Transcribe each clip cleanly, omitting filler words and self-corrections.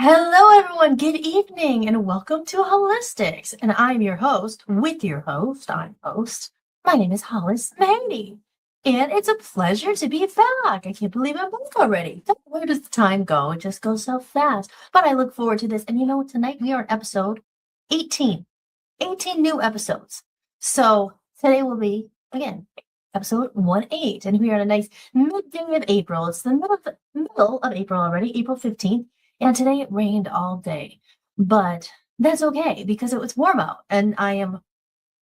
Hello, everyone. Good evening, and welcome to Holistics. And I'm your host, with your host. I'm host. My name is Hollis Mahady, and it's a pleasure to be back. I can't believe I'm back already. Where does the time go? It just goes so fast. But I look forward to this. And tonight we are on episode 18. 18 new episodes. So today will be again episode 1-8, and we are on a nice midday of April. It's the middle of April already, April 15th. And today it rained all day, but that's okay because it was warm out and I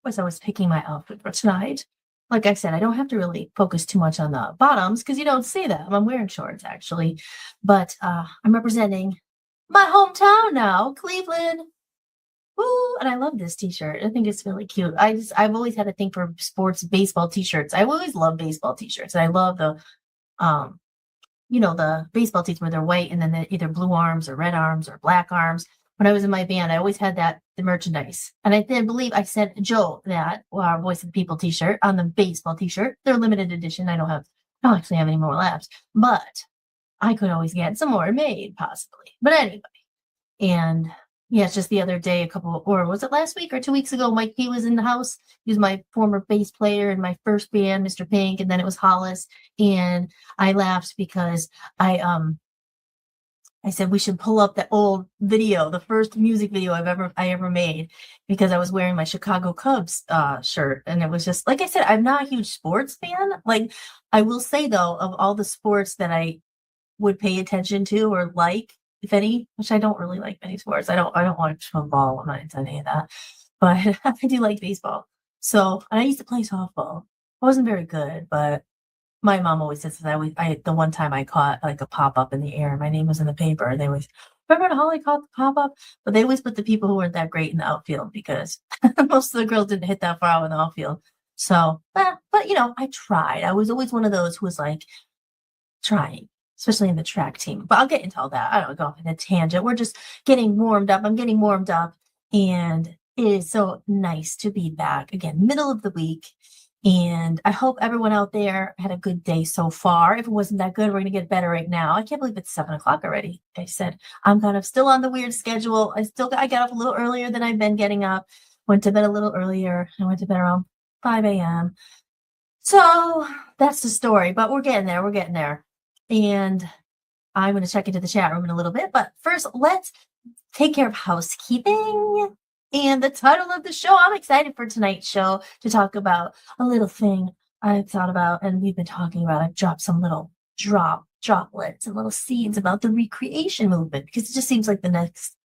was picking my outfit for tonight. Like I said, I don't have to really focus too much on the bottoms because you don't see them. I'm wearing shorts actually, but I'm representing my hometown now, Cleveland. Woo! And I love this t-shirt. I think it's really cute. I've always had a thing for sports baseball t-shirts. I always love baseball t-shirts. And I love um the baseball tees where they're white and then they're either blue arms or red arms or black arms. When I was in my band, I always had the merchandise. And I did believe I sent Joe that our Voice of the People t-shirt on the baseball t-shirt. They're limited edition. I don't actually have any more left, but I could always get some more made possibly. But anyway, and yeah, it's just the other day, or was it last week or 2 weeks ago? Mike P was in the house. He was my former bass player in my first band, Mr. Pink, and then it was Hollis. And I laughed because I said we should pull up that old video, the first music video I ever made, because I was wearing my Chicago Cubs shirt, and it was just like I said, I'm not a huge sports fan. Like I will say though, of all the sports that I would pay attention to or like, if any, which I don't really like many sports. I don't watch football. I'm not into any of that, but I do like baseball. So, and I used to play softball. I wasn't very good, but my mom always says that the one time I caught like a pop up in the air, my name was in the paper, and they always remember when Holly caught the pop up, but they always put the people who weren't that great in the outfield because most of the girls didn't hit that far out in the outfield. So, but I tried. I was always one of those who was like trying, especially in the track team. But I'll get into all that. I don't go off in a tangent. We're just getting warmed up. I'm getting warmed up, and it is so nice to be back again, middle of the week. And I hope everyone out there had a good day so far. If it wasn't that good, we're going to get better right now. I can't believe it's 7 o'clock already. Like I said, I'm kind of still on the weird schedule. I got up a little earlier than I've been getting up. Went to bed a little earlier. I went to bed around 5 a.m. So that's the story, but we're getting there. We're getting there. And I'm going to check into the chat room in a little bit. But first, let's take care of housekeeping. And the title of the show, I'm excited for tonight's show to talk about a little thing I thought about and we've been talking about. I've dropped some little droplets and little seeds about the recreation movement because it just seems like the next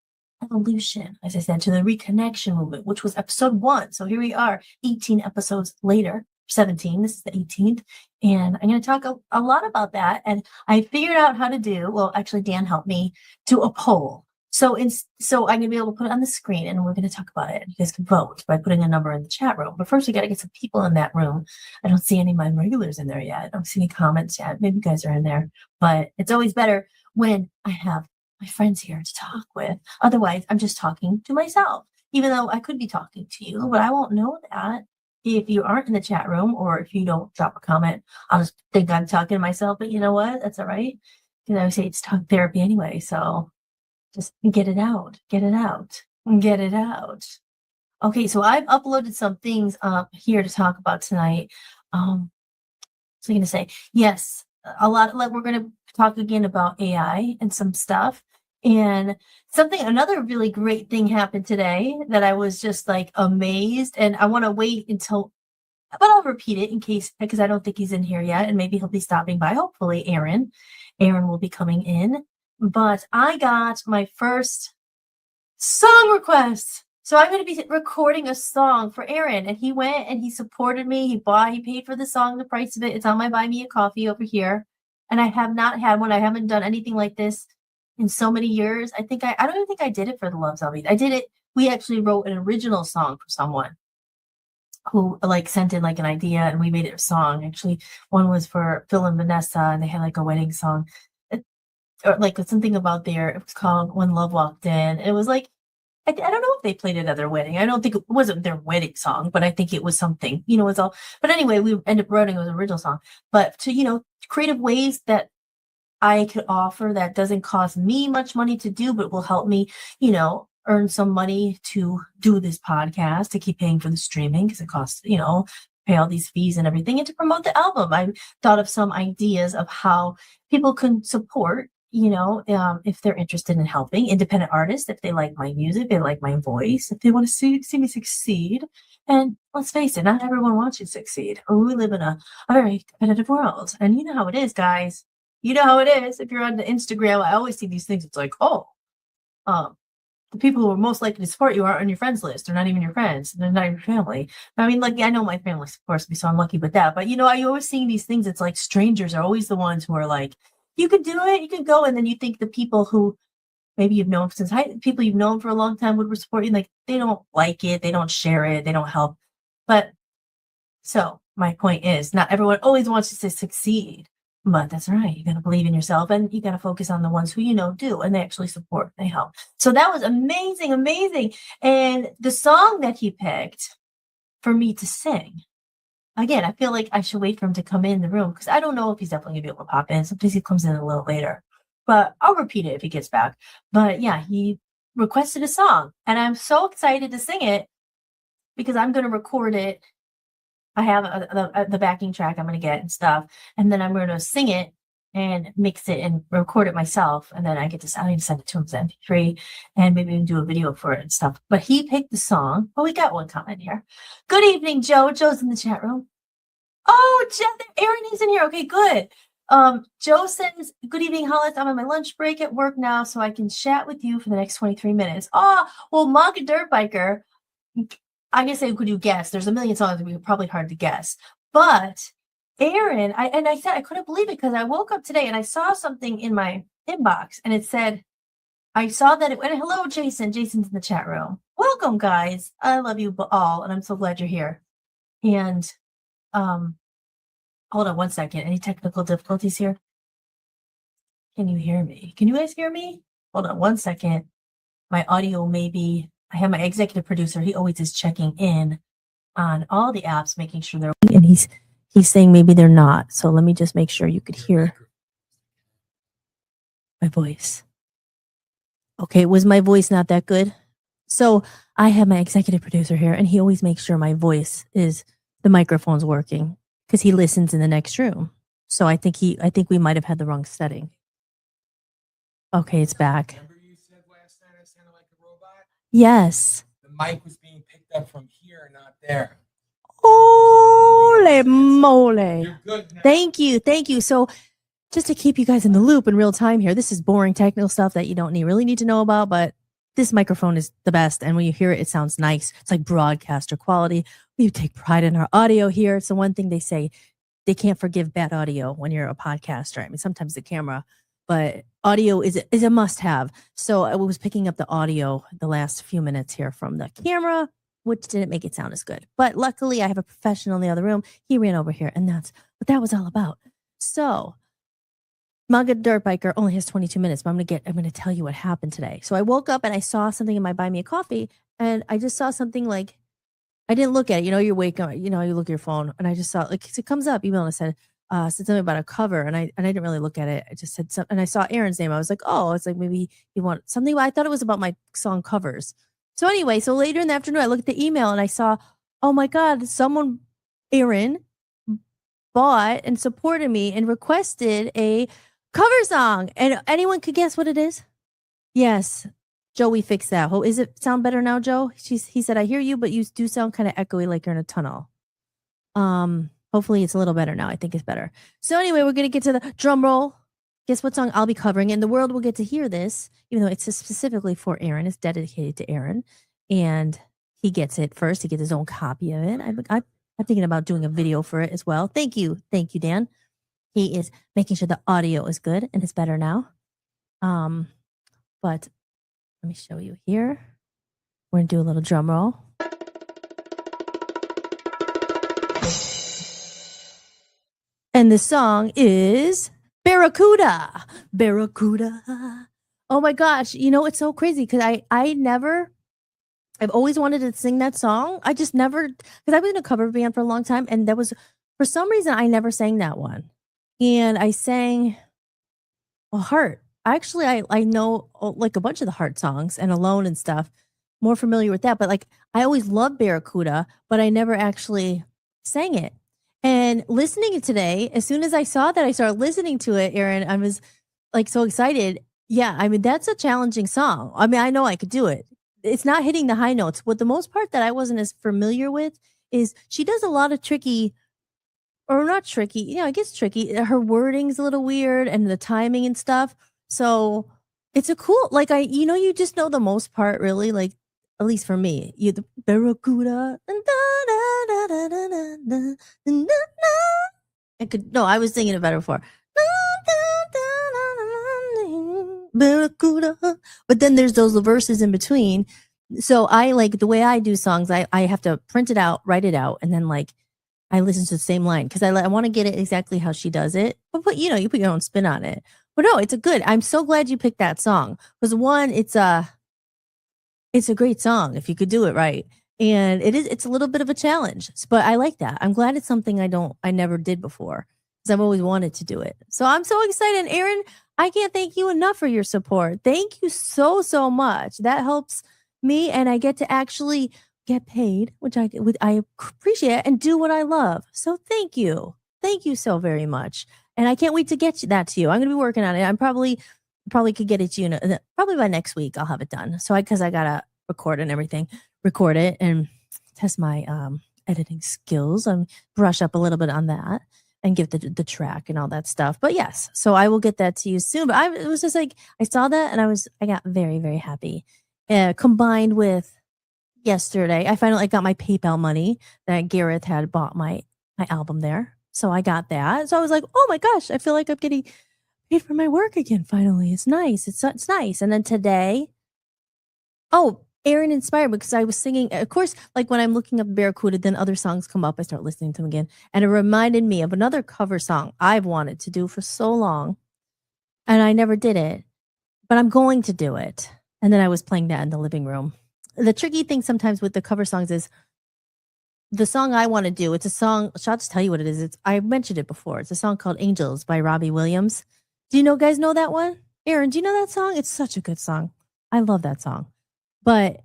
evolution, as I said, to the Reconnection Movement, which was episode 1. So here we are, 18 episodes later, 17. This is the 18th. And I'm going to talk a lot about that. And I figured out how to do, well, actually, Dan helped me do a poll. So I'm going to be able to put it on the screen and we're going to talk about it. You guys can vote by putting a number in the chat room. But first, we got to get some people in that room. I don't see any of my regulars in there yet. I don't see any comments yet. Maybe you guys are in there. But it's always better when I have my friends here to talk with. Otherwise, I'm just talking to myself, even though I could be talking to you, but I won't know that if you aren't in the chat room or if you don't drop a comment. I'll just think I'm talking to myself, but you know what? That's all right. Because I would say it's talk therapy anyway. So just get it out, get it out, get it out. Okay, so I've uploaded some things up here to talk about tonight. So I'm going to say, yes, we're going to talk again about AI and some stuff. And another really great thing happened today that I was just like amazed. And I want to wait but I'll repeat it because I don't think he's in here yet. And maybe he'll be stopping by. Hopefully, Aaron will be coming in. But I got my first song request. So I'm going to be recording a song for Aaron. And he went and he supported me. He paid for the song, the price of it. It's on my Buy Me a Coffee over here. And I have not had one. I haven't done anything like this in so many years. I don't even think I did it for the Love Zombies. I did it. We actually wrote an original song for someone who sent in like an idea and we made it a song. Actually, one was for Phil and Vanessa and they had like a wedding song. Or like something about it was called When Love Walked In. It was like, I don't know if they played it at their wedding. I don't think it wasn't their wedding song, but I think it was something, it's all, but anyway, we ended up writing it was an original song, but to, creative ways that I could offer that doesn't cost me much money to do, but will help me, earn some money to do this podcast, to keep paying for the streaming because it costs, pay all these fees and everything, and to promote the album. I thought of some ideas of how people can support, if they're interested in helping independent artists, if they like my music, they like my voice, if they want to see me succeed. And let's face it, not everyone wants you to succeed. We live in a very competitive world. And you know how it is, guys. You know how it is. If you're on the Instagram, I always see these things. It's like, the people who are most likely to support you aren't on your friends list. They're not even your friends. They're not your family. I mean, like, I know my family supports me, so I'm lucky with that. But, I always seeing these things. It's like strangers are always the ones who are like, you can do it, you can go. And then you think the people who maybe you've known since people you've known for a long time would support you. Like, they don't like it. They don't share it. They don't help. But so my point is, not everyone always wants you to succeed. But that's right. You got to believe in yourself, and you got to focus on the ones who do, and they actually support, they help. So that was amazing, amazing. And the song that he picked for me to sing, again, I feel like I should wait for him to come in the room because I don't know if he's definitely gonna be able to pop in. Sometimes he comes in a little later, but I'll repeat it if he gets back. But yeah, he requested a song, and I'm so excited to sing it because I'm going to record it. I have the backing track I'm going to get and stuff. And then I'm going to sing it and mix it and record it myself. And then I need to send it to him as MP3 and maybe even do a video for it and stuff. But he picked the song. Oh, we got one comment here. Good evening, Joe. Joe's in the chat room. Oh, Aaron is in here. Okay, good. Joe says, good evening, Hollis. I'm on my lunch break at work now, so I can chat with you for the next 23 minutes. Oh, well, Mug Dirt Biker. I guess I could do guess. There's a million songs that would be probably hard to guess. But Aaron, I said I couldn't believe it because I woke up today and I saw something in my inbox and it said, I saw that it went, hello, Jason. Jason's in the chat room. Welcome, guys. I love you all, and I'm so glad you're here. And hold on one second. Any technical difficulties here? Can you hear me? Can you guys hear me? Hold on one second. My audio maybe. I have my executive producer. He always is checking in on all the apps, making sure they're working. And he's saying maybe they're not. So let me just make sure you could hear my voice. Okay, was my voice not that good? So I have my executive producer here, and he always makes sure my voice is, the microphone's working because he listens in the next room. So I think we might have had the wrong setting. Okay, it's back. Remember you said last night I sounded like a robot? Yes. The mic was being picked up from here, not there. Holy moly. You're good now. Thank you. So just to keep you guys in the loop in real time here, this is boring technical stuff that you don't really need to know about, but this microphone is the best. And when you hear it, it sounds nice. It's like broadcaster quality. We take pride in our audio here. It's the one thing they say, they can't forgive bad audio when you're a podcaster. I mean, sometimes the camera, but audio is a must-have. So I was picking up the audio the last few minutes here from the camera, which didn't make it sound as good. But luckily, I have a professional in the other room. He ran over here, and that's what that was all about. So Mugga Dirt Biker only has 22 minutes, but I'm going to tell you what happened today. So I woke up and I saw something in my Buy Me a Coffee, and I just saw something like, I didn't look at it. You wake up, you look at your phone, and I just saw, like, it comes up, email, and it said something about a cover, and I didn't really look at it. I just said something, and I saw Aaron's name. I was like, oh, it's like maybe you want something. I thought it was about my song covers. So anyway, so later in the afternoon, I looked at the email and I saw, oh my God, Aaron bought and supported me and requested a cover song. And anyone could guess what it is? Yes. Joe, we fixed that. Is it sound better now, Joe? He said, I hear you, but you do sound kind of echoey, like you're in a tunnel. Hopefully it's a little better now. I think it's better. So anyway, we're going to get to the drum roll. Guess what song I'll be covering? And the world will get to hear this, even though it's specifically for Aaron. It's dedicated to Aaron. And he gets it first. He gets his own copy of it. I'm thinking about doing a video for it as well. Thank you. Thank you, Dan. He is making sure the audio is good, and it's better now. But let me show you here. We're going to do a little drum roll. And the song is Barracuda. Barracuda. Oh my gosh. It's so crazy because I've always wanted to sing that song. I just never, because I've been in a cover band for a long time, and for some reason, I never sang that one. And I sang Well, Heart. Actually, I know like a bunch of the Heart songs and Alone and stuff. More familiar with that, but like I always loved Barracuda, but I never actually sang it. And listening it today, as soon as I saw that, I started listening to it, Aaron. I was like so excited. Yeah, I mean that's a challenging song. I mean, I know I could do it. It's not hitting the high notes. What the most part that I wasn't as familiar with is she does a lot of tricky or not tricky. Yeah, I guess tricky. Her wording's a little weird and the timing and stuff. So it's a cool, like you just know the most part really, like at least for me. You the Barracuda. I could no, I was singing it better before. Barracuda. But then there's those verses in between. So I like the way I do songs, I have to print it out, write it out, and then like I listen to the same line because I want to get it exactly how she does it. But you put your own spin on it. But no, it's a good. I'm so glad you picked that song because one, it's a great song if you could do it right, and it's a little bit of a challenge. But I like that. I'm glad it's something I never did before because I've always wanted to do it. So I'm so excited, and Aaron. I can't thank you enough for your support. Thank you so much. That helps me, and I get to actually get paid, which I appreciate and do what I love. So thank you so very much, and I can't wait to get that to you. I'm going to be working on it. I'm probably could get it to you probably by next week. I'll have it done. So because I gotta record and everything, record it and test my editing skills and brush up a little bit on that and give the track and all that stuff. But yes, so I will get that to you soon. But it was just like I saw that and I got very very happy. Combined with yesterday, I finally got my PayPal money that Gareth had bought my album there. So I got that. So I was like, oh my gosh, I feel like I'm getting paid for my work again. Finally, it's nice. It's nice. And then today, oh, Aaron inspired me because I was singing. Of course, like when I'm looking up Barracuda, then other songs come up. I start listening to them again, and it reminded me of another cover song I've wanted to do for so long, and I never did it, but I'm going to do it. And then I was playing that in the living room. The tricky thing sometimes with the cover songs is the song I want to do. It's a song. I'll just tell you what it is. I mentioned it before. It's a song called "Angels" by Robbie Williams. Do you guys know that one? Aaron, do you know that song? It's such a good song. I love that song. But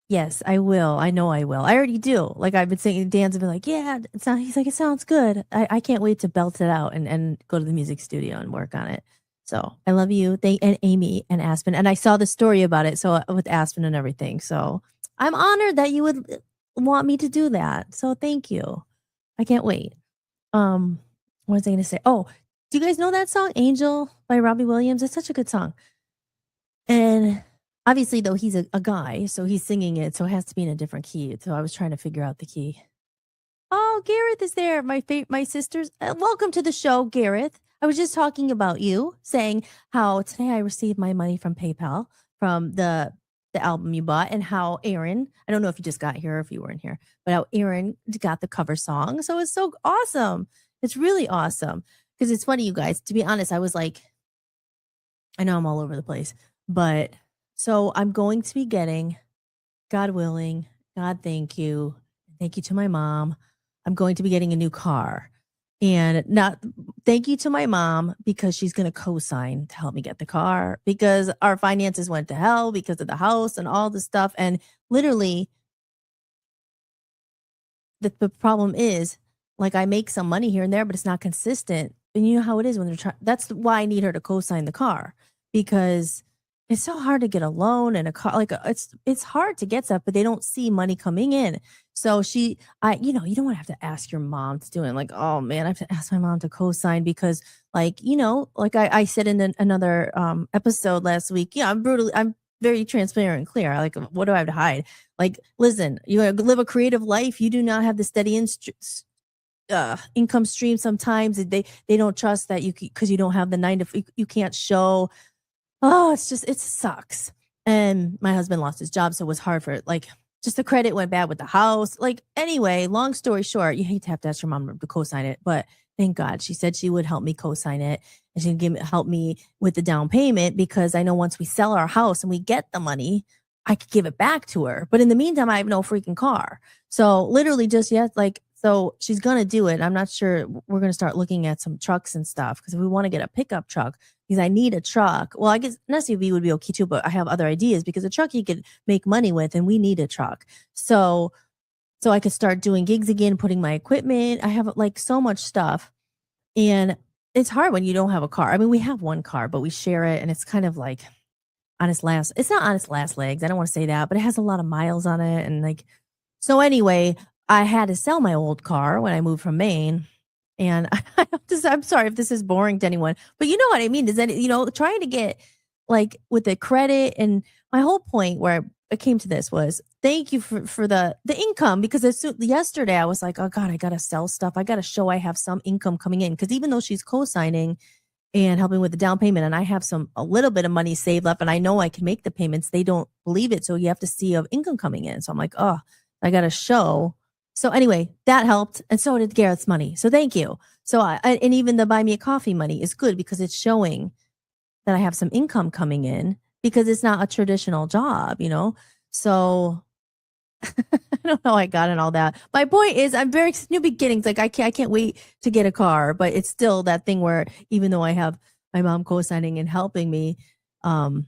yes, I will. I know I will. I already do. Like I've been singing, Dan's been like, yeah, he's like, it sounds good. I can't wait to belt it out and go to the music studio and work on it. So I love you. And Amy and Aspen. And I saw the story about it. So with Aspen and everything. So I'm honored that you would want me to do that. So thank you. I can't wait. What was I going to say? Oh, do you guys know that song, Angel by Robbie Williams? It's such a good song. And obviously, though, he's a guy, so he's singing it, so it has to be in a different key. So I was trying to figure out the key. Oh, Gareth is there. My sisters. Welcome to the show, Gareth. I was just talking about you, saying how today I received my money from PayPal from the album you bought, and how Aaron. I don't know if you just got here or if you weren't here, but how Aaron got the cover song. So it's so awesome. It's really awesome because it's funny, you guys. To be honest, I was like, I know I'm all over the place, but so I'm going to be getting, God willing, God thank you to my mom. I'm going to be getting a new car. And not thank you to my mom because she's going to co-sign to help me get the car because our finances went to hell because of the house and all the stuff. And literally, the problem is like I make some money here and there, but it's not consistent. And you know how it is when they're trying. That's why I need her to co-sign the car because it's so hard to get a loan and a car. Like it's hard to get stuff, but they don't see money coming in. So you don't want to have to ask your mom to do it. Like, oh man, I have to ask my mom to co-sign because like I said in another episode last week, I'm very transparent and clear. Like, what do I have to hide? Like, listen, you live a creative life. You do not have the steady income stream. Sometimes they don't trust that because you don't have the 9 to you can't show. Oh, it sucks. And my husband lost his job, so it was hard for like just the credit went bad with the house. Like anyway, long story short, you hate to have to ask your mom to co-sign it, but thank God she said she would help me co-sign it and she'd help me with the down payment because I know once we sell our house and we get the money, I could give it back to her. But in the meantime, I have no freaking car. So literally just like So she's gonna do it. I'm not sure. We're gonna start looking at some trucks and stuff because we want to get a pickup truck because I need a truck. Well, I guess an SUV would be okay too, but I have other ideas because a truck you could make money with, and we need a truck. So I could start doing gigs again, putting my equipment. I have like so much stuff, and it's hard when you don't have a car. I mean, we have one car, but we share it, and it's kind of like on its last. It's not on its last legs. I don't want to say that, but it has a lot of miles on it, and like so. Anyway, I had to sell my old car when I moved from Maine. And I'm sorry if this is boring to anyone, but you know what I mean? Is that, trying to get like with the credit, and my whole point where I came to this was thank you for the income, because yesterday I was like, oh God, I got to sell stuff. I got to show I have some income coming in. Cause even though she's co-signing and helping with the down payment, and I have a little bit of money saved up and I know I can make the payments, they don't believe it. So you have to see of income coming in. So I'm like, oh, I got to show. So anyway, that helped. And so did Garrett's money. So thank you. So and even the buy me a coffee money is good because it's showing that I have some income coming in because it's not a traditional job, So I don't know how I got in all that. My point is I'm very new beginnings. Like I can't wait to get a car, but it's still that thing where even though I have my mom co-signing and helping me, you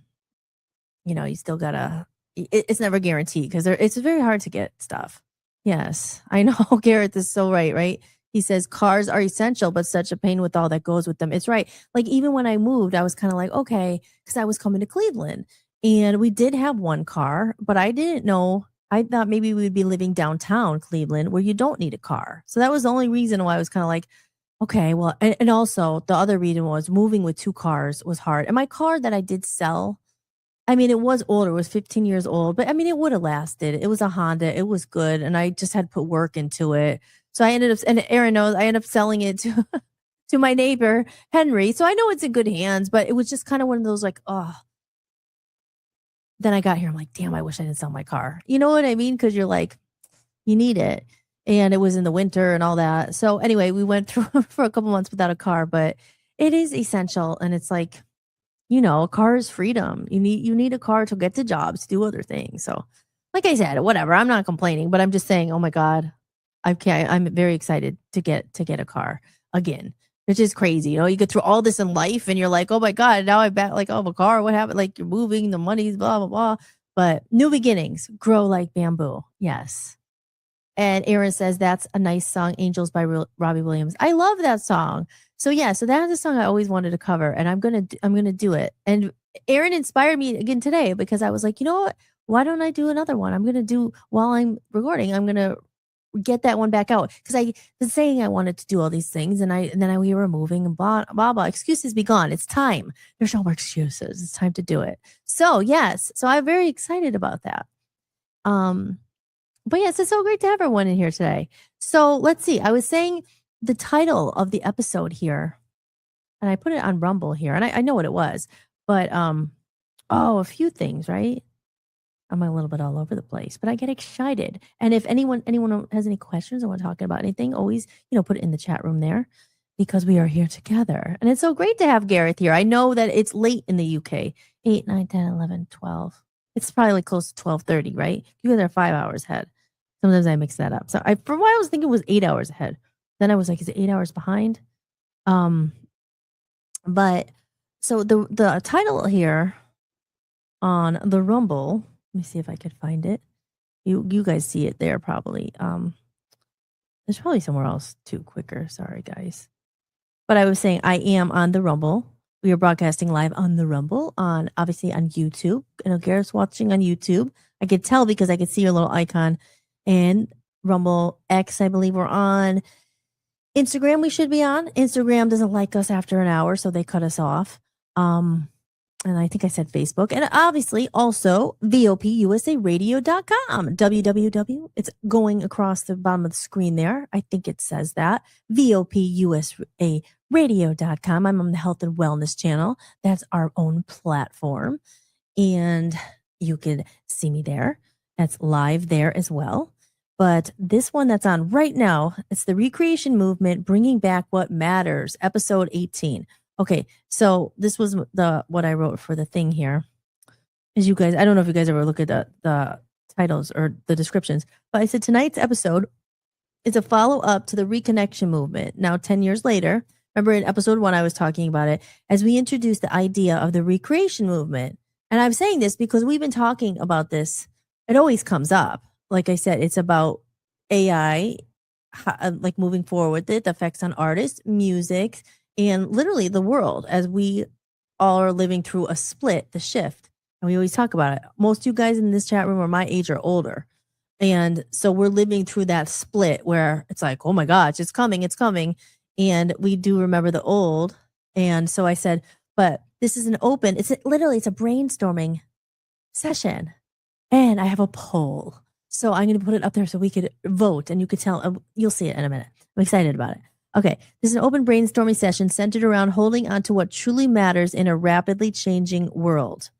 still gotta, it's never guaranteed because it's very hard to get stuff. Yes, I know. Garrett is so right? He says cars are essential, but such a pain with all that goes with them. It's right. Like even when I moved, I was kind of like, okay, because I was coming to Cleveland and we did have one car, but I didn't know. I thought maybe we'd be living downtown Cleveland where you don't need a car. So that was the only reason why I was kind of like, okay, well, and also the other reason was moving with two cars was hard. And my car that I did sell, I mean, it was older. It was 15 years old, but I mean, it would have lasted. It was a Honda. It was good. And I just had to put work into it. So I ended up, and Aaron knows, I ended up selling it to, to my neighbor, Henry. So I know it's in good hands, but it was just kind of one of those like, oh, then I got here. I'm like, damn, I wish I didn't sell my car. You know what I mean? Cause you're like, you need it. And it was in the winter and all that. So anyway, we went through for a couple months without a car, but it is essential. And it's like, a car is freedom. You need a car to get to jobs, do other things. So, like I said, whatever. I'm not complaining, but I'm just saying, oh my God, I'm very excited to get a car again, which is crazy. You get through all this in life, and you're like, oh my God, now I'm back. Like, oh, a car. What happened? Like you're moving, the money's blah blah blah. But new beginnings grow like bamboo. Yes. And Aaron says that's a nice song, "Angels" by Robbie Williams. I love that song. So yeah, so that is a song I always wanted to cover, and I'm gonna do it. And Aaron inspired me again today because I was like, you know what? Why don't I do another one? I'm gonna do while I'm recording. I'm gonna get that one back out because I was saying I wanted to do all these things, and we were moving and blah blah blah. Excuses be gone. It's time. There's no more excuses. It's time to do it. So yes, so I'm very excited about that. But yes, it's so great to have everyone in here today. So let's see. I was saying the title of the episode here, and I put it on Rumble here, and I know what it was, but a few things, right? I'm a little bit all over the place, but I get excited. And if anyone has any questions or want to talk about anything, always put it in the chat room there because we are here together, and it's so great to have Gareth here. I know that it's late in the UK, 8, 9, 10, 11, 12. It's probably like close to 12:30, right? You guys are 5 hours ahead. Sometimes I mix that up. So for a while I was thinking it was 8 hours ahead. Then I was like, is it 8 hours behind? But so the title here on the Rumble, let me see if I could find it. You guys see it there probably. There's probably somewhere else too quicker. Sorry guys. But I was saying I am on the Rumble. We are broadcasting live on the Rumble obviously on YouTube. I know Garrett's watching on YouTube. I could tell because I could see your little icon. And Rumble X, I believe we're on. Instagram, we should be on. Instagram doesn't like us after an hour, so they cut us off. And I think I said Facebook. And obviously also VOPUSARadio.com. www. It's going across the bottom of the screen there. I think it says that. VOPUSARadio.com. I'm on the Health and Wellness channel. That's our own platform. And you can see me there. That's live there as well. But this one that's on right now, it's the Reconnection Movement, Bringing Back What Matters, episode 18. Okay, so this was what I wrote for the thing here. As you guys, I don't know if you guys ever look at the titles or the descriptions, but I said tonight's episode It's a follow-up to the Reconnection Movement. Now, 10 years later, remember in episode 1, I was talking about it, as we introduced the idea of the Recreation Movement. And I'm saying this because we've been talking about this. It always comes up. Like I said, it's about AI, like moving forward with it, the effects on artists, music, and literally the world as we all are living through a split, the shift. And we always talk about it. Most of you guys in this chat room are my age or older. And so we're living through that split where it's like, oh my gosh, it's coming, it's coming. And we do remember the old. And so I said, but this is literally, it's a brainstorming session. And I have a poll. So I'm going to put it up there so we could vote and you could tell, you'll see it in a minute. I'm excited about it. Okay. This is an open brainstorming session centered around holding on to what truly matters in a rapidly changing world.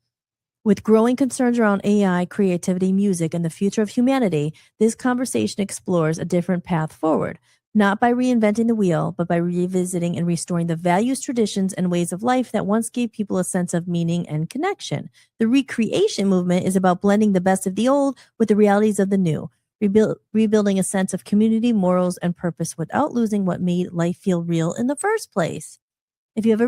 With growing concerns around AI, creativity, music, and the future of humanity, this conversation explores a different path forward, not by reinventing the wheel, but by revisiting and restoring the values, traditions, and ways of life that once gave people a sense of meaning and connection. The recreation movement is about blending the best of the old with the realities of the new, rebuilding a sense of community, morals, and purpose without losing what made life feel real in the first place. If you've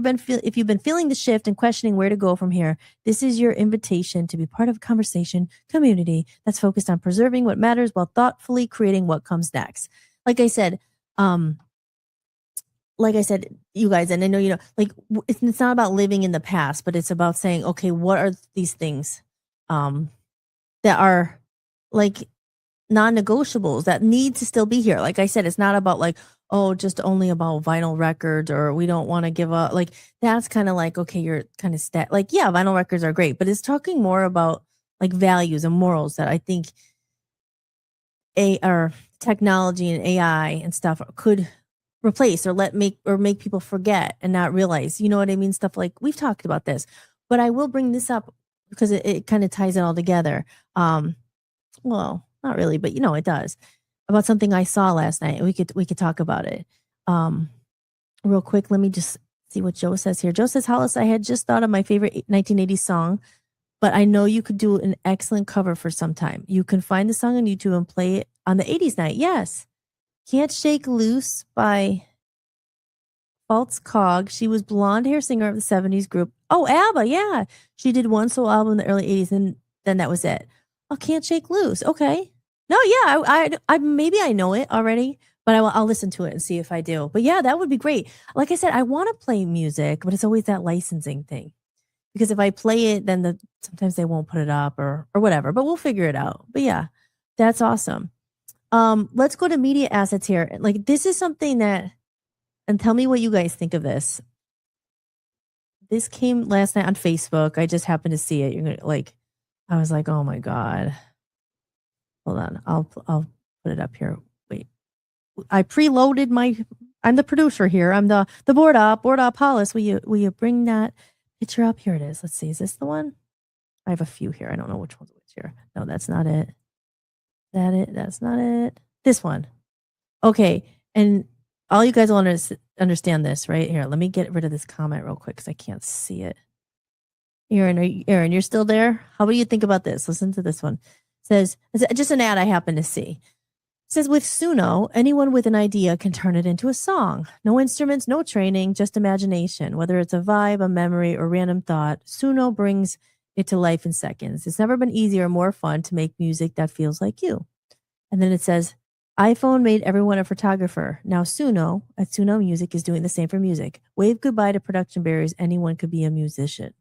been feeling the shift and questioning where to go from here, this is your invitation to be part of a conversation community that's focused on preserving what matters while thoughtfully creating what comes next. Like I said, you guys, and I know, like it's not about living in the past, but it's about saying, okay, what are these things that are like non-negotiables that need to still be here? Like I said, it's not about like, oh, just only about vinyl records, or we don't want to give up. Like that's kind of like, okay, you're kind of like, yeah, vinyl records are great, but it's talking more about like values and morals that I think or technology and AI and stuff could replace or make people forget and not realize, you know what I mean? Stuff like we've talked about this, but I will bring this up because it kind of ties it all together. Well, not really, but it does. About something I saw last night. We could talk about it. Real quick, let me just see what Joe says here. Joe says, Hollis, I had just thought of my favorite 1980s song, but I know you could do an excellent cover for some time. You can find the song on YouTube and play it on the 80s night. Yes. Can't Shake Loose by False Cog. She was blonde hair singer of the 70s group. Oh, ABBA, yeah. She did one solo album in the early 80s and then that was it. Oh, Can't Shake Loose. Okay. No, yeah, I maybe I know it already, but I'll listen to it and see if I do. But yeah, that would be great. Like I said, I want to play music, but it's always that licensing thing. Because if I play it, then sometimes they won't put it up or whatever, but we'll figure it out. But yeah, that's awesome. Let's go to media assets here. Like this is something that, and tell me what you guys think of this. This came last night on Facebook. I just happened to see it. You're gonna like, I was like, oh my God. Hold on. I'll put it up here. Wait. I preloaded I'm the producer here. I'm the board op Hollis. Will you bring that picture up? Here it is. Let's see. Is this the one? I have a few here. I don't know which one's which here. No, that's not it. That's not it. This one. Okay. And all you guys will understand this right here. Let me get rid of this comment real quick because I can't see it. Aaron, you're still there? How do you think about this? Listen to this one. Says, it's just an ad I happen to see. Says, with Suno, anyone with an idea can turn it into a song. No instruments, no training, just imagination. Whether it's a vibe, a memory, or random thought, Suno brings it to life in seconds. It's never been easier or more fun to make music that feels like you. And then it says, iPhone made everyone a photographer. Now Suno, at Suno Music, is doing the same for music. Wave goodbye to production barriers. Anyone could be a musician.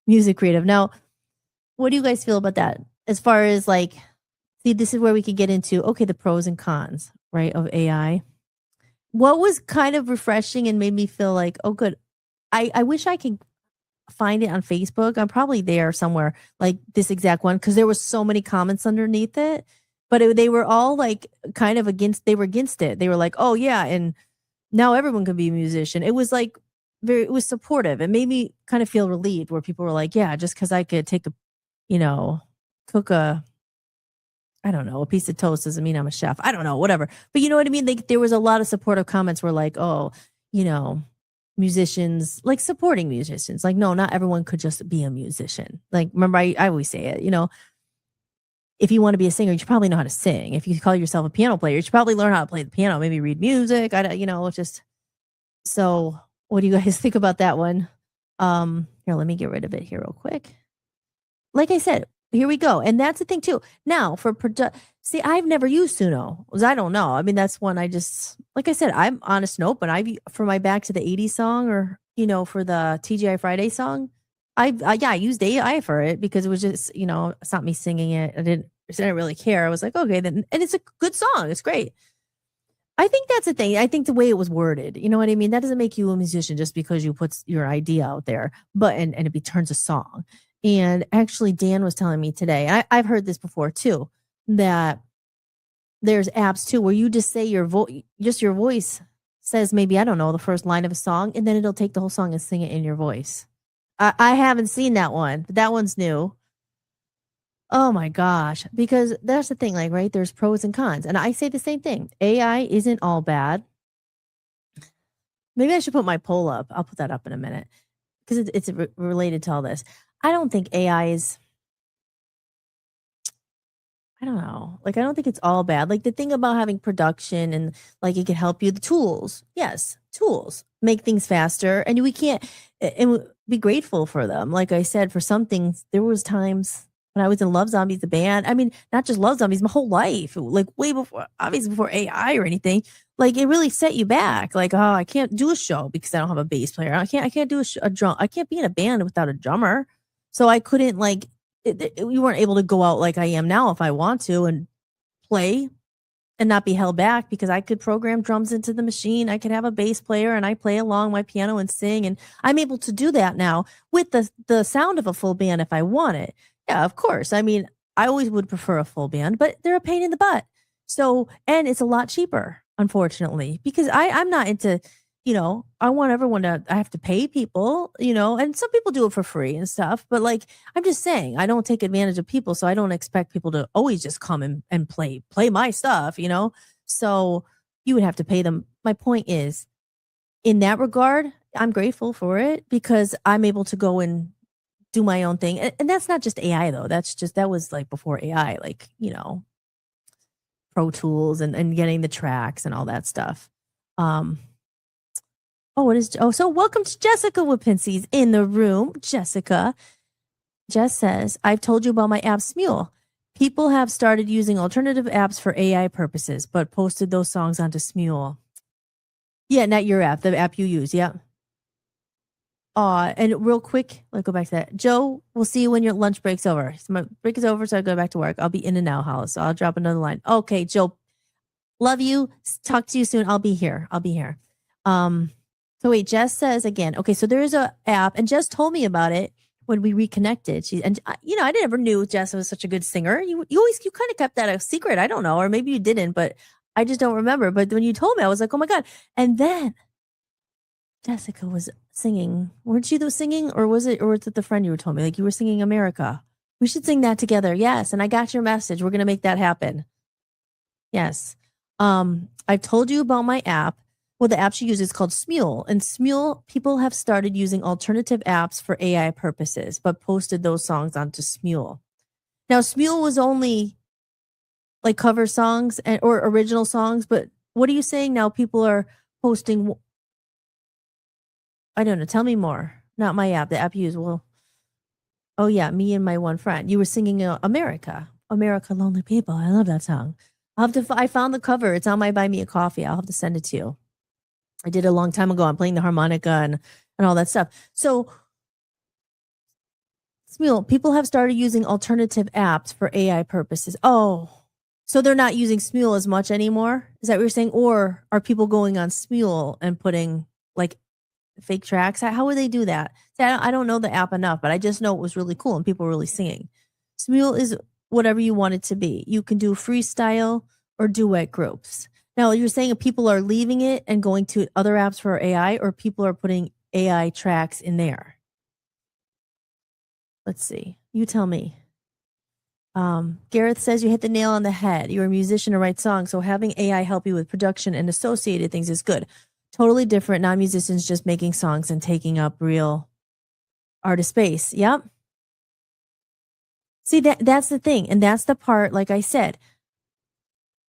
Music creative. Now, what do you guys feel about that? As far as like, see, this is where we could get into, okay, the pros and cons, right, of AI. What was kind of refreshing and made me feel like, oh, good. I wish I could find it on Facebook. I'm probably there somewhere, like this exact one, because there was so many comments underneath it. But they were all like kind of against it. They were like, oh, yeah, and now everyone can be a musician. It was like, it was supportive. It made me kind of feel relieved where people were like, yeah, just because I could take cook a piece of toast doesn't mean I'm a chef. I don't know, whatever. But you know what I mean? There was a lot of supportive comments were like, oh, musicians, like supporting musicians. Like, no, not everyone could just be a musician. Like, remember, I always say it, if you want to be a singer, you should probably know how to sing. If you call yourself a piano player, you should probably learn how to play the piano, maybe read music. Just so what do you guys think about that one? Here, let me get rid of it here real quick. Like I said, here we go. And that's the thing too. Now for see, I've never used Suno because I don't know. I mean, that's one I just, like I said, I'm honest and open. For my Back to the 80s song, or, for the TGI Friday song, I used AI for it because it was just, it's not me singing it. I didn't really care. I was like, okay, then, and it's a good song. It's great. I think that's the thing. I think the way it was worded, you know what I mean? That doesn't make you a musician just because you put your idea out there, but, and it turns a song. And actually, Dan was telling me today, I've heard this before too, that there's apps too where you just say your voice says maybe, I don't know, the first line of a song, and then it'll take the whole song and sing it in your voice. I haven't seen that one, but that one's new. Oh my gosh, because that's the thing, like, right, there's pros and cons. And I say the same thing. AI isn't all bad. Maybe I should put my poll up. I'll put that up in a minute because it's related to all this. I don't think AI is, I don't know. Like, I don't think it's all bad. Like, the thing about having production and like it can help you, the tools, yes, tools make things faster, and we can't, and be grateful for them. Like I said, for some things, there was times when I was in Love Zombies, the band. I mean, not just Love Zombies, my whole life, like way before, obviously before AI or anything. Like, it really set you back. Like, oh, I can't do a show because I don't have a bass player. I can't do a drum. I can't be in a band without a drummer. So I couldn't we weren't able to go out like I am now if I want to and play and not be held back, because I could program drums into the machine. I could have a bass player and I play along my piano and sing. And I'm able to do that now with the sound of a full band if I want it. Yeah, of course. I mean, I always would prefer a full band, but they're a pain in the butt. So, and it's a lot cheaper, unfortunately, because I'm not into, I want everyone I have to pay people, and some people do it for free and stuff. But like, I'm just saying, I don't take advantage of people. So I don't expect people to always just come and play my stuff, So you would have to pay them. My point is, in that regard, I'm grateful for it because I'm able to go and do my own thing. And that's not just AI though. That was like before AI, like, Pro Tools and getting the tracks and all that stuff. So welcome to Jessica Wapinski's in the room. Jessica. Jess says, I've told you about my app Smule. People have started using alternative apps for AI purposes, but posted those songs onto Smule. Yeah, not your app, the app you use. Yeah. And real quick, let's go back to that. Joe, we'll see you when your lunch break's over. So my break is over, so I go back to work. I'll be in and out, Hollis. So I'll drop another line. Okay, Joe, love you. Talk to you soon. I'll be here. So wait, Jess says again, okay, so there's a app, and Jess told me about it when we reconnected. I never knew Jess was such a good singer. You kind of kept that a secret. I don't know, or maybe you didn't, but I just don't remember. But when you told me, I was like, oh my God. And then Jessica was singing. Weren't you the singing, or was it the friend you were telling me? Like, you were singing America. We should sing that together. Yes. And I got your message. We're going to make that happen. Yes. I've told you about my app. Well, the app she uses is called Smule. And Smule, people have started using alternative apps for AI purposes, but posted those songs onto Smule. Now, Smule was only like cover songs or original songs, but what are you saying now? People are posting, I don't know, tell me more. Not my app, the app you use. Well, oh yeah, me and my one friend. You were singing America, Lonely People. I love that song. I found the cover. It's on my Buy Me a Coffee. I'll have to send it to you. I did a long time ago. I'm playing the harmonica and all that stuff. So, Smule, people have started using alternative apps for AI purposes. Oh, so they're not using Smule as much anymore? Is that what you're saying? Or are people going on Smule and putting like fake tracks? How would they do that? See, I don't know the app enough, but I just know it was really cool and people were really singing. Smule is whatever you want it to be. You can do freestyle or duet groups. Now, you're saying if people are leaving it and going to other apps for AI, or people are putting AI tracks in there? Let's see. You tell me. Gareth says you hit the nail on the head. You're a musician to write songs, so having AI help you with production and associated things is good. Totally different. Non-musicians just making songs and taking up real artist space. Yep. See, that's the thing. And that's the part, like I said,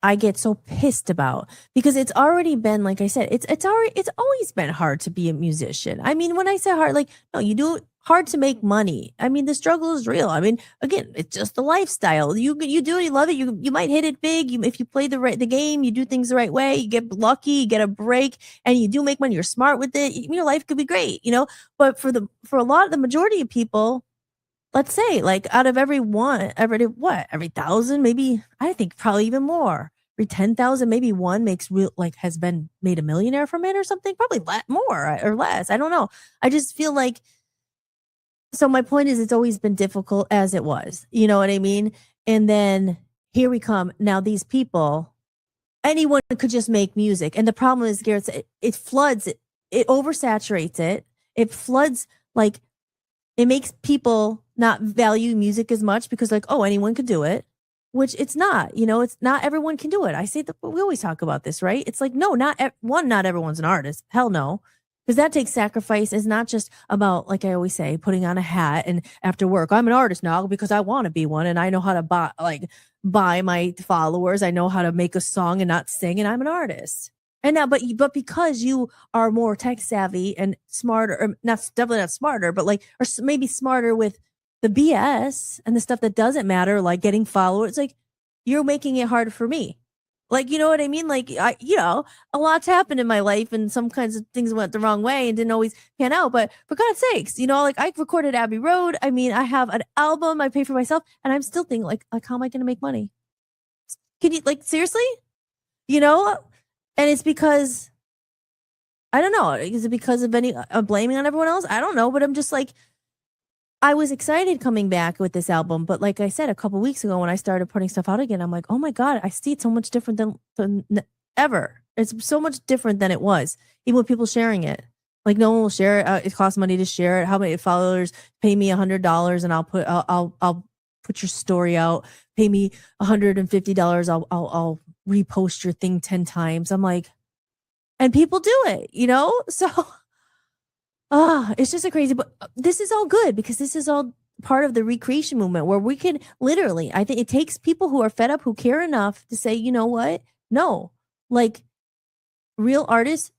I get so pissed about, because it's already been, like I said, it's always been hard to be a musician. I mean, when I say hard, like, no, you do it hard to make money. I mean, the struggle is real. I mean, again, it's just the lifestyle. You do it, you love it. You might hit it big. If you play the game, you do things the right way, you get lucky, you get a break, and you do make money. You're smart with it. Your life could be great, But for a lot of the majority of people, let's say, like, out of every 1,000, maybe, I think probably even more. Every 10,000, maybe one makes real, like, has been made a millionaire from it or something. Probably more or less. I don't know. I just feel like, so my point is, it's always been difficult as it was. You know what I mean? And then here we come. Now these people, anyone could just make music. And the problem is, Garrett, it floods it. It oversaturates it. It floods, like, it makes people not value music as much because, like, oh, anyone could do it, which it's not. It's not everyone can do it. I say that we always talk about this, right? It's like, no, not everyone's an artist. Hell no. Because that takes sacrifice. It's not just about, like I always say, putting on a hat and after work, I'm an artist now because I want to be one, and I know how to buy my followers. I know how to make a song and not sing, and I'm an artist. And now, but because you are more tech savvy and smarter, or definitely not smarter, but or maybe smarter with the BS and the stuff that doesn't matter, like getting followers, it's like, you're making it hard for me. Like, you know what I mean? Like, a lot's happened in my life, and some kinds of things went the wrong way and didn't always pan out. But for God's sakes, like, I recorded Abbey Road. I mean, I have an album I pay for myself, and I'm still thinking, like, how am I going to make money? Can you, like, seriously? And it's because, I don't know, is it because of blaming on everyone else? I don't know, but I'm just like, I was excited coming back with this album. But like I said, a couple weeks ago when I started putting stuff out again, I'm like, oh my God, I see it so much different than ever. It's so much different than it was, even with people sharing it. Like, no one will share it. It costs money to share it. How many followers? Pay me $100 and I'll put your story out. Pay me $150. I'll repost your thing 10 times. I'm like, and people do it, So, it's just a crazy, but this is all good because this is all part of the recreation movement where we can literally, I think it takes people who are fed up, who care enough to say, you know what? No, like, real artists,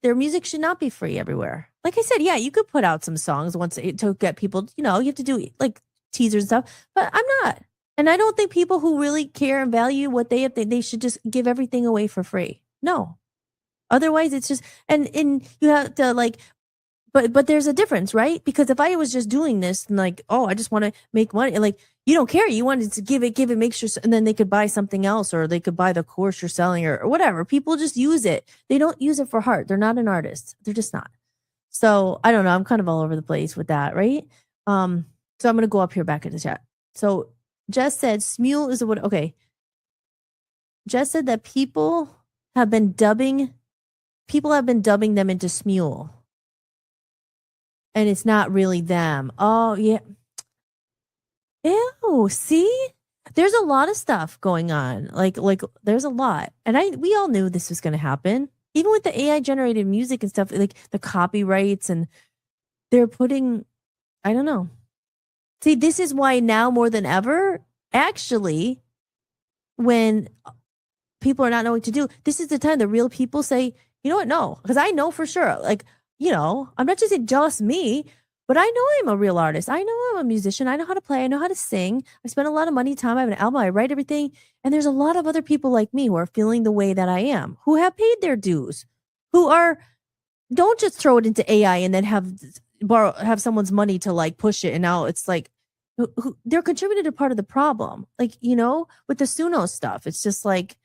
their music should not be free everywhere. Like I said, yeah, you could put out some songs to get people, you have to do like teasers and stuff, but I'm not. And I don't think people who really care and value what they have, they should just give everything away for free. No. Otherwise, it's just, and you have to, like, but there's a difference, right? Because if I was just doing this and like, oh, I just want to make money, like, you don't care. You wanted to give it, make sure, and then they could buy something else, or they could buy the course you're selling, or whatever. People just use it. They don't use it for heart. They're not an artist. They're just not. So I don't know. I'm kind of all over the place with that, right? So I'm going to go up here back in the chat. So Jess said, Smule is what, okay. Jess said that people have been dubbing them into Smule. And it's not really them. Oh, yeah. Ew, see? There's a lot of stuff going on. Like there's a lot. And we all knew this was going to happen. Even with the AI generated music and stuff, like the copyrights, and they're putting, I don't know. See, this is why now more than ever, actually, when people are not knowing what to do, this is the time the real people say, you know what? No, because I know for sure, like, I'm not just saying just me, but I know I'm a real artist. I know I'm a musician. I know how to play. I know how to sing. I spend a lot of money, time. I have an album. I write everything. And there's a lot of other people like me who are feeling the way that I am, who have paid their dues, don't just throw it into AI and then have someone's money to like push it. And now it's like, they're contributed to part of the problem. Like, with the Suno stuff, it's just like,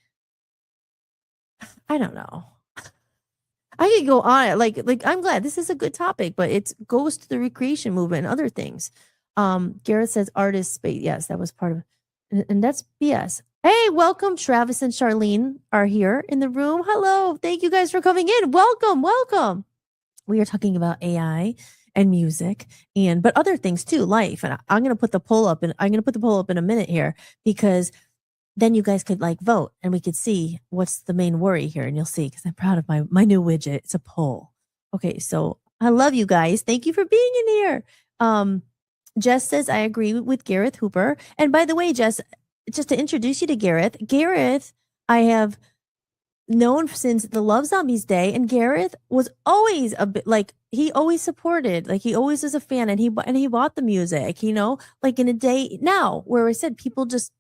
I don't know. I could go on. Like I'm glad this is a good topic, but it goes to the recreation movement and other things. Garrett says artist space. Yes, that was part of it. And that's BS. Hey, welcome. Travis and Charlene are here in the room. Hello. Thank you guys for coming in. Welcome. We are talking about AI and music but other things too, life. And I'm going to put the poll up, and I'm going to put the poll up in a minute here, because then you guys could like vote and we could see what's the main worry here. And you'll see, because I'm proud of my new widget. It's a poll. Okay. So I love you guys. Thank you for being in here. Jess says, I agree with Gareth Hooper. And by the way, Jess, just to introduce you to Gareth, I have known since the Love Zombies day, and Gareth was always a bit like he always supported, like he always was a fan, and he bought the music, like in a day now where I said people just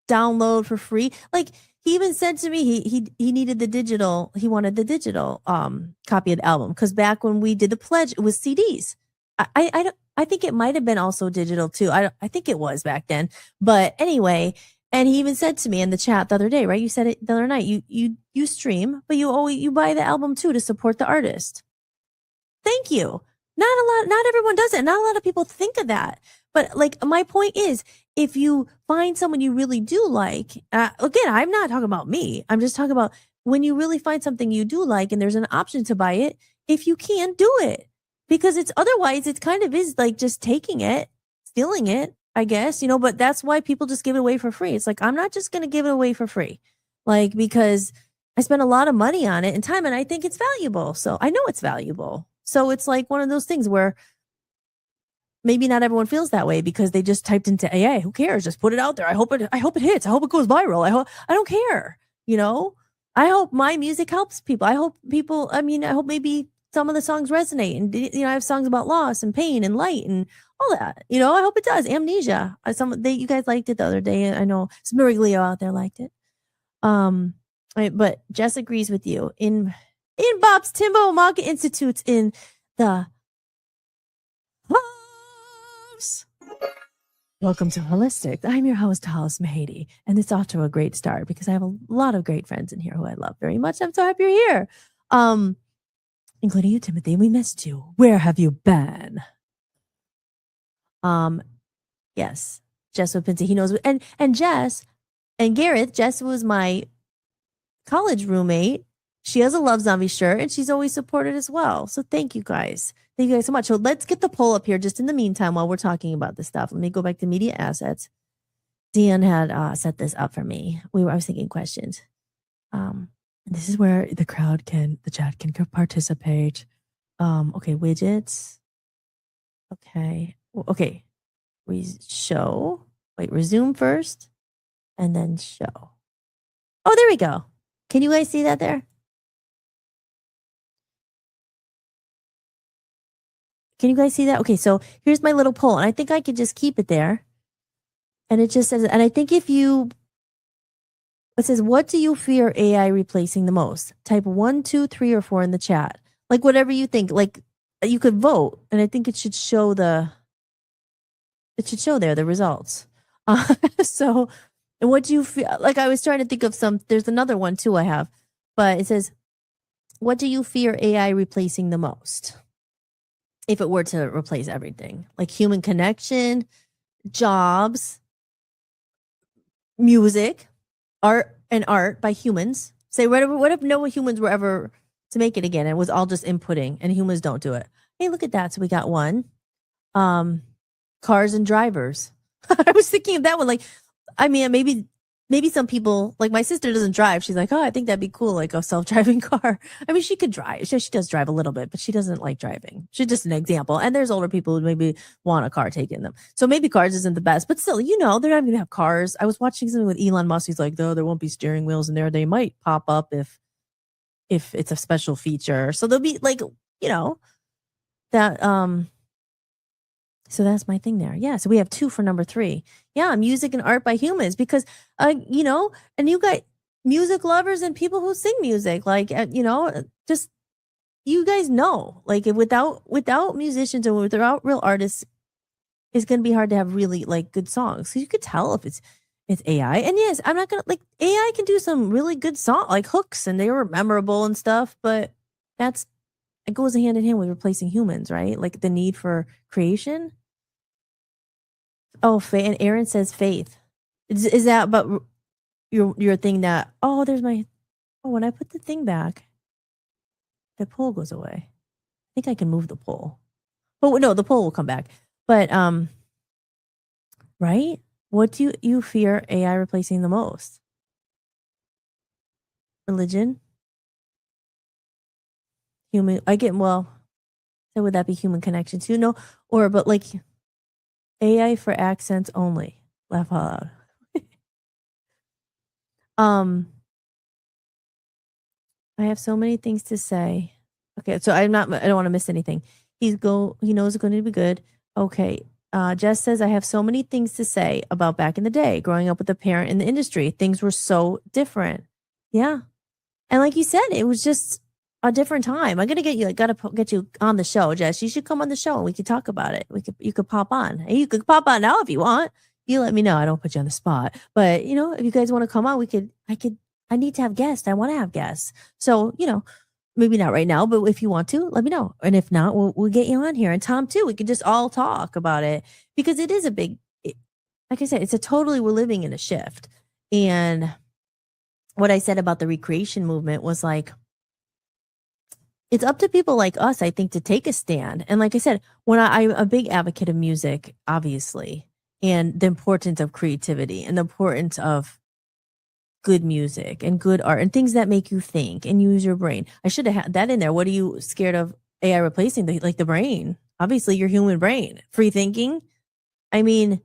download for free. Like he even said to me he needed the digital, he wanted the digital copy of the album because back when we did the pledge, it was CDs. I think it might have been also digital too. I think it was back then. But anyway, and he even said to me in the chat the other day, right? You said it the other night. You stream, but you buy the album too to support the artist. Thank you. Not everyone does it. Not a lot of people think of that. But like my point is, if you find someone you really do like, again, I'm not talking about me. I'm just talking about when you really find something you do like and there's an option to buy it, if you can, do it. Because it's otherwise, it kind of is like just taking it, stealing it, I guess, but that's why people just give it away for free. It's like, I'm not just going to give it away for free. Like, because I spent a lot of money on it and time, and I think it's valuable. So I know it's valuable. So it's like one of those things where maybe not everyone feels that way because they just typed into AI. Who cares? Just put it out there. I hope it hits. I hope it goes viral. I don't care. I hope my music helps people. I hope maybe some of the songs resonate, and I have songs about loss and pain and light and all that. I hope it does. Amnesia. You guys liked it the other day. I know Smiriglio out there liked it. But Jess agrees with you. In Bob's Timbo Manga Institutes in the house. Welcome to Holistic. I'm your host, Hollis Mahady, and it's off to a great start because I have a lot of great friends in here who I love very much. I'm so happy you're here. Including you, Timothy. We missed you. Where have you been? Yes. Jess Wipinski, he knows. And Jess and Gareth, Jess was my college roommate. She has a Love Zombie shirt and she's always supported as well. So thank you guys. Thank you guys so much. So let's get the poll up here just in the meantime while we're talking about this stuff. Let me go back to media assets. Dan had set this up for me. I was thinking questions. This is where the chat can participate. Okay, widgets. Okay. Okay. Resume first and then show. Oh, there we go. Can you guys see that there? Can you guys see that? Okay, so here's my little poll, and I think I could just keep it there. And it just says, and I think it says, what do you fear AI replacing the most? Type 1, 2, 3, or 4 in the chat. Like whatever you think. Like you could vote, and I think it should show the results. So, and what do you feel? Like I was trying to think of there's another one too I have, but it says, what do you fear AI replacing the most? If it were to replace everything, like human connection, jobs, music, art by humans. Say, what if no humans were ever to make it again? And it was all just inputting and humans don't do it. Hey, look at that. So we got one. Cars and drivers. I was thinking of that one. Like, I mean, maybe some people, like my sister doesn't drive. She's like, oh, I think that'd be cool, like a self-driving car. I mean, she could drive. She does drive a little bit, but she doesn't like driving. She's just an example. And there's older people who maybe want a car taking them. So maybe cars isn't the best, but still, they're not going to have cars. I was watching something with Elon Musk. He's like, there won't be steering wheels in there. They might pop up if it's a special feature. So there'll be like, that, so that's my thing there. Yeah. So we have 2 for number 3. Yeah. Music and art by humans because, and you got music lovers and people who sing music, like, just, you guys know, like without musicians and without real artists, it's going to be hard to have really like good songs. So you could tell if it's AI. And yes, I'm not going to AI can do some really good song, like hooks, and they were memorable and stuff, but it goes hand in hand with replacing humans, right? Like the need for creation. Oh, and Aaron says faith. Is that but your thing that, when I put the thing back, the poll goes away. I think I can move the poll. Oh, no, the poll will come back. But right? What do you fear AI replacing the most? Religion? Human, so would that be human connection too? No, but like AI for accents only. Laugh out loud. I have so many things to say. Okay, so I don't want to miss anything. He knows it's going to be good. Okay. Jess says, I have so many things to say about back in the day, growing up with a parent in the industry. Things were so different. Yeah. And like you said, it was just a different time. I'm gonna gotta get you on the show, Jess. You should come on the show and we could talk about it. You could pop on. Hey, you could pop on now if you want. You let me know. I don't put you on the spot. But if you guys want to come on, I need to have guests. I want to have guests. So, maybe not right now, but if you want to, let me know. And if not, we'll get you on here. And Tom too. We could just all talk about it because it is like I said, we're living in a shift. And what I said about the recreation movement was like, it's up to people like us, I think, to take a stand. And like I said, when I'm a big advocate of music, obviously, and the importance of creativity and the importance of good music and good art and things that make you think and use your brain. I should have had that in there. What are you scared of AI replacing? The brain, obviously your human brain, free thinking. I mean,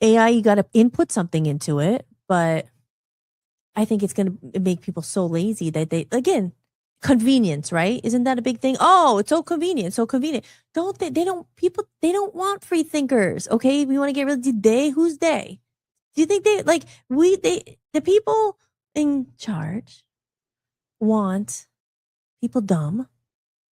AI, you got to input something into it, but I think it's going to make people so lazy that again, convenience, right? Isn't that a big thing? Oh, it's so convenient, so convenient. They don't want free thinkers. Okay. We want to get rid of who's they? Do you think the people in charge want people dumb?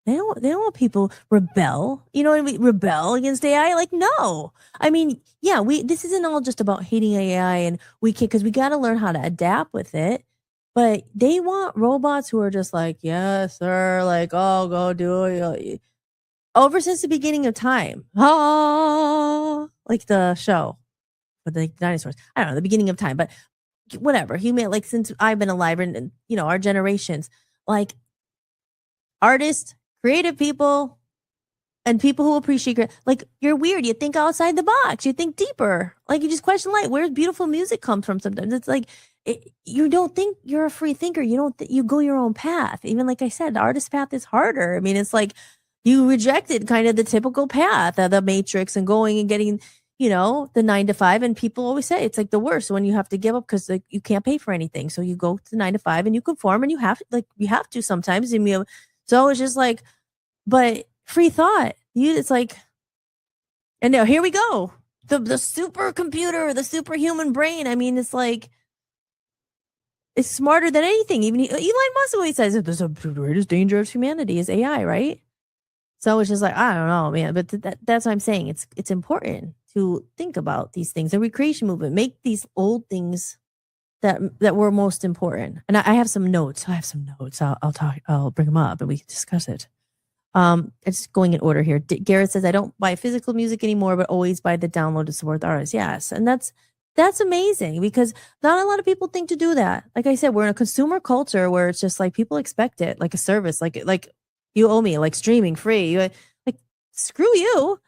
They don't want people rebel. You know what I mean? Rebel against AI? Like, no. I mean, yeah, this isn't all just about hating AI and because we got to learn how to adapt with it. But they want robots who are just like, yes, sir, like, oh, go do it. Over since the beginning of time. Like the show with the dinosaurs. I don't know, the beginning of time, but whatever. Since I've been alive and our generations, like artists, creative people, and people who appreciate like you're weird. You think outside the box. You think deeper. Like you just question where beautiful music comes from. Sometimes it's like you don't think you're a free thinker. You don't. You go your own path. Even like I said, the artist path is harder. I mean, it's like you rejected kind of the typical path of the Matrix and going and getting the 9-to-5. And people always say it's like the worst when you have to give up because you can't pay for anything. So you go to 9-to-5 and you conform and you have to sometimes. And so it's just like, but free thought. It's like, and now here we go. The supercomputer, the superhuman brain. I mean, it's like, it's smarter than anything. Even Elon Musk always says that the greatest danger of humanity is AI, right? So it's just like, I don't know, man. But that's what I'm saying. It's important to think about these things. The recreation movement, make these old things that were most important. And I have some notes. I'll bring them up and we can discuss it. It's going in order here. Garrett says, I don't buy physical music anymore, but always buy the download to support the artist. Yes. And that's amazing because not a lot of people think to do that. Like I said, we're in a consumer culture where it's just like people expect it like a service, like you owe me, like streaming free. Like, screw you.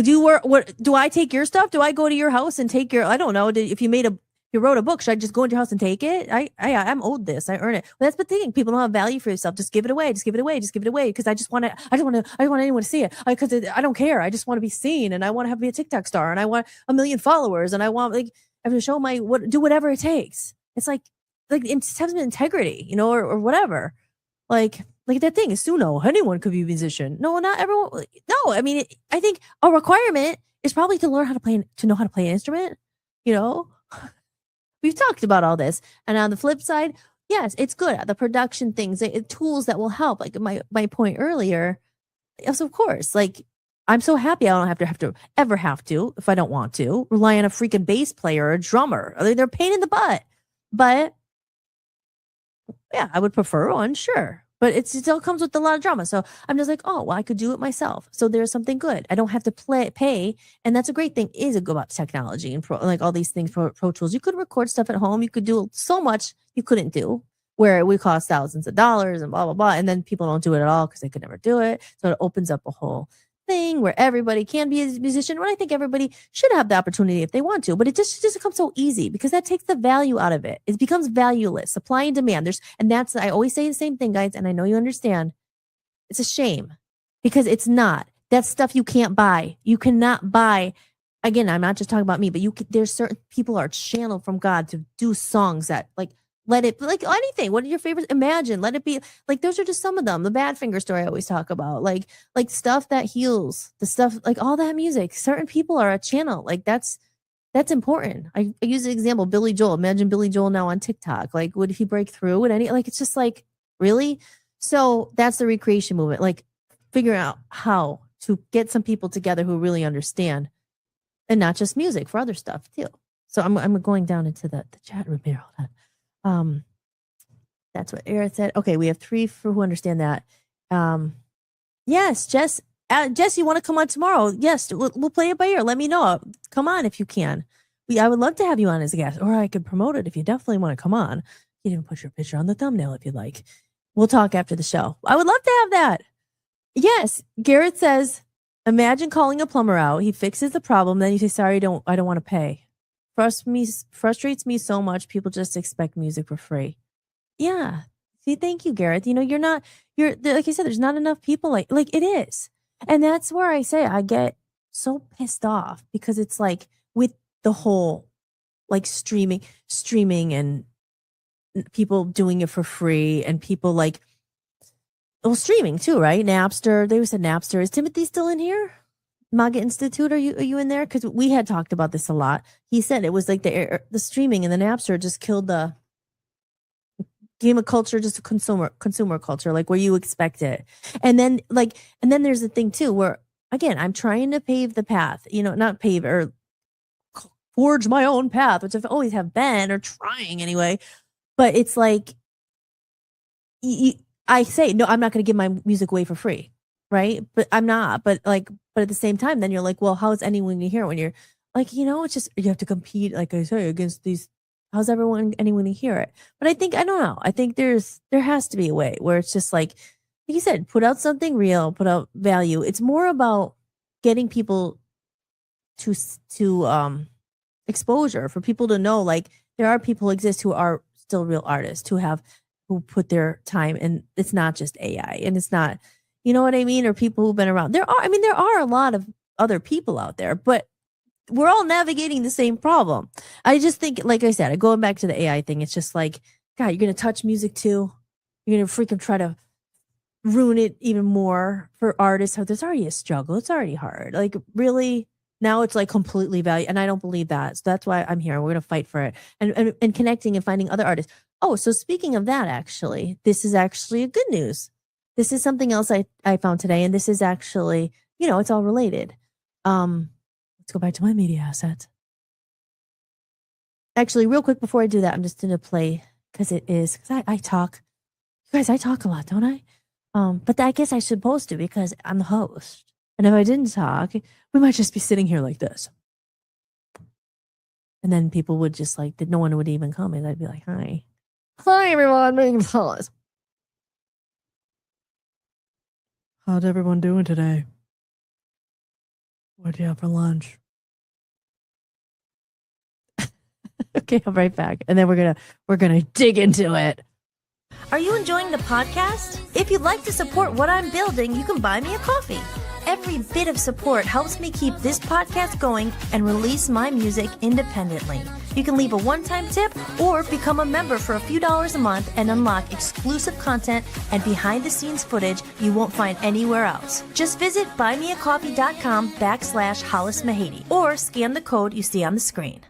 Do I take your stuff? Do I go to your house and take I don't know. If you wrote a book, should I just go into your house and take it? I'm owed this. I earn it. Well, that's the thing. People don't have value for yourself. Just give it away. Just give it away. Just give it away. Because I don't want anyone to see it. Because I don't care. I just want to be seen, and I want to be a TikTok star, and I want 1 million followers, and I want I have to show do whatever it takes. It's like it has integrity, or whatever. Like that thing is Suno. Anyone could be a musician. No, not everyone. No, I mean, I think a requirement is probably to know how to play an instrument. We've talked about all this. And on the flip side, yes, it's good. The production things, tools that will help. Like my point earlier, yes, of course. Like, I'm so happy I don't have to, if I don't want to, rely on a freaking bass player or a drummer. They're a pain in the butt. But yeah, I would prefer one, sure. But it still comes with a lot of drama. So I'm just like, oh, well, I could do it myself. So there's something good. I don't have to pay. And that's a great thing is about technology and all these things, pro tools. You could record stuff at home. You could do so much you couldn't do where it would cost thousands of dollars and blah, blah, blah. And then people don't do it at all because they could never do it. So it opens up a whole thing where everybody can be a musician. When I think everybody should have the opportunity if they want to, but it just becomes so easy because that takes the value out of it. It becomes valueless, supply and demand. I always say the same thing, guys, and I know you understand. It's a shame because it's not. That's stuff you can't buy. You cannot buy. Again, I'm not just talking about me, but there's certain people are channeled from God to do songs that like let it like anything. What are your favorites? Imagine, let it be like those are just some of them. The Badfinger story I always talk about, like stuff that heals, the stuff like all that music. Certain people are a channel. Like that's important. I use the example Billy Joel. Imagine Billy Joel now on TikTok. Like, would he break through with any? Like, it's just like really. So that's the recreation movement. Like, figuring out how to get some people together who really understand. And not just music, for other stuff too. So I'm going down into the chat room here. Hold on. That's what Eric said. Okay, we have 3 for who understand that. Yes, Jess. Jess, you want to come on tomorrow? Yes, we'll play it by ear. Let me know. Come on if you can. I would love to have you on as a guest, or I could promote it if you definitely want to come on. You can even put your picture on the thumbnail if you'd like. We'll talk after the show. I would love to have that. Yes, Garrett says, imagine calling a plumber out. He fixes the problem. Then you say, sorry, I don't want to pay. Frustrates me so much. People just expect music for free. Yeah. See, thank you, Garrett. You know, you're like I said, there's not enough people like it is. And that's where I say I get so pissed off because it's like with the whole like streaming and people doing it for free and people like, well, streaming too, right? Napster. They said Napster. Is Timothy still in here? MAGA Institute, are you in there? Because we had talked about this a lot. He said it was like the streaming and the Napster just killed the game of culture, just a consumer culture, like where you expect it. And then there's the thing too, where again, I'm trying to pave the path, not pave or forge my own path, which I've always have been or trying anyway. But it's like, I say, no, I'm not going to give my music away for free. Right. But I'm not. But at the same time, then you're like, well, how is anyone going to hear it when you're like, it's just, you have to compete, like I say, against these. How's anyone going to hear it? But I don't know. I think there has to be a way where it's just like you said, put out something real, put out value. It's more about getting people to exposure, for people to know, like there are people who exist who are still real artists who put their time, and it's not just AI, and it's not, you know what I mean? Or people who've been around. There are a lot of other people out there, but we're all navigating the same problem. I just think, like I said, going back to the AI thing, it's just like, God, you're going to touch music too. You're going to freaking try to ruin it even more for artists. There's already a struggle. It's already hard. Like really, now it's like completely value. And I don't believe that. So that's why I'm here. We're going to fight for it and connecting and finding other artists. Oh, so speaking of that, actually, this is actually a good news. This is something else I found today. And this is actually, it's all related. Let's go back to my media assets. Actually, real quick before I do that, I'm just going to play because I talk. You guys, I talk a lot, don't I? But I guess I'm supposed to because I'm the host. And if I didn't talk, we might just be sitting here like this. And then people would just like, no one would even come. And I'd be like, hi. Hi, everyone. My name's Hollis. How's everyone doing today? What'd you have for lunch? Okay, I'll be right back. And then we're gonna dig into it. Are you enjoying the podcast? If you'd like to support what I'm building, you can buy me a coffee. Every bit of support helps me keep this podcast going and release my music independently. You can leave a one-time tip or become a member for a few dollars a month and unlock exclusive content and behind-the-scenes footage you won't find anywhere else. Just visit buymeacoffee.com/Hollis Mahady or scan the code you see on the screen.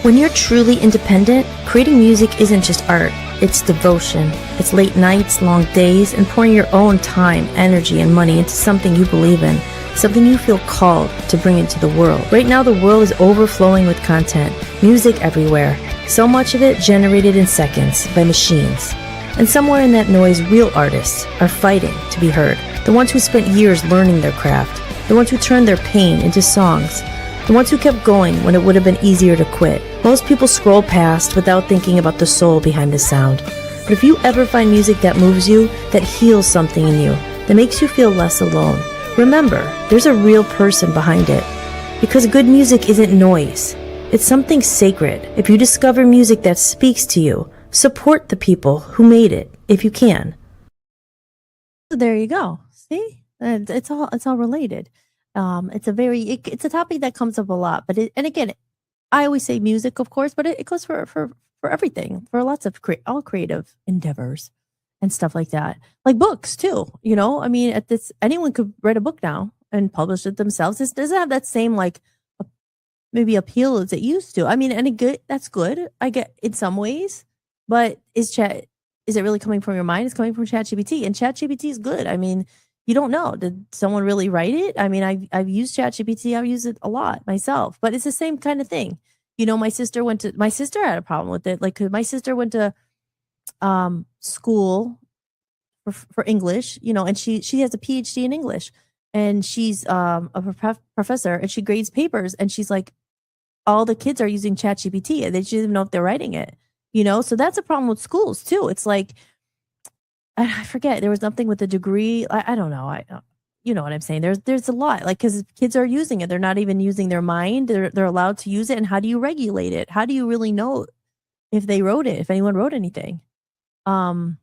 When you're truly independent, creating music isn't just art, it's devotion. It's late nights, long days, and pouring your own time, energy, and money into something you believe in, something you feel called to bring into the world. Right now, the world is overflowing with content, music everywhere, so much of it generated in seconds by machines. And somewhere in that noise, real artists are fighting to be heard. The ones who spent years learning their craft, the ones who turned their pain into songs, the ones who kept going when it would have been easier to quit. Most people scroll past without thinking about the soul behind the sound. But if you ever find music that moves you, that heals something in you, that makes you feel less alone, remember, there's a real person behind it. Because good music isn't noise. It's something sacred. If you discover music that speaks to you, support the people who made it, if you can. So there you go. See? And it's all related. It's a topic that comes up a lot, but and again, I always say music, of course, but it goes for everything, for lots of all creative endeavors and stuff like that. Like books too, you know? I mean, at this anyone could write a book now and publish it themselves. It doesn't have that same like a- maybe appeal as it used to. I mean, and that's good. I get in some ways, but is it really coming from your mind? It's coming from ChatGPT, and ChatGPT is good. I mean, you don't know. Did someone really write it? I mean, I've used ChatGPT. I've used it a lot myself, but it's the same kind of thing. You know, my sister had a problem with it. Like 'cause my sister went to school for English, you know, and she has a PhD in English, and she's a professor, and she grades papers, and she's like, all the kids are using ChatGPT, and they just don't even know if they're writing it, you know. So that's a problem with schools too. It's like I forget, there was something with a degree. I don't know. You know what I'm saying? There's a lot, like, because kids are using it, they're not even using their mind. They're allowed to use it, and how do you regulate it? How do you really know if they wrote it? If anyone wrote anything? Um,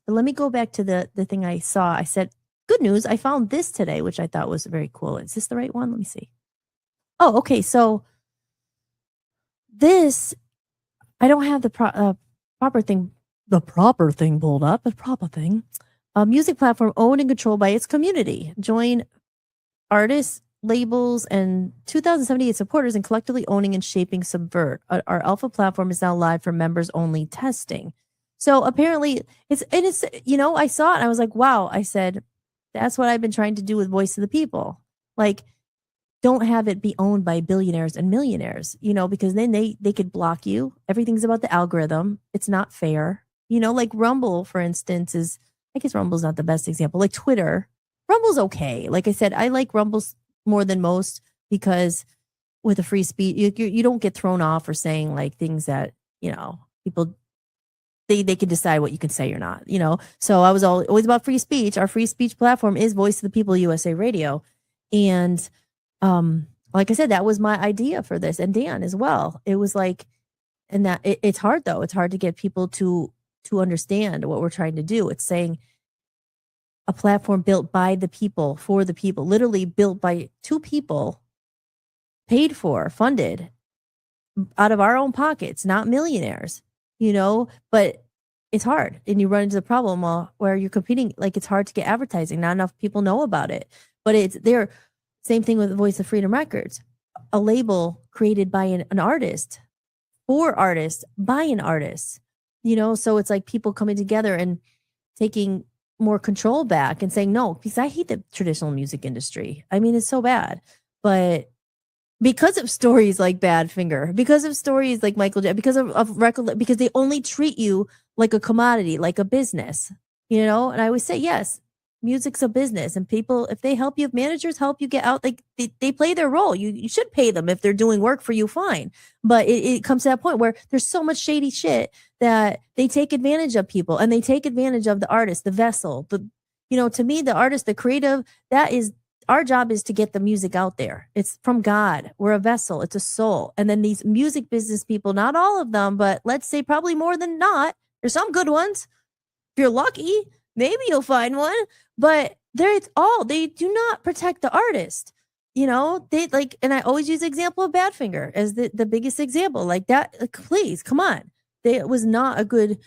but let me go back to the thing I saw. I said, good news, I found this today, which I thought was very cool. Is this the right one? Let me see. Oh, okay. So this, I don't have the proper thing, pulled up, the proper thing. A music platform owned and controlled by its community. Join artists, labels, and 2,078 supporters in collectively owning and shaping Subvert. Our alpha platform is now live for members only testing. So apparently it's, you know, I saw it and I was like, wow. I said, that's what I've been trying to do with Voice of the People. Like, don't have it be owned by billionaires and millionaires, you know, because then they could block you. Everything's about the algorithm. It's not fair. You know, like Rumble, for instance, I guess Rumble's not the best example. Like Twitter, Rumble's okay. Like I said, I like Rumble's more than most because with a free speech, you don't get thrown off for saying like things that, you know, people, they can decide what you can say or not, you know? So I was always about free speech. Our free speech platform is Voice of the People USA Radio. And like I said, that was my idea for this, and Dan as well. It was like, and that it's hard though. It's hard to get people to understand what we're trying to do. It's saying a platform built by the people, for the people, literally built by two people, paid for, funded out of our own pockets, not millionaires, you know, but it's hard. And you run into the problem where you're competing. Like, it's hard to get advertising. Not enough people know about it, but it's there. Same thing with Voice of Freedom Records, a label created by an artist, for artists, by an artist, you know? So it's like people coming together and taking more control back and saying, no, because I hate the traditional music industry. I mean, it's so bad. But because of stories like Badfinger, because of stories like Michael Jackson, because of record, because they only treat you like a commodity, like a business, you know? And I always say, yes, music's a business, and people, if they help you, if managers help you get out, like they play their role. You should pay them if they're doing work for you, fine. But it comes to that point where there's so much shady shit that they take advantage of people, and they take advantage of the artist, the vessel, you know, to me, the artist, the creative, that is our job, is to get the music out there. It's from God. We're a vessel. It's a soul. And then these music business people, not all of them, but let's say probably more than not, there's some good ones. If you're lucky, maybe you'll find one, but they do not protect the artist. You know, they like, and I always use the example of Badfinger as the biggest example. Like that, like, please, come on. It was not a good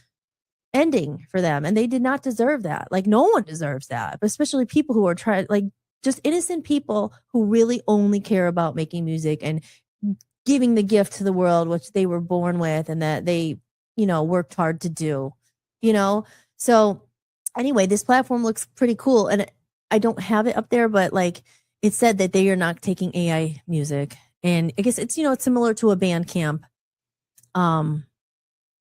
ending for them, and they did not deserve that. Like, no one deserves that, but especially people who are trying, like, just innocent people who really only care about making music and giving the gift to the world, which they were born with, and that they, you know, worked hard to do, you know? So anyway, this platform looks pretty cool, and I don't have it up there, but like it said that they are not taking AI music, and I guess it's, you know, it's similar to a Bandcamp,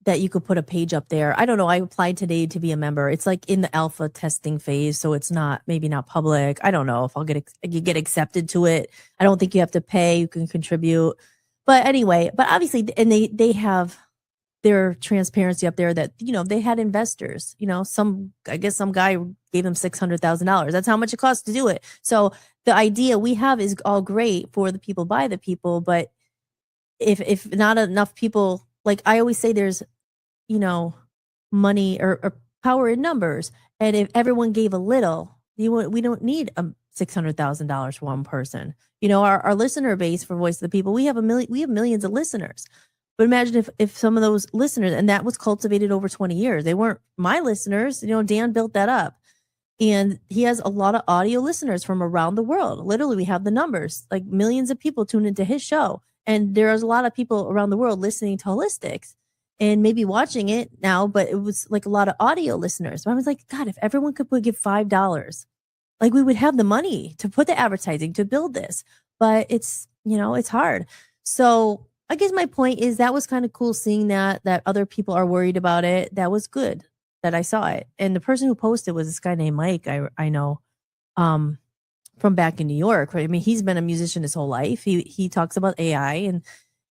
that you could put a page up there. I don't know. I applied today to be a member. It's like in the alpha testing phase, so it's maybe not public. I don't know if you get accepted to it. I don't think you have to pay. You can contribute, but anyway. But obviously, and they have their transparency up there that, you know, they had investors. You know, I guess some guy gave them $600,000. That's how much it costs to do it. So the idea we have is all great for the people, by the people, but if not enough people, like I always say, there's, you know, money or power in numbers. And if everyone gave a little, We don't need $600,000 for one person. Our listener base for Voice of the People, we have millions of listeners. But imagine if some of those listeners, and that was cultivated over 20 years, they weren't my listeners. Dan built that up. And he has a lot of audio listeners from around the world. Literally, we have the numbers, like millions of people tune into his show. And there's a lot of people around the world listening to Holistics and maybe watching it now, but it was like a lot of audio listeners. So I was like, God, if everyone could give $5, like we would have the money to put the advertising to build this. But it's hard. So I guess my point is that was kind of cool seeing that other people are worried about it. That was good that I saw it. And the person who posted was this guy named Mike. I know from back in New York. Right? I mean, he's been a musician his whole life. He talks about AI and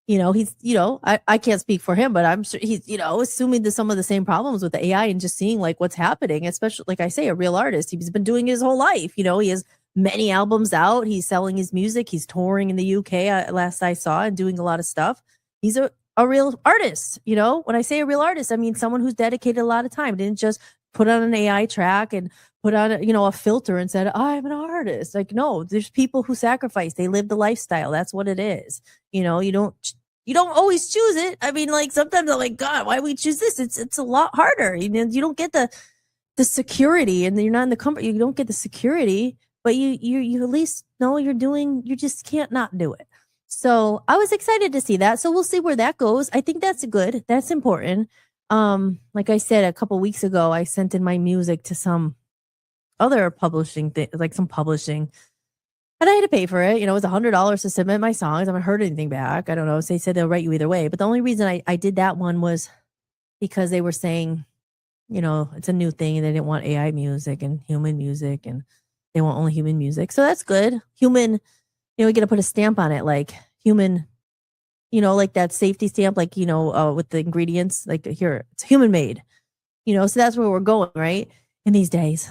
he's I can't speak for him, but I'm sure he's assuming that some of the same problems with the AI and just seeing like what's happening, especially like I say, a real artist. He's been doing his whole life. He has many albums out. He's selling his music. He's touring in the UK last I saw and doing a lot of stuff. He's a real artist. When I say a real artist, I mean someone who's dedicated a lot of time, didn't just put on an AI track and put on a filter and said, I'm an artist. Like, no, there's people who sacrifice. They live the lifestyle. That's what it is. You don't always choose it. I mean, like sometimes I'm like, God, why we choose this? It's a lot harder. You don't get the security, and you're not in the comfort. You don't get the security, but you at least know what you're doing. You just can't not do it. So I was excited to see that. So we'll see where that goes. I think that's good. That's important. Like I said, a couple weeks ago, I sent in my music to some other publishing thing, like some publishing. And I had to pay for it. It was $100 to submit my songs. I haven't heard anything back. I don't know. So they said they'll write you either way. But the only reason I did that one was because they were saying, it's a new thing and they didn't want AI music and human music and they want only human music. So that's good. Human, we got to put a stamp on it, like human, like that safety stamp, like, with the ingredients, like here, it's human made, so that's where we're going, right? In these days.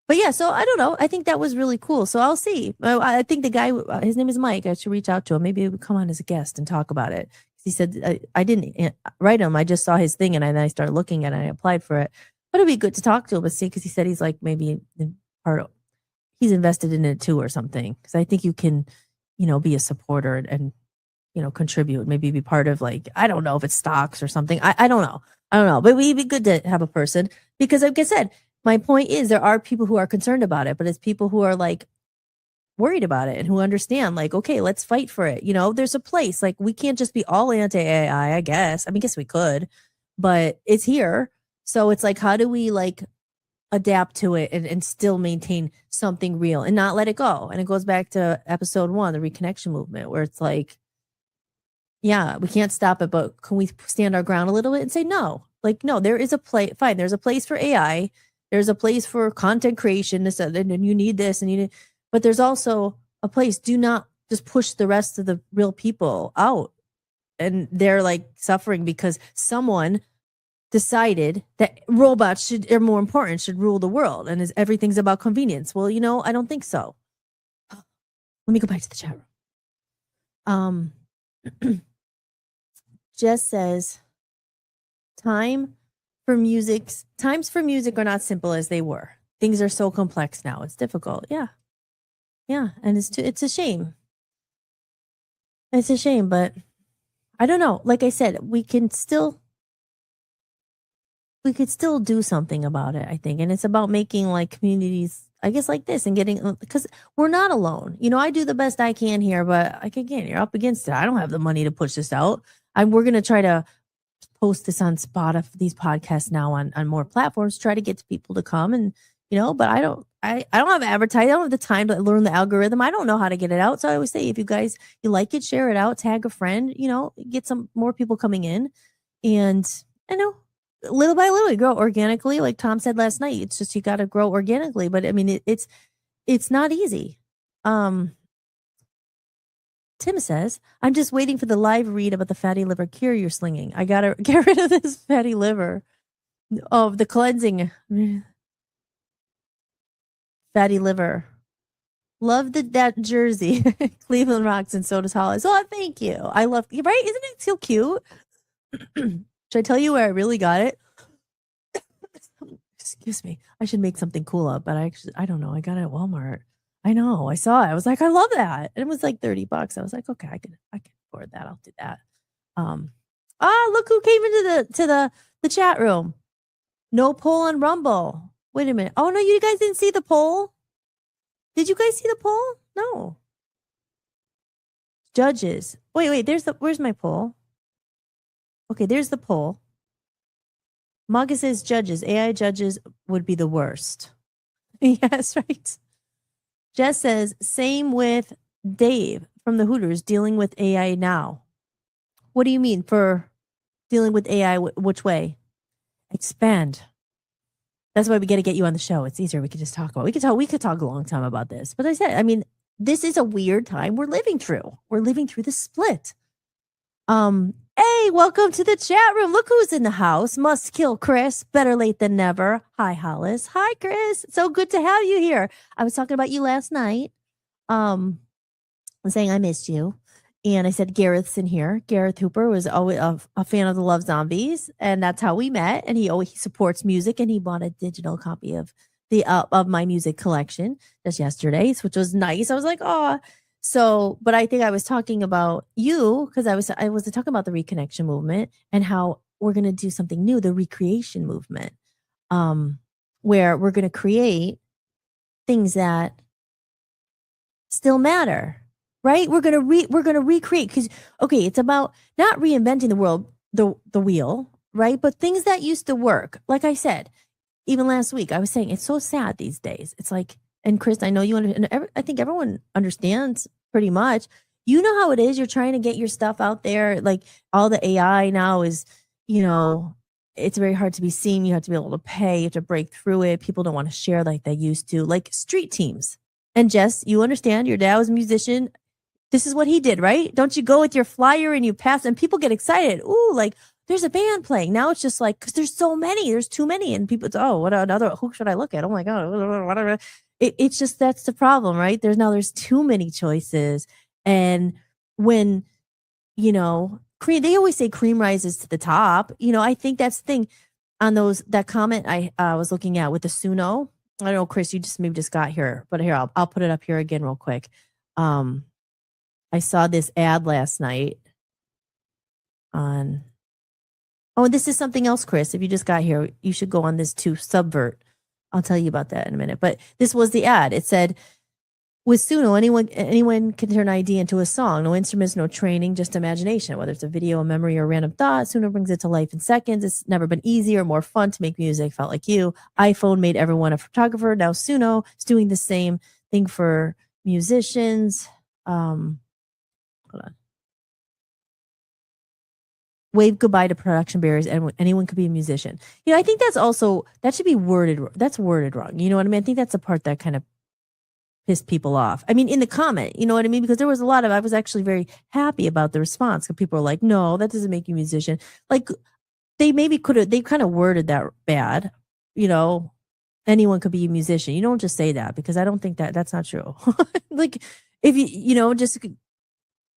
But yeah, so I don't know. I think that was really cool. So I'll see. I think the guy, his name is Mike. I should reach out to him. Maybe he would come on as a guest and talk about it. He said, I didn't write him. I just saw his thing and then I started looking at it and I applied for it. But it'd be good to talk to him and see, because he said he's like maybe he's invested in it too or something. Because I think you can, be a supporter and contribute, maybe be part of, like, I don't know if it's stocks or something. I don't know. But it'd be good to have a person, because like I said, my point is there are people who are concerned about it, but it's people who are like worried about it and who understand, like, okay, let's fight for it. There's a place, like, we can't just be all anti-AI, I guess. I mean, guess we could, but it's here. So it's like, how do we like adapt to it and still maintain something real and not let it go? And it goes back to episode 1, the Reconnection Movement, where it's like, yeah, we can't stop it, but can we stand our ground a little bit and say, no, like, no, there is a place, fine. There's a place for AI. There's a place for content creation, and you need this, but there's also a place. Do not just push the rest of the real people out, and they're like suffering because someone decided that robots are more important, should rule the world, and everything's about convenience. Well, I don't think so. Let me go back to the chat room. Jess says, times for music are not simple as they were. Things are so complex now. It's difficult. Yeah. And it's a shame. It's a shame, but I don't know. Like I said, we could still do something about it, I think. And it's about making like communities, I guess, like this, and getting, because we're not alone. I do the best I can here, but like, again, you're up against it. I don't have the money to push this out. We're going to try to post this on Spotify, these podcasts now on more platforms, try to get to people to come, and but I don't have advertising. I don't have the time to learn the algorithm. I don't know how to get it out. So I always say, if you guys, you like it, share it out, tag a friend, get some more people coming in. And I know little by little you grow organically. Like Tom said last night, it's just, you got to grow organically, but I mean, it's not easy. Tim says, I'm just waiting for the live read about the fatty liver cure you're slinging. I got to get rid of this fatty liver. Oh, the cleansing. Fatty liver. Love that jersey. Cleveland rocks, and so does Hollis. Oh, thank you. I love, right? Isn't it so cute? Should I tell you where I really got it? Excuse me. I should make something cool up, but I don't know. I got it at Walmart. I know. I saw it. I was like, I love that. And it was like $30. I was like, okay, I can afford that. I'll do that. Look who came into the chat room. No poll on Rumble. Wait a minute. Oh no, you guys didn't see the poll? Did you guys see the poll? No. Judges. Wait, where's my poll? Okay, there's the poll. Maga says judges. AI judges would be the worst. Yes, right. Jess says, same with Dave from the Hooters dealing with AI now. What do you mean for dealing with AI? Which way? Expand. That's why we got to get you on the show. It's easier. We could just talk about. We could talk a long time about this. But I mean, this is a weird time we're living through. We're living through the split. Hey, welcome to the chat room. Look who's in the house. Must kill Chris. Better late than never. Hi, Hollis. Hi, Chris. So good to have you here. I was talking about you last night. Saying I missed you. And I said, Gareth's in here. Gareth Hooper was always a fan of the Love Zombies. And that's how we met. And he supports music. And he bought a digital copy of my music collection just yesterday, which was nice. I was like, oh. So, but I think I was talking about you because I was talking about the Reconnection Movement and how we're going to do something new, the Recreation Movement, where we're going to create things that still matter, right? We're going to recreate because, okay, it's about not reinventing the world, the wheel, right? But things that used to work. Like I said, even last week, I was saying it's so sad these days. It's like, and Chris, I know you understand. I think everyone understands pretty much. You know how it is. You're trying to get your stuff out there. Like all the AI now is, it's very hard to be seen. You have to be able to pay. You have to break through it. People don't want to share like they used to, like street teams. And Jess, you understand. Your dad was a musician. This is what he did, right? Don't you go with your flyer and you pass, and people get excited. Ooh, like there's a band playing. Now it's just like because there's so many. There's too many, and people. What another? Who should I look at? Oh my god, whatever. It's just that's the problem, right? There's too many choices. And when, cream, they always say cream rises to the top. I think that's the thing on that comment I was looking at with the Suno. I don't know, Chris, you maybe just got here, but here, I'll put it up here again real quick. I saw this ad last night on, this is something else, Chris. If you just got here, you should go on this too, Subvert. I'll tell you about that in a minute. But this was the ad. It said, with Suno, anyone can turn an idea into a song. No instruments, no training, just imagination. Whether it's a video, a memory, or a random thought, Suno brings it to life in seconds. It's never been easier or more fun to make music. Felt like you. iPhone made everyone a photographer. Now Suno is doing the same thing for musicians. Hold on. Wave goodbye to production barriers, and anyone could be a musician. I think that should be worded. That's worded wrong. You know what I mean? I think that's the part that kind of pissed people off. I mean, in the comment, you know what I mean? Because there was I was actually very happy about the response. Because people were like, no, that doesn't make you a musician. Like they kind of worded that bad. Anyone could be a musician. You don't just say that because I don't think that's not true. Like if just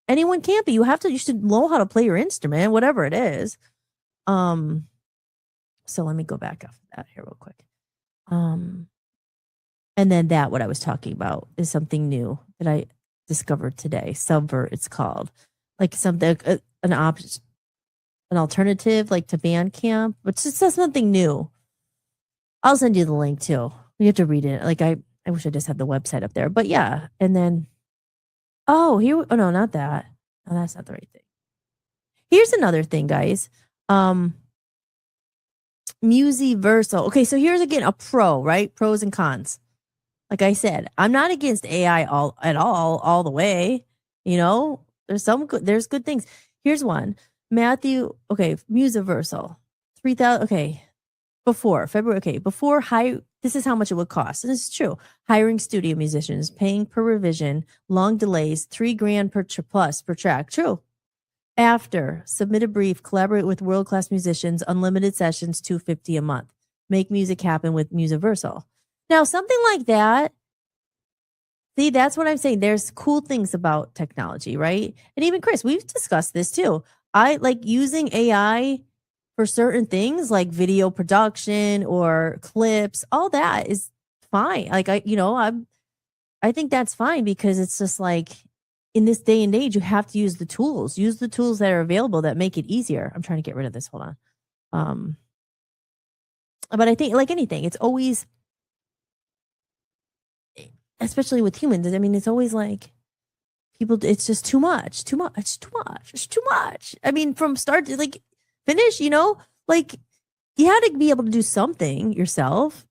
anyone can't be. You should know how to play your instrument, whatever it is. So let me go back off that here real quick. And then what I was talking about is something new that I discovered today. Subvert, it's called. Like something, an alternative like to Bandcamp, but just something new. I'll send you the link too. You have to read it. Like I wish I just had the website up there, but yeah. And then, no, not that. No, that's not the right thing. Here's another thing, guys. Musiversal. Okay, so here's again a pro, right? Pros and cons. Like I said, I'm not against AI all the way. There's good things. Here's one. Matthew, okay, Musiversal. 3,000, okay. Before February, okay. This is how much it would cost. And this is true. Hiring studio musicians, paying per revision, long delays, $3,000 plus per track. True. After, submit a brief, collaborate with world-class musicians, unlimited sessions, $250 a month. Make music happen with Musiversal. Now, something like that, see, that's what I'm saying. There's cool things about technology, right? And even Chris, we've discussed this too. I like using AI for certain things like video production or clips, all that is fine. Like I think that's fine because it's just like in this day and age, you have to use the tools. Use the tools that are available that make it easier. I'm trying to get rid of this. Hold on. But I think like anything, it's always, especially with humans, I mean, it's always like people, it's just too much. It's too much. I mean, from start to like finish, like you had to be able to do something yourself,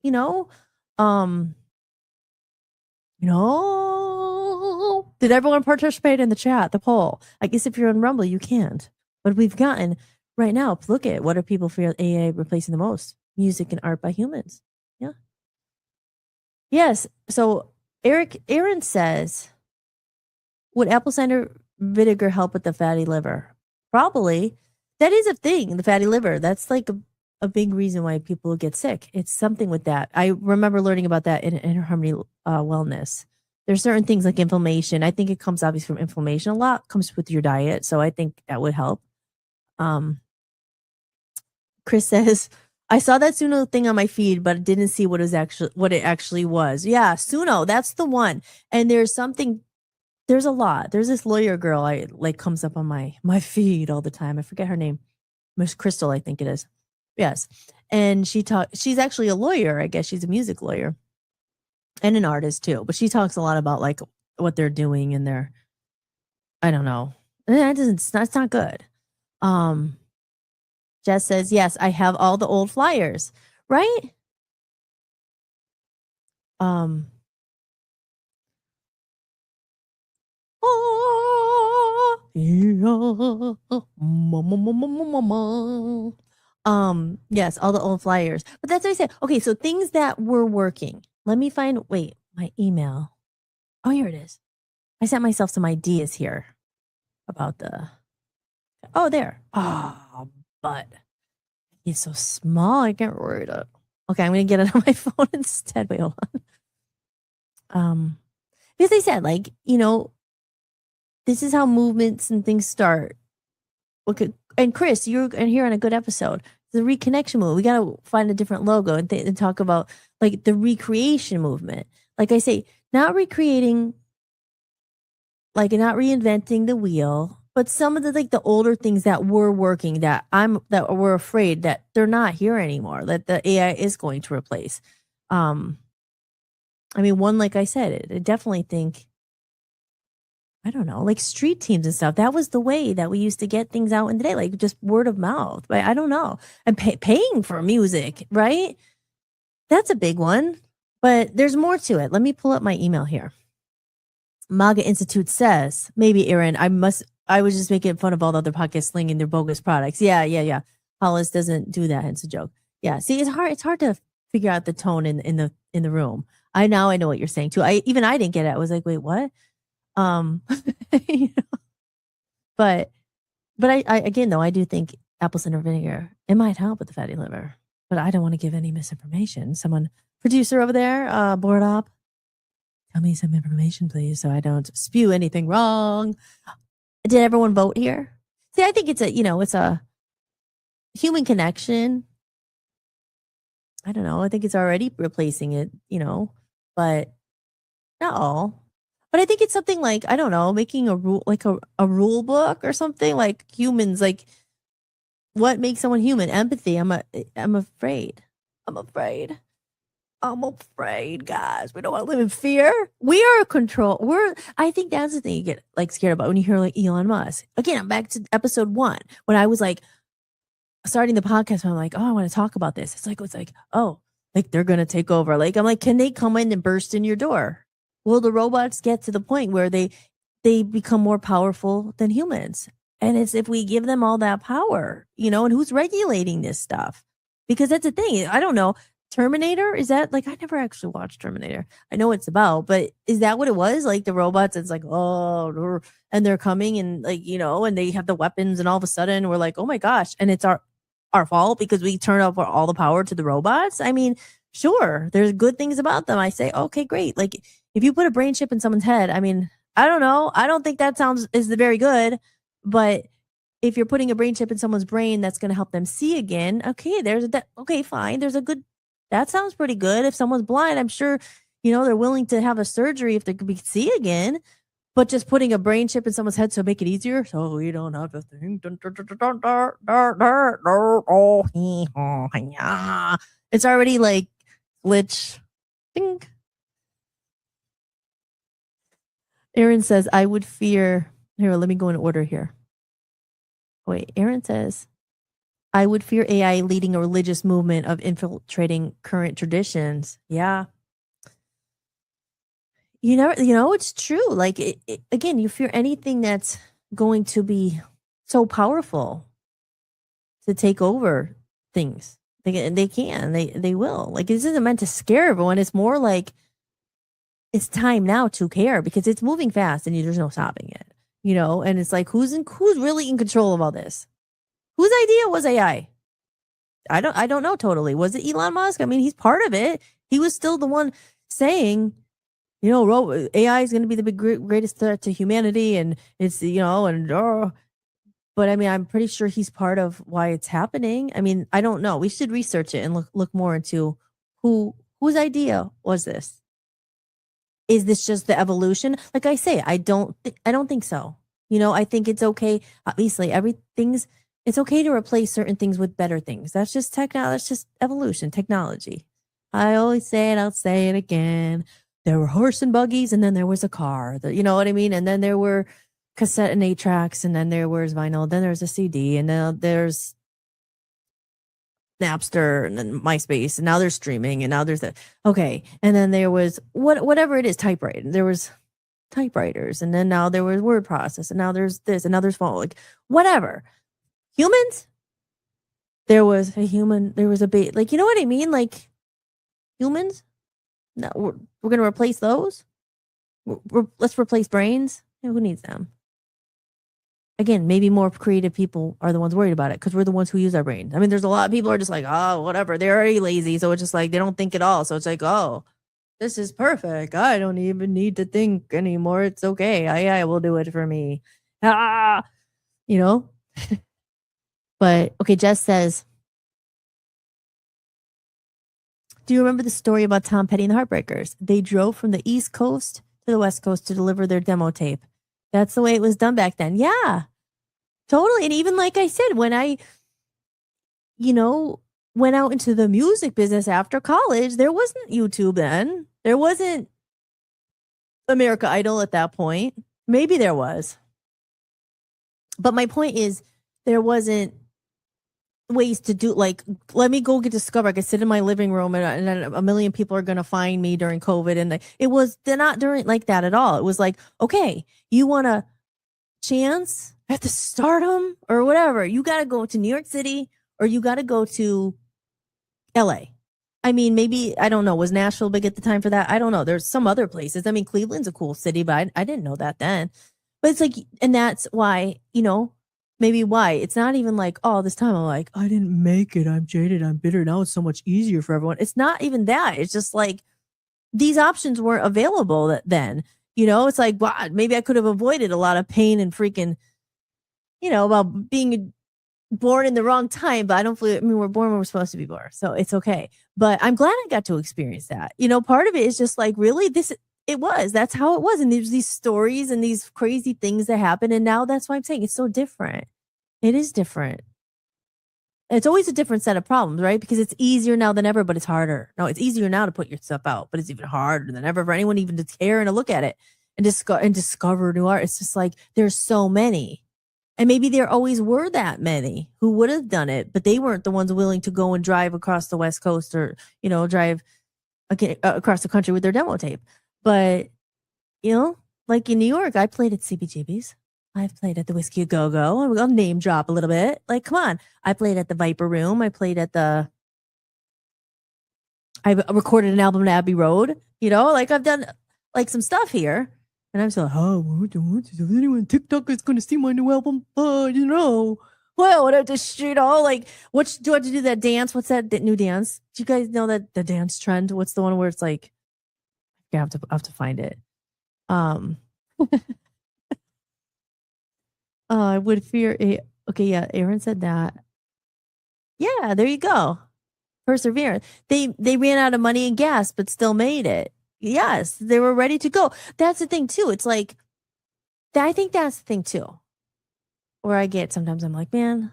Did everyone participate in the chat, the poll? I guess if you're on Rumble, you can't. But we've gotten right now, look at what are people feel AI replacing the most? Music and art by humans. Yeah. Yes. So Aaron says, would apple cider vinegar help with the fatty liver? Probably. That is a thing, the fatty liver. That's like a big reason why people get sick. It's something with that. I remember learning about that in Harmony Wellness. There's certain things like inflammation. I think it comes obviously from inflammation. A lot comes with your diet. So I think that would help. Chris says, I saw that Suno thing on my feed, but didn't see what it actually was. Yeah, Suno, that's the one. And there's a lot. There's this lawyer girl I like comes up on my feed all the time. I forget her name. Miss Crystal, I think it is. Yes. And she's actually a lawyer. I guess she's a music lawyer and an artist too. But she talks a lot about like what they're doing and I don't know. That's not good. Jess says, yes, I have all the old flyers, right? Yes, all the old flyers. But that's what I said. Okay, so things that were working. Let me find, wait, my email. Oh, here it is. I sent myself some ideas here about there. Oh, but it's so small. I can't read it. Okay, I'm going to get it on my phone instead. Wait, hold on. Because they said, like, this is how movements and things start. Okay, and Chris, you're here on a good episode. The Reconnection Movement. We got to find a different logo and talk about like the recreation movement. Like I say, not recreating, like not reinventing the wheel, but some of the older things that were working that we're afraid that they're not here anymore, that the AI is going to replace. I mean, one, like I said, I definitely think, I don't know, like street teams and stuff. That was the way that we used to get things out in the day, like just word of mouth. Right? I don't know. And paying for music, right? That's a big one. But there's more to it. Let me pull up my email here. MAGA Institute says, maybe Aaron, I was just making fun of all the other podcasts slinging their bogus products. Yeah. Hollis doesn't do that. It's a joke. Yeah. See, it's hard to figure out the tone in the room. I know what you're saying too. I didn't get it. I was like, wait, what? But I again though, I do think apple cider vinegar, it might help with the fatty liver, but I don't want to give any misinformation. Someone, producer over there, board op, tell me some information, please, so I don't spew anything wrong. Did everyone vote here? See, I think it's a human connection. I don't know. I think it's already replacing it, but not all. But I think it's something like, I don't know, making a rule, like a rule book or something, like humans, like what makes someone human? Empathy. I'm afraid. I'm afraid, guys. We don't want to live in fear. We are control. I think that's the thing you get like scared about when you hear like Elon Musk. Again, I'm back to episode 1 when I was like starting the podcast. And I'm like, oh, I want to talk about this. It's like, oh, like they're gonna take over. Like I'm like, can they come in and burst in your door? Will the robots get to the point where they become more powerful than humans? And it's if we give them all that power, and who's regulating this stuff? Because that's the thing. I don't know. Terminator, is that like, I never actually watched Terminator. I know what it's about, but is that what it was? Like the robots, it's like, oh, and they're coming and like, and they have the weapons and all of a sudden we're like, oh my gosh. And it's our fault because we turn over all the power to the robots. I mean, sure, there's good things about them. I say, okay, great. Like if you put a brain chip in someone's head, I mean, I don't know. I don't think that is very good, but if you're putting a brain chip in someone's brain that's going to help them see again, okay, there's that. Okay, fine. That sounds pretty good. If someone's blind, I'm sure, they're willing to have a surgery if they could see again. But just putting a brain chip in someone's head to make it easier, so you don't have to think. It's already like glitch. Think. Aaron says, I would fear. Here, let me go in order here. Wait, Aaron says, I would fear AI leading a religious movement of infiltrating current traditions. Yeah. It's true. Like, again, you fear anything that's going to be so powerful to take over things. They will. Like, this isn't meant to scare everyone. It's more like it's time now to care because it's moving fast and there's no stopping it. And it's like, who's really in control of all this? Whose idea was AI? I don't know totally. Was it Elon Musk? I mean, he's part of it. He was still the one saying, AI is going to be the greatest threat to humanity, and it's but I mean, I'm pretty sure he's part of why it's happening. I mean, I don't know. We should research it and look more into whose idea was this. Is this just the evolution? Like I say, I don't think so. I think it's okay. Obviously, it's okay to replace certain things with better things. That's just technology. That's just evolution, technology. I always say it. I'll say it again. There were horse and buggies, and then there was a car. You know what I mean? And then there were cassette and 8 tracks, and then there was vinyl. Then there's a CD, and then there's Napster, and then MySpace, and now there's streaming, and now there's okay. And then there was whatever it is, typewriter. There was typewriters, and then now there was word process, and now there's this, and now there's phone, like whatever. Humans, there was a human, there was a bait, like, you know what I mean? Like humans, no, we're gonna replace those. Let's replace brains. Who needs them? Again, maybe more creative people are the ones worried about it because we're the ones who use our brains. I mean, there's a lot of people who are just like, oh, whatever. They're already lazy. So it's just like, they don't think at all. So it's like, oh, this is perfect. I don't even need to think anymore. It's okay. AI will do it for me. But okay, Jess says, do you remember the story about Tom Petty and the Heartbreakers? They drove from the East Coast to the West Coast to deliver their demo tape. That's the way it was done back then. Yeah, totally. And even like I said, when I, went out into the music business after college, there wasn't YouTube then. There wasn't America Idol at that point. Maybe there was. But my point is, there wasn't ways to do, like, let me go get discovered. I could sit in my living room and a million people are going to find me during COVID. And they're not during like that at all. It was like, okay, you want a chance at the stardom or whatever, you got to go to New York City or you got to go to LA. I mean, maybe, I don't know, was Nashville big at the time for that? I don't know. There's some other places. I mean, Cleveland's a cool city, but I didn't know that then. But it's like, and that's why, maybe why it's not even like, oh, this time I'm like, I didn't make it. I'm jaded. I'm bitter. Now it's so much easier for everyone. It's not even that. It's just like these options weren't available then. It's like, wow, maybe I could have avoided a lot of pain and freaking, about being born in the wrong time. But we're born when we're supposed to be born. So it's okay. But I'm glad I got to experience that. Part of it is just like, really, that's how it was. And there's these stories and these crazy things that happen. And now that's why I'm saying it's so different. It is different. It's always a different set of problems, right? Because it's easier now than ever, but it's harder. No, it's easier now to put your stuff out, but it's even harder than ever for anyone even to care and to look at it and discover new art. It's just like, there's so many. And maybe there always were that many who would have done it, but they weren't the ones willing to go and drive across the West Coast or, drive across the country with their demo tape. But, like in New York, I played at CBGB's. I've played at the Whiskey A Go-Go. I'll name drop a little bit. Like, come on. I played at the Viper Room. I recorded an album at Abbey Road. Like I've done like some stuff here. And I'm still like, oh, anyone TikTok is going to see my new album? Well, what I just, like, what do I have to do that dance? What's that new dance? Do you guys know that the dance trend? What's the one where it's like, I have to find it. I would fear a. Okay, yeah, Aaron said that. Yeah, there you go. Perseverance. They ran out of money and gas, but still made it. Yes, they were ready to go. That's the thing too. It's like I think that's the thing too. Where I get sometimes I'm like, man,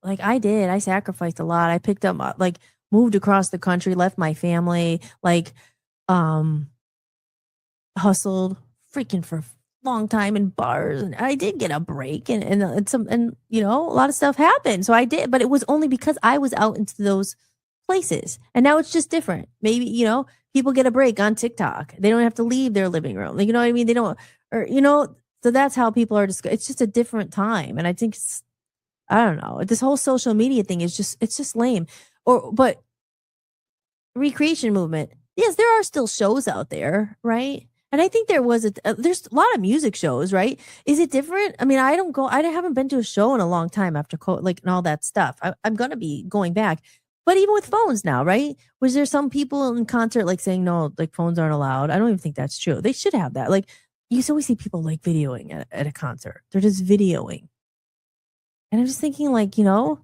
like I sacrificed a lot. I picked up like moved across the country, left my family, like um hustled freaking for a long time in bars, and I did get a break, and you know, a lot of stuff happened. So I did, but it was only because I was out into those places. And now it's just different. Maybe, you know, people get a break on TikTok. They don't have to leave their living room. Like, you know what I mean? They don't, or you know, so that's how people are it's just a different time. And I think I don't know. This whole social media thing is it's just lame. But Recreation Movement. Yes, there are still shows out there, right? And I think there's a lot of music shows, right? Is it different? I mean, I haven't been to a show in a long time after like and all that stuff. I'm going to be going back. But even with phones now, right? Was there some people in concert like saying, no, like phones aren't allowed? I don't even think that's true. They should have that. Like you always see people like videoing at a concert. They're just videoing. And I'm just thinking like, you know,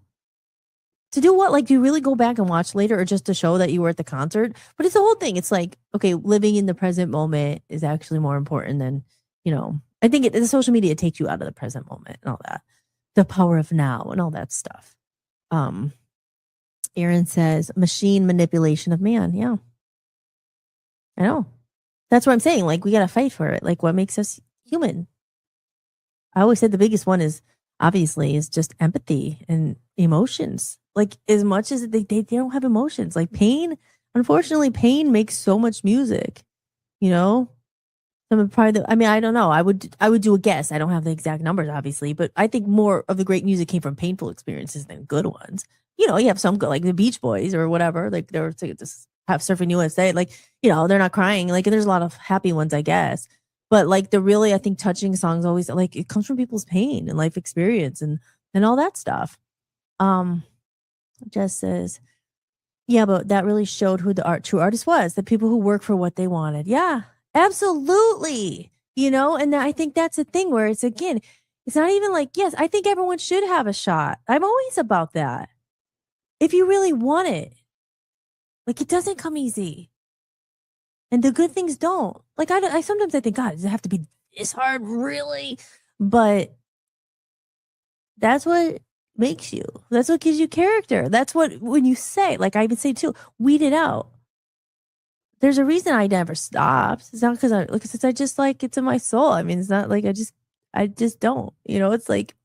to do what? Like, do you really go back and watch later or just to show that you were at the concert? But it's the whole thing. It's like, okay, living in the present moment is actually more important than, you know, I think the social media takes you out of the present moment and all that. The power of now and all that stuff. Aaron says, machine manipulation of man. Yeah. I know. That's what I'm saying. Like, we got to fight for it. Like, what makes us human? I always said the biggest one is obviously is just empathy and emotions. Like as much as they don't have emotions, like pain, unfortunately, pain makes so much music, you know? I mean, I don't know. I would do a guess. I don't have the exact numbers, obviously, but I think more of the great music came from painful experiences than good ones. You know, you have some good, like the Beach Boys or whatever, like they're just have Surfing USA, like, you know, they're not crying. Like there's a lot of happy ones, I guess. But like the really, I think touching songs always like it comes from people's pain and life experience and all that stuff. Jess says, yeah, but that really showed who the true artist was, the people who work for what they wanted. Yeah, absolutely. You know, and I think that's the thing where it's again, it's not even like, yes, I think everyone should have a shot. I'm always about that. If you really want it, like it doesn't come easy. And the good things don't. Like I sometimes I think, God, does it have to be this hard, really? But that's what makes you. That's what gives you character. That's what when you say, like I would say too, weed it out. There's a reason I never stopped. It's not because I just like it's in my soul. I mean, it's not like I just don't. You know, it's like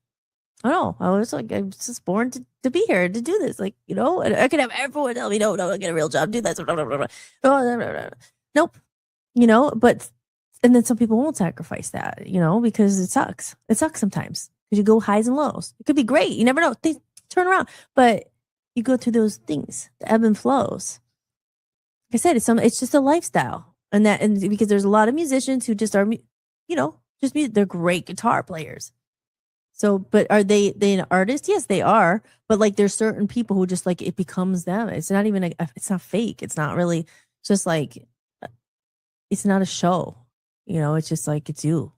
I don't know. I was like, I'm just born to be here to do this. Like, you know, and I could have everyone tell me, no, get a real job, do that. Nope. You know, and then some people won't sacrifice that, you know, because it sucks. It sucks sometimes because you go highs and lows. It could be great. You never know. Things turn around, but you go through those things, the ebb and flows. Like I said, it's just a lifestyle, and because there's a lot of musicians who just are, you know, just they're great guitar players. So, but are they an artist? Yes, they are. But like, there's certain people who just like it becomes them. It's not even it's not fake. It's not really just like it's not a show. You know, it's just like it's you.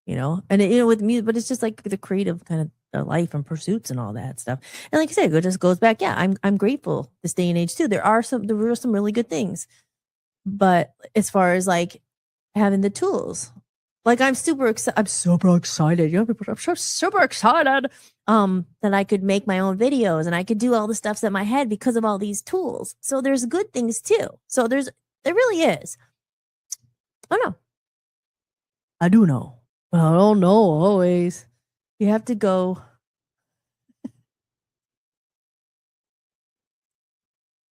You know, and you know with music, but it's just like the creative kind of life and pursuits and all that stuff. And like I said, it just goes back. Yeah, I'm grateful this day and age too. There were some really good things, but as far as like having the tools. Like I'm super excited. You know, I'm super excited that I could make my own videos and I could do all the stuffs in my head because of all these tools. So there's good things too. So there really is. I don't know. I do know. But I don't know always. You have to go.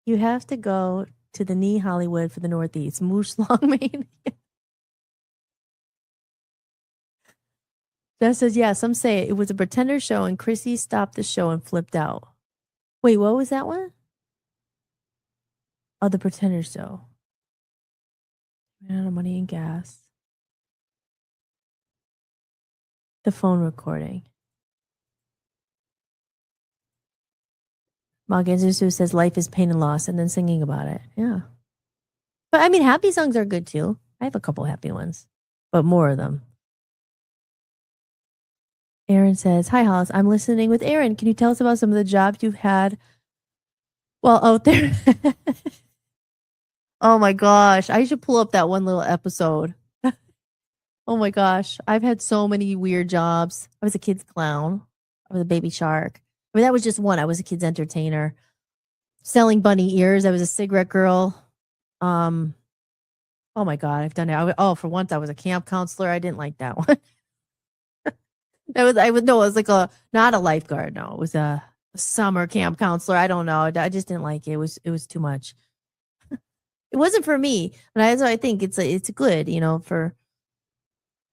You have to go to the knee Hollywood for the Northeast. Moose Longmane. Jess says, yeah, some say it was a pretender show and Chrissy stopped the show and flipped out. Wait, what was that one? Oh, the pretender show. Ran out of money and gas. The phone recording. Magenzusu says life is pain and loss and then singing about it. Yeah. But I mean, happy songs are good too. I have a couple happy ones, but more of them. Aaron says, "Hi, Hollis. I'm listening with Aaron. Can you tell us about some of the jobs you've had while out there?" Oh my gosh. I should pull up that one little episode. Oh my gosh. I've had so many weird jobs. I was a kid's clown. I was a baby shark. I mean, that was just one. I was a kid's entertainer. Selling bunny ears. I was a cigarette girl. Oh my God. I've done it. For once I was a camp counselor. I didn't like that one. It was like not a lifeguard. No, it was a summer camp counselor. I don't know. I just didn't like it. It was too much. It wasn't for me. But I think it's good, for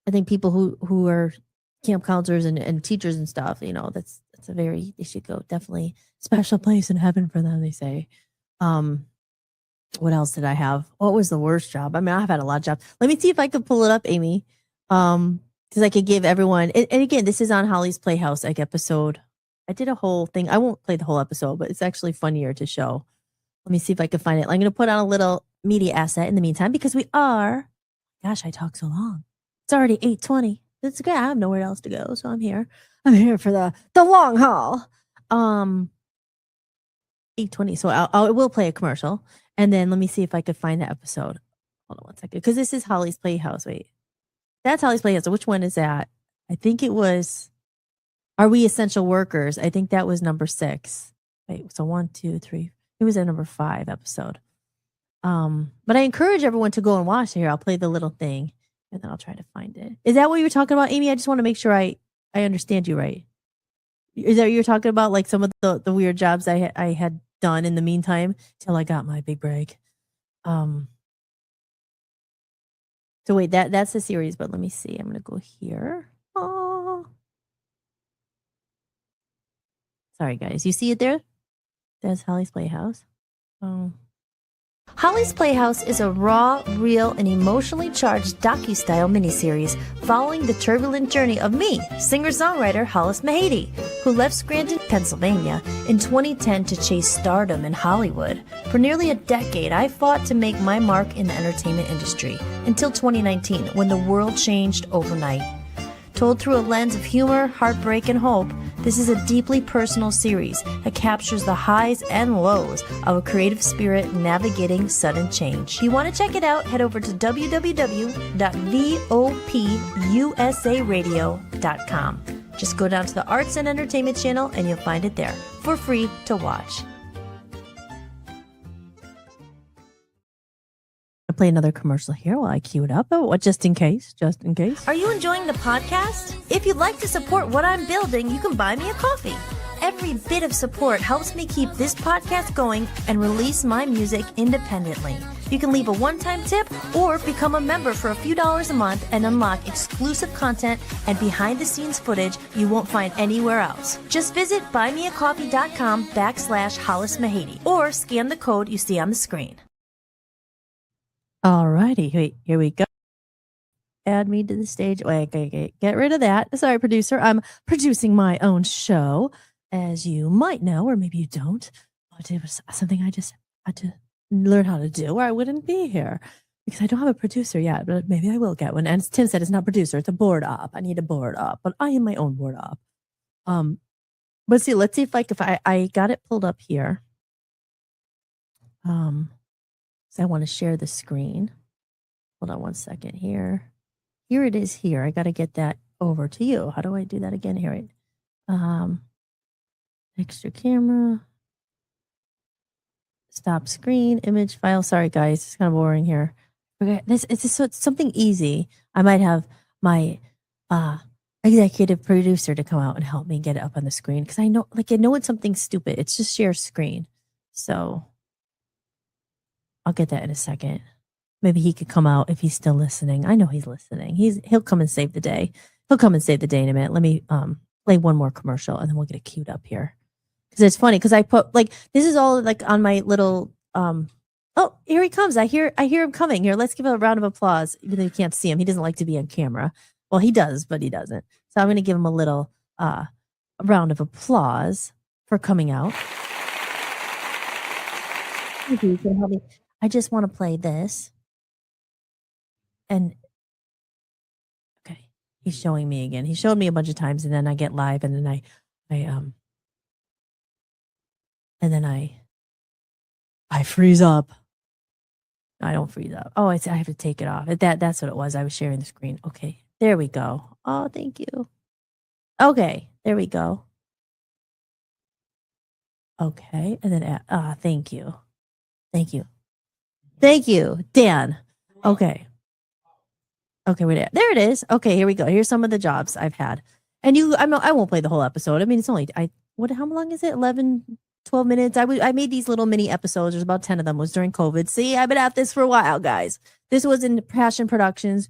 I think people who are camp counselors and teachers and stuff, that's they should go definitely special place in heaven for them, they say. What else did I have? What was the worst job? I mean, I've had a lot of jobs. Let me see if I could pull it up, Amy. Because I could give everyone, and again, this is on Holly's Playhouse episode. I did a whole thing. I won't play the whole episode, but it's actually funnier to show. Let me see if I can find it. I'm going to put on a little media asset in the meantime because gosh, I talk so long. It's already 8:20. It's good. I have nowhere else to go, so I'm here. I'm here for the long haul. 8:20. So I will play a commercial, and then let me see if I could find the episode. Hold on one second, because this is Holly's Playhouse. Wait, that's Holly's Playhouse. So which one is that? I think it was. Are We Essential Workers? I think that was number 6. Wait, so 1, 2, 3. It was a number 5 episode. But I encourage everyone to go and watch it. Here, I'll play the little thing, and then I'll try to find it. Is that what you were talking about, Amy? I just want to make sure I understand you right. Is that what you're talking about? Like some of the weird jobs I had done in the meantime till I got my big break. So wait, that's the series, but let me see. I'm gonna go here. Oh, sorry guys. You see it there? That's Holly's Playhouse. Oh. Holly's Playhouse is a raw, real, and emotionally charged docu-style miniseries following the turbulent journey of me, singer-songwriter Hollis Mahady, who left Scranton, Pennsylvania in 2010 to chase stardom in Hollywood. For nearly a decade, I fought to make my mark in the entertainment industry until 2019, when the world changed overnight. Told through a lens of humor, heartbreak, and hope, this is a deeply personal series that captures the highs and lows of a creative spirit navigating sudden change. If you want to check it out, head over to www.vopusaradio.com. Just go down to the Arts and Entertainment channel and you'll find it there for free to watch. I'll play another commercial here while I queue it up. Oh, just in case. Are you enjoying the podcast? If you'd like to support what I'm building, you can buy me a coffee. Every bit of support helps me keep this podcast going and release my music independently. You can leave a one-time tip or become a member for a few dollars a month and unlock exclusive content and behind-the-scenes footage you won't find anywhere else. Just visit buymeacoffee.com/Hollis Mahady or scan the code you see on the screen. All righty, here we go. Add me to the stage. Wait, get rid of that. Sorry, producer. I'm producing my own show, as you might know, or maybe you don't. But it was something I just had to learn how to do, or I wouldn't be here. Because I don't have a producer yet, but maybe I will get one. And Tim said it's not producer, it's a board op. I need a board op, but I am my own board op. But see, let's see if I got it pulled up here. So I want to share the screen. Hold on one second here. Here it is here. I got to get that over to you. How do I do that again? Here, right? Extra camera. Stop screen, image file. Sorry, guys. It's kind of boring here. Okay, it's something easy. I might have my executive producer to come out and help me get it up on the screen because I know it's something stupid. It's just share screen. So I'll get that in a second. Maybe he could come out if he's still listening. I know he's listening. He'll come and save the day. He'll come and save the day in a minute. Let me play one more commercial and then we'll get it queued up here. Because it's funny because I put this is all on my little oh, here he comes. I hear him coming. Here, let's give a round of applause. Even though you can't see him. He doesn't like to be on camera. Well, he does, but he doesn't. So I'm gonna give him a little a round of applause for coming out. Thank you. You can help me. I just want to play this. And okay. He's showing me again. He showed me a bunch of times, and then I get live, and then I freeze up. I don't freeze up. Oh, I have to take it off. That's what it was. I was sharing the screen. Okay, there we go. Oh, thank you. Okay, there we go. Okay, and then thank you, thank you, Dan. Okay, wait, there it is. Okay, here we go. Here's some of the jobs I've had, and I won't play the whole episode. I mean, it's only how long is it? 11, 12 minutes. I made these little mini episodes. There's about 10 of them. It was during COVID. See, I've been at this for a while, guys. This was in Passion Productions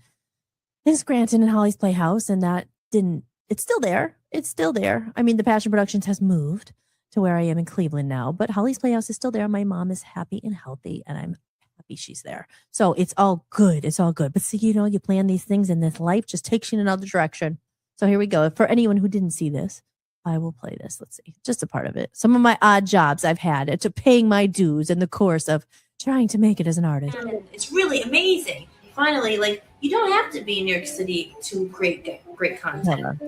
in Scranton and Holly's Playhouse, and that didn't. It's still there. It's still there. I mean, the Passion Productions has moved to where I am in Cleveland now, but Holly's Playhouse is still there. My mom is happy and healthy, and I'm happy she's there. So it's all good. It's all good. But see, you plan these things, and this life just takes you in another direction. So here we go. For anyone who didn't see this, I will play this. Let's see. Just a part of it. Some of my odd jobs I've had to paying my dues in the course of trying to make it as an artist. And it's really amazing. Finally, like, you don't have to be in New York City to create great content.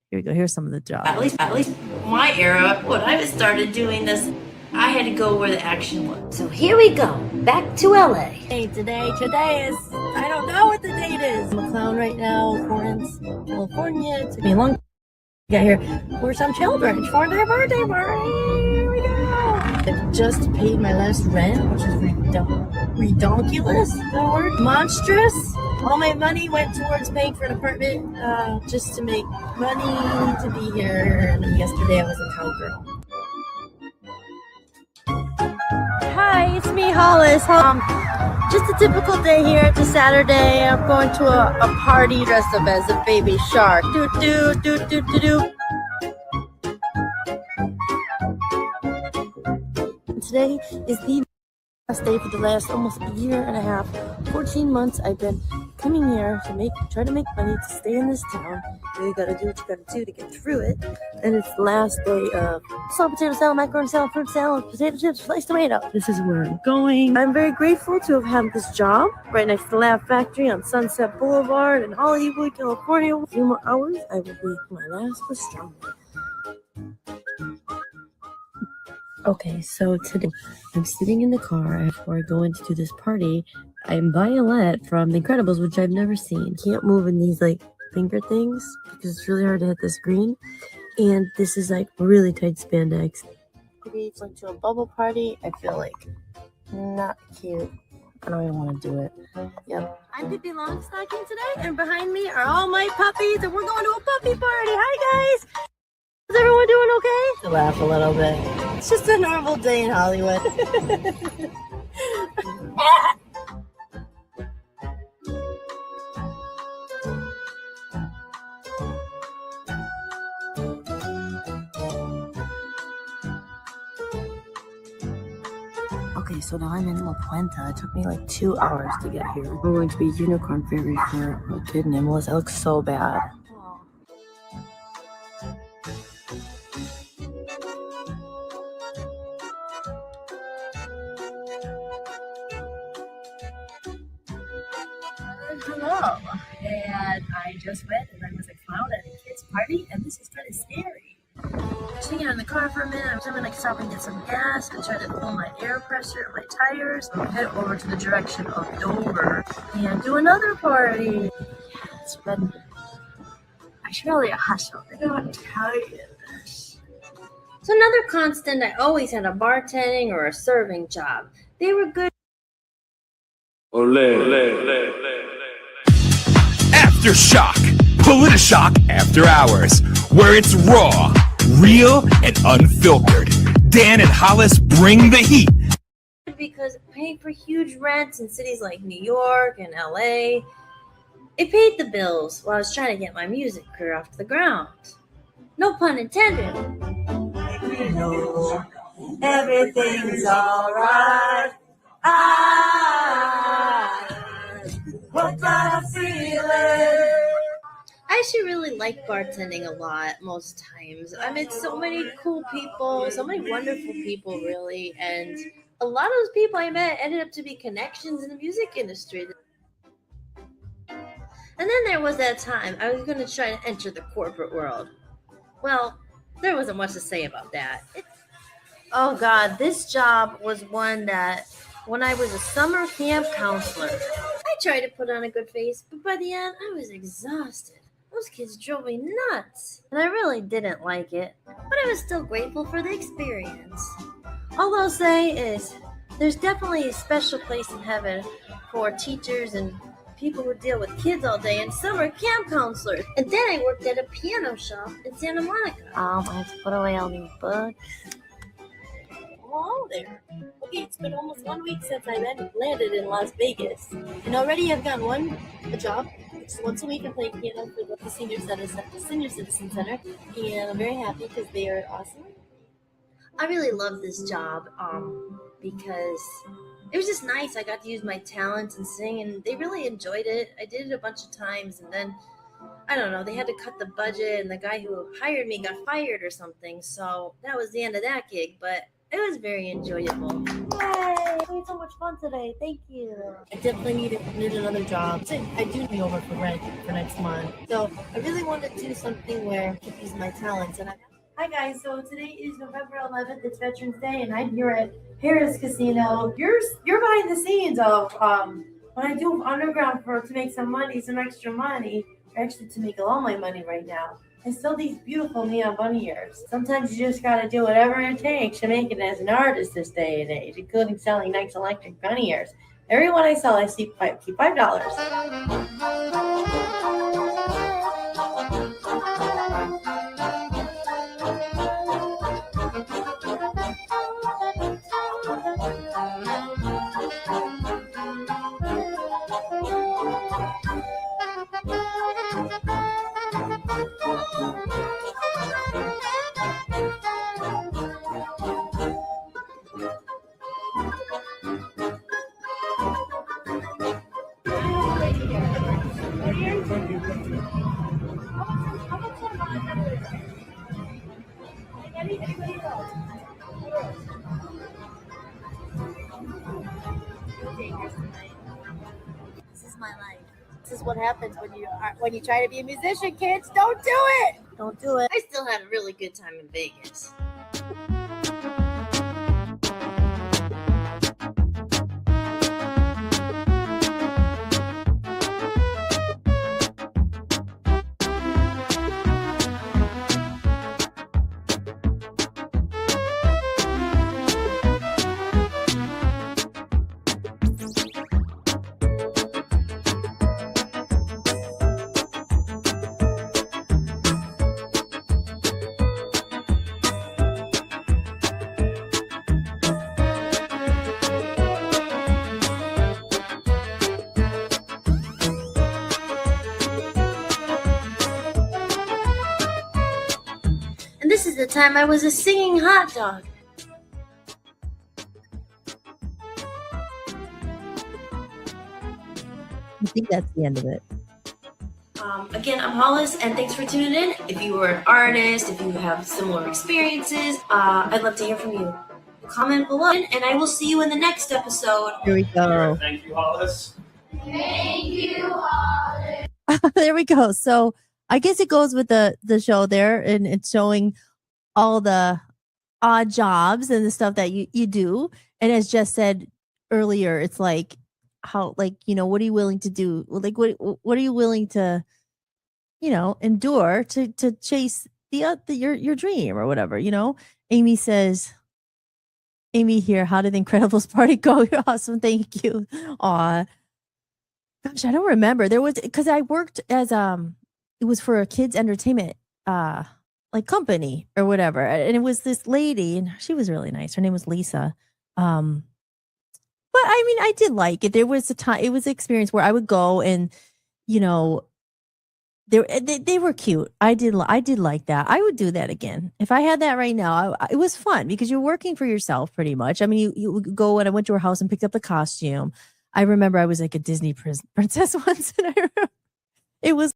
Here we go. Here's some of the jobs. At least my era, when I started doing this, I had to go where the action was. So here we go, back to LA. Hey, today is, I don't know what the date is. I'm a clown right now, Florence, California. It took me a long time to get here for some children for their birthday party. Here we go. I just paid my last rent, which is redonkulous, the word, monstrous. All my money went towards paying for an apartment just to make money to be here. And then yesterday I was a cowgirl. Hi, it's me, Hollis. Just a typical day here. It's a Saturday. I'm going to a party dressed up as a baby shark. Do do do do do do. Today is the last day for the last almost a year and a half, 14 months. I've been coming here to try to make money to stay in this town. You gotta do what you gotta do to get through it. And it's the last day of salt, potato salad, macaroni salad, fruit salad, potato chips, sliced tomato. This is where I'm going. I'm very grateful to have had this job right next to the Laugh Factory on Sunset Boulevard in Hollywood, California. A few more hours, I will be my last pastrami. Okay, so today I'm sitting in the car before I go in to do this party. I'm Violet from The Incredibles, which I've never seen. Can't move in these finger things because it's really hard to hit the screen. And this is really tight spandex. Maybe it's to a bubble party. I feel not cute. I don't even want to do it. Yep. I'm Pippi Longstocking today, and behind me are all my puppies, and we're going to a puppy party. Hi, guys. Is everyone doing okay? To laugh a little bit. It's just a normal day in Hollywood. Okay, so now I'm in La Puente. It took me 2 hours to get here. We're going to be Unicorn Fairy for a kid named Melissa. It looks so bad. Hello, and I just went and I was found at a kid's party, and this is kind of scary. Sitting out in the car for a minute, I'm gonna stop and get some gas and try to fill my air pressure, my tires, and head over to the direction of Dover and do another party. Yeah, it's been actually a hustle. I don't want to tell you this. So another constant, I always had a bartending or a serving job. They were good. Aftershock, Politishock After Hours, where it's raw, real, and unfiltered. Dan and Hollis bring the heat. Because paying for huge rents in cities like New York and LA, it paid the bills while I was trying to get my music career off the ground. No pun intended. You know, everything's alright. What kind of feeling? I actually really like bartending a lot most times. I met so many cool people, so many wonderful people, really. And a lot of those people I met ended up to be connections in the music industry. And And then there was that time I was going to try to enter the corporate world. Well, there wasn't much to say about that. Oh God, this job was one that when I was a summer camp counselor, I tried to put on a good face, but by the end, I was exhausted. Those kids drove me nuts, and I really didn't like it, but I was still grateful for the experience. All I'll say is there's definitely a special place in heaven for teachers and people who deal with kids all day and summer camp counselors. And then I worked at a piano shop in Santa Monica. I have to put away all these books. Hello there. Okay, it's been almost 1 week since I landed in Las Vegas. And already I've gotten a job. It's once a week I play piano for the Senior Citizen Center. And I'm very happy because they are awesome. I really love this job because it was just nice. I got to use my talents and sing, and they really enjoyed it. I did it a bunch of times, and then, I don't know, they had to cut the budget, and the guy who hired me got fired or something, so that was the end of that gig, but it was very enjoyable. Yay! I had so much fun today. Thank you. I definitely need another job. I do need over for rent for next month, so I really wanted to do something where I could use my talents, and Hi guys, so today is November 11th, it's Veterans Day, and I'm here at Harris Casino. You're behind the scenes of when I do underground to make some extra money, or actually to make all my money right now. I sell these beautiful neon bunny ears. Sometimes you just gotta do whatever it takes to make it as an artist this day and age, including selling nice electric bunny ears. Every one I sell, I keep $5. This is my life. This is what happens when you try to be a musician, kids. Don't do it. Don't do it. I still had a really good time in Vegas. And this is the time I was a singing hot dog. I think that's the end of it. Again, I'm Hollis, and thanks for tuning in. If you were an artist, if you have similar experiences, I'd love to hear from you. Comment below, and I will see you in the next episode. Here we go. Thank you, Hollis. There we go. So I guess it goes with the show there, and it's showing all the odd jobs and the stuff that you do. And as Jess said earlier, it's like how, like, you know, what are you willing to do? Like, what are you willing to, you know, endure to chase your dream or whatever, you know? Amy here, how did the Incredibles party go? You're awesome. Thank you. Aw. Gosh, I don't remember. There was, because I worked as it was for a kids entertainment like company or whatever, and it was this lady, and she was really nice. Her name was Lisa. But I mean, I did like it. There was a time, it was an experience where I would go, and you know, they were cute. I did like that. I would do that again if I had that right now. It was fun because you're working for yourself pretty much. I mean, you would go, and I went to her house and picked up the costume. I remember I was like a Disney princess once, and I remember it was,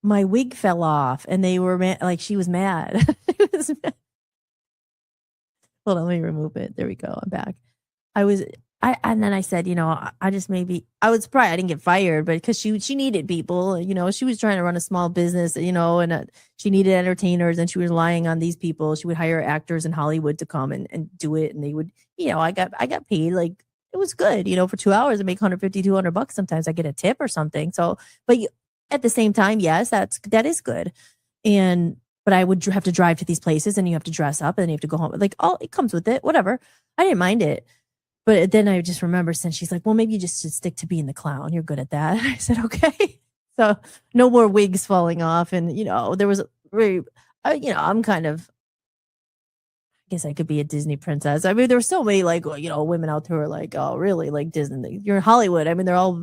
my wig fell off, and they were like, she was mad. It was mad. Hold on, let me remove it. There we go. I'm back. And then I said, I just maybe I was surprised I didn't get fired, but because she needed people, she was trying to run a small business, and she needed entertainers, and she was relying on these people. She would hire actors in Hollywood to come and do it, and they would, I got paid like it was good, for 2 hours. I make $150-$200. Sometimes I get a tip or something. So, but at the same time, yes, that is good, but I would have to drive to these places, and you have to dress up, and then you have to go home. Like, it comes with it, whatever. I didn't mind it. But then I just remember since she's like, well, maybe you just should stick to being the clown. You're good at that. I said, okay. So no more wigs falling off. And, there was very, I'm kind of, I guess I could be a Disney princess. I mean, there were so many like, women out there who are like, oh, really? Like Disney. You're in Hollywood. I mean, they're all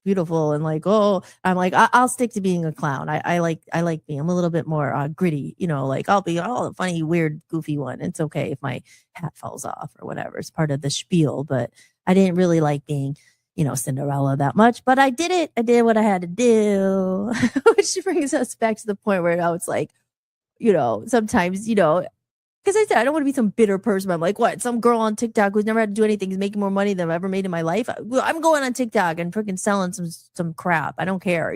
beautiful and like, oh, I'm like, I'll stick to being a clown. I like being, I'm a little bit more gritty, like I'll be the funny, weird, goofy one. It's okay if my hat falls off or whatever. It's part of the spiel, but I didn't really like being, Cinderella that much, but I did it. I did what I had to do, which brings us back to the point where now it's like, sometimes, because I said, I don't want to be some bitter person. I'm like, what? Some girl on TikTok who's never had to do anything is making more money than I've ever made in my life. I'm going on TikTok and freaking selling some crap. I don't care,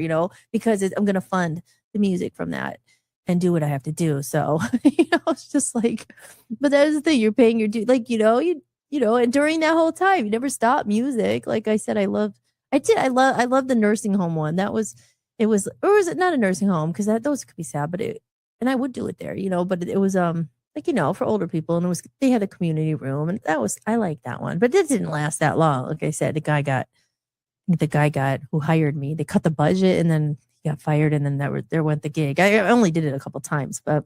because I'm going to fund the music from that and do what I have to do. So, it's just like, but that's the thing. You're paying your due. Like, and during that whole time, you never stop music. Like I said, I love the nursing home one. Or was it not a nursing home? Because those could be sad, and I would do it there, but it was, like, for older people, and they had a community room, and I like that one, but it didn't last that long. Like I said, the guy got who hired me, they cut the budget, and then he got fired, and then there went the gig. I only did it a couple times, but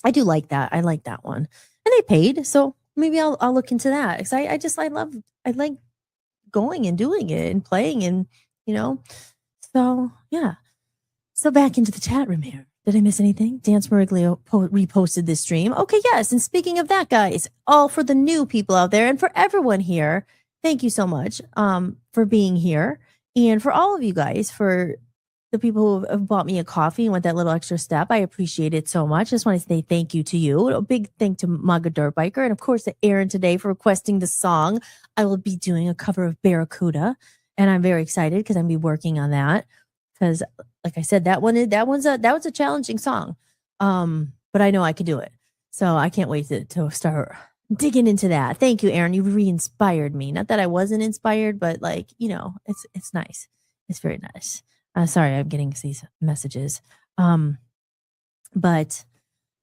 I do like that. I like that one, and they paid, so maybe I'll look into that, because I like going and doing it and playing, and so yeah. So back into the chat room here. Did I miss anything? Dance Mariglio reposted this stream. Okay, yes. And speaking of that, guys, all for the new people out there and for everyone here, thank you so much for being here. And for all of you guys, for the people who have bought me a coffee and went that little extra step, I appreciate it so much. I just want to say thank you to you. A big thank to Maga Dirt Biker, and of course to Aaron today for requesting the song. I will be doing a cover of Barracuda, and I'm very excited because I'm going to be working on that. Because, like I said, that was a challenging song, but I know I could do it. So I can't wait to start digging into that. Thank you, Aaron. You re-inspired me. Not that I wasn't inspired, but like it's nice. It's very nice. Sorry, I'm getting these messages. But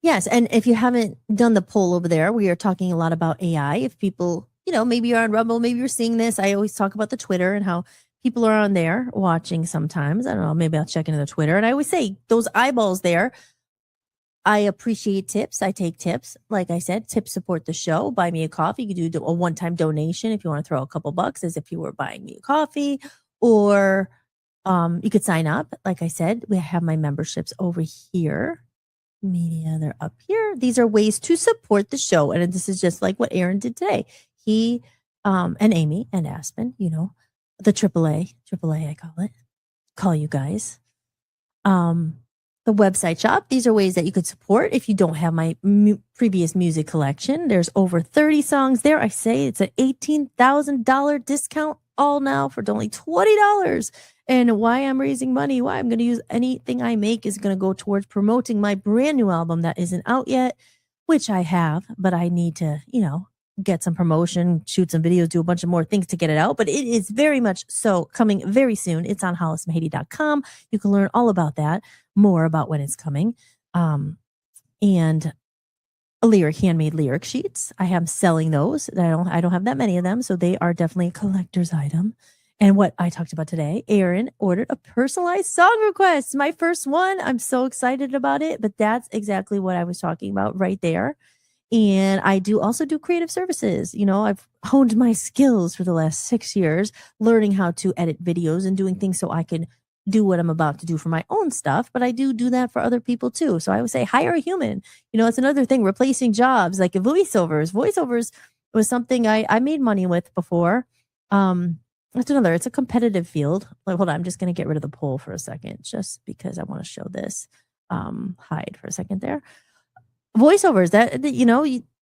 yes, and if you haven't done the poll over there, we are talking a lot about AI. If people, maybe you're on Rumble, maybe you're seeing this. I always talk about the Twitter and how people are on there watching sometimes. I don't know, maybe I'll check into the Twitter. And I always say those eyeballs there, I appreciate tips. I take tips. Like I said, tips support the show. Buy me a coffee. You could do a one-time donation if you want to throw a couple bucks as if you were buying me a coffee. Or you could sign up. Like I said, we have my memberships over here. Media, they're up here. These are ways to support the show. And this is just like what Aaron did today. He and Amy and Aspen, the AAA, I call you guys. The website shop. These are ways that you could support if you don't have my previous music collection. There's over 30 songs there. I say it's an $18,000 discount all now for only $20. And why I'm raising money, why I'm going to use anything I make is going to go towards promoting my brand new album that isn't out yet, which I have, but I need to, get some promotion, shoot some videos, do a bunch of more things to get it out. But it is very much so coming very soon. It's on hollismahady.com. You can learn all about that, more about when it's coming. And handmade lyric sheets. I am selling those. I don't have that many of them, so they are definitely a collector's item. And what I talked about today, Aaron ordered a personalized song request. My first one. I'm so excited about it, but that's exactly what I was talking about right there. And I also do creative services. I've honed my skills for the last 6 years, learning how to edit videos and doing things so I can do what I'm about to do for my own stuff. But I do that for other people too. So I would say hire a human. It's another thing, replacing jobs like voiceovers. Voiceovers was something I made money with before. It's a competitive field. Like, hold on, I'm just going to get rid of the poll for a second, just because I want to show this. Hide for a second there. Voiceovers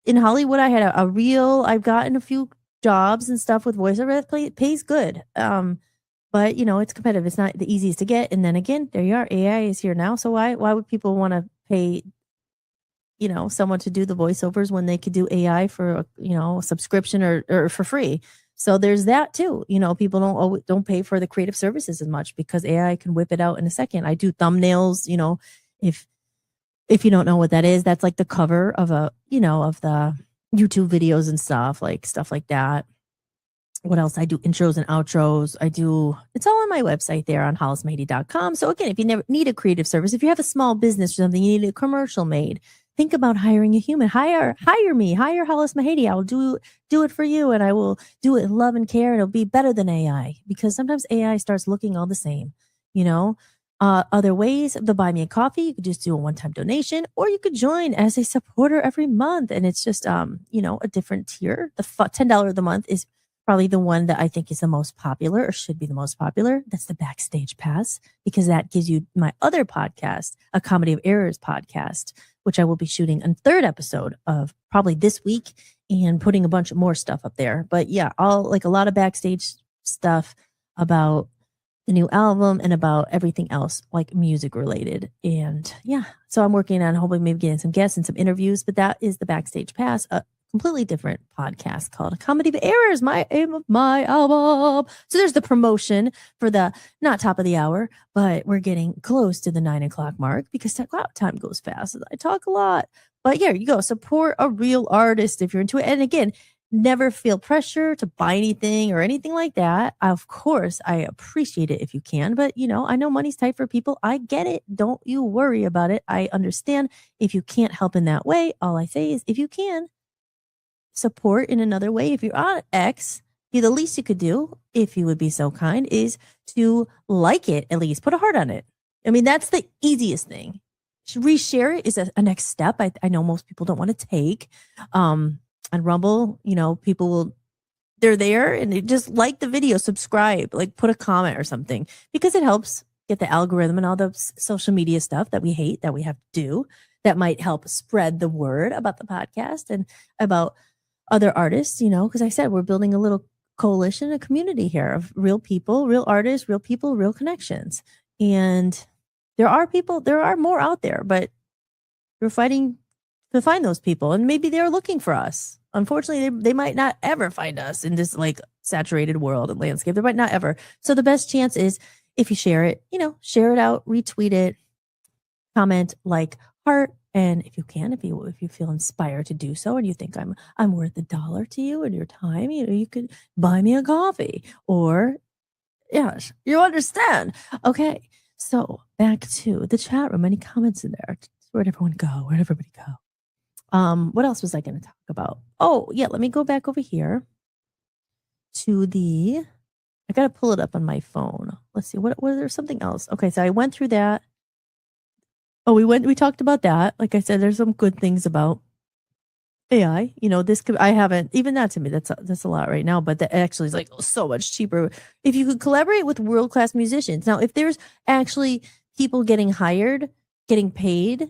in Hollywood, I had a reel. I've gotten a few jobs and stuff with voiceover that pays good. But it's competitive. It's not the easiest to get. And then again, there you are. AI is here now. So why would people want to pay, someone to do the voiceovers when they could do AI for, a subscription or for free? So there's that too. People don't pay for the creative services as much because AI can whip it out in a second. I do thumbnails, if you don't know what that is, that's like the cover of of the YouTube videos and stuff like that. What else? I do intros and outros. It's all on my website there on hollismahady.com. So again, if you never need a creative service, if you have a small business or something, you need a commercial made, think about hiring a human. Hire me, hire Hollis Mahady. I will do it for you, and I will do it with love and care, and it'll be better than AI, because sometimes AI starts looking all the same, Other ways, the buy me a coffee, you could just do a one-time donation, or you could join as a supporter every month. And it's just, a different tier. The $10 of the month is probably the one that I think is the most popular, or should be the most popular. That's the Backstage Pass, because that gives you my other podcast, a Comedy of Errors podcast, which I will be shooting a third episode of probably this week and putting a bunch of more stuff up there. But yeah, a lot of backstage stuff about the new album and about everything else, like music related. And yeah, so I'm working on hoping maybe getting some guests and some interviews, but that is the Backstage Pass, a completely different podcast called Comedy of Errors, my aim of my album. So there's the promotion for the not top of the hour, but we're getting close to the 9 o'clock mark because time goes fast. I talk a lot, but here you go. Support a real artist if you're into it. And again, never feel pressure to buy anything or anything like that. Of course, I appreciate it if you can, but I know money's tight for people. I get it. Don't you worry about it. I understand if you can't help in that way. All I say is if you can support in another way, if you're on X, the least you could do, if you would be so kind, is to like it, at least put a heart on it. I mean, that's the easiest thing. Reshare it is a next step. I know most people don't want to take. On Rumble, people they're there and they just like the video, subscribe, like put a comment or something, because it helps get the algorithm and all the social media stuff that we hate, that we have to do, that might help spread the word about the podcast and about other artists, because I said we're building a little coalition, a community here of real people, real artists, real people, real connections. And there are more out there, but we're fighting to find those people. And maybe they're looking for us. Unfortunately, they might not ever find us in this like saturated world and landscape. They might not ever. So the best chance is if you share it, share it out, retweet it, comment, like, heart. And if you can, if you feel inspired to do so, and you think I'm worth $1 to you and your time, you could buy me a coffee, or yes, you understand. Okay, so back to the chat room. Any comments in there? Where'd everyone go? Where'd everybody go? What else was I going to talk about? Oh yeah, let me go back over here to I got to pull it up on my phone. Let's see. What was there something else? Okay, so I went through that. Oh, we talked about that. Like I said, there's some good things about AI. I haven't, even that to me, that's a lot right now, but that actually is like so much cheaper if you could collaborate with world-class musicians. Now, if there's actually people getting hired, getting paid,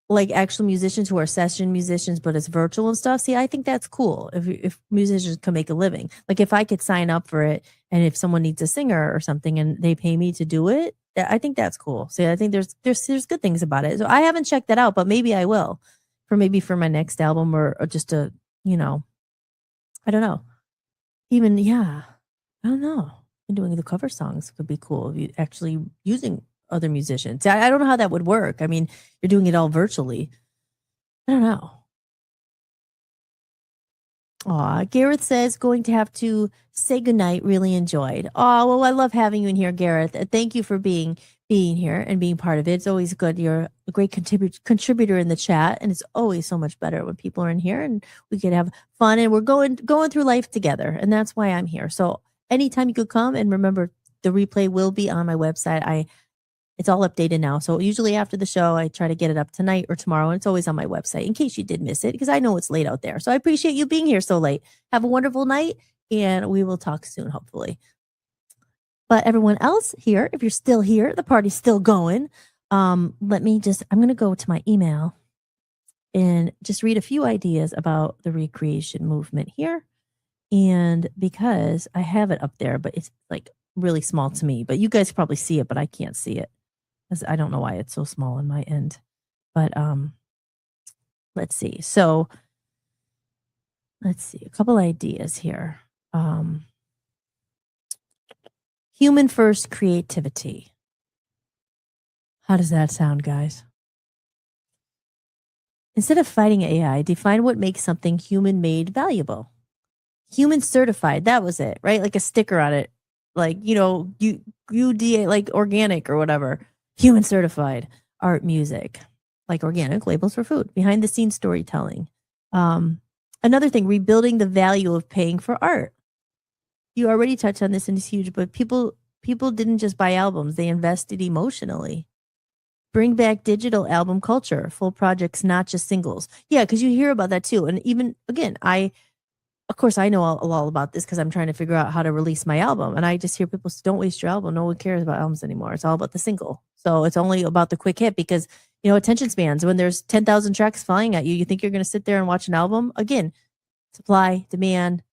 like actual musicians who are session musicians, but it's virtual and stuff. See, I think that's cool if musicians can make a living. Like if I could sign up for it, and if someone needs a singer or something and they pay me to do it, I think that's cool. See, I think there's good things about it. So I haven't checked that out, but maybe I will for my next album, or just I don't know. Even, yeah, I don't know. And doing the cover songs could be cool if you actually using other musicians. I don't know how that would work. I mean, you're doing it all virtually. I don't know. Aw, Gareth says, going to have to say goodnight. Really enjoyed. Oh, well, I love having you in here, Gareth. Thank you for being here and being part of it. It's always good. You're a great contributor in the chat, and it's always so much better when people are in here and we can have fun, and we're going through life together, and that's why I'm here. So anytime you could come, and remember, the replay will be on my website. It's all updated now. So usually after the show, I try to get it up tonight or tomorrow. And it's always on my website in case you did miss it, because I know it's late out there. So I appreciate you being here so late. Have a wonderful night, and we will talk soon, hopefully. But everyone else here, if you're still here, the party's still going. I'm going to go to my email and just read a few ideas about the Reconnection Movement here. And because I have it up there, but it's like really small to me, but you guys probably see it, but I can't see it. 'Cause I don't know why it's so small on my end. But let's see. So let's see a couple ideas here. Human first creativity. How does that sound, guys? Instead of fighting AI, define what makes something human made valuable. Human certified, that was it, right? Like a sticker on it. Like, UDA, like organic or whatever. Human certified art, music, like organic labels for food, behind the scenes storytelling. Another thing, rebuilding the value of paying for art. You already touched on this and it's huge, but people didn't just buy albums, they invested emotionally. Bring back digital album culture, full projects, not just singles. Yeah, because you hear about that too. And even again, of course, I know all about this because I'm trying to figure out how to release my album. And I just hear people say, don't waste your album. No one cares about albums anymore. It's all about the single. So it's only about the quick hit because, attention spans, when there's 10,000 tracks flying at you, you think you're going to sit there and watch an album? Again, supply, demand.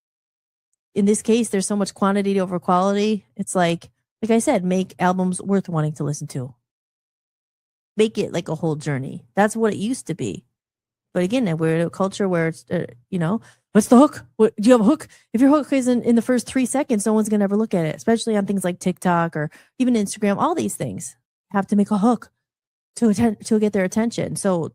In this case, there's so much quantity over quality. It's like I said, make albums worth wanting to listen to. Make it like a whole journey. That's what it used to be. But again, we're in a culture where it's, what's the hook? Do you have a hook? If your hook isn't in the first 3 seconds, no one's going to ever look at it, especially on things like TikTok or even Instagram. All these things have to make a hook to get their attention. So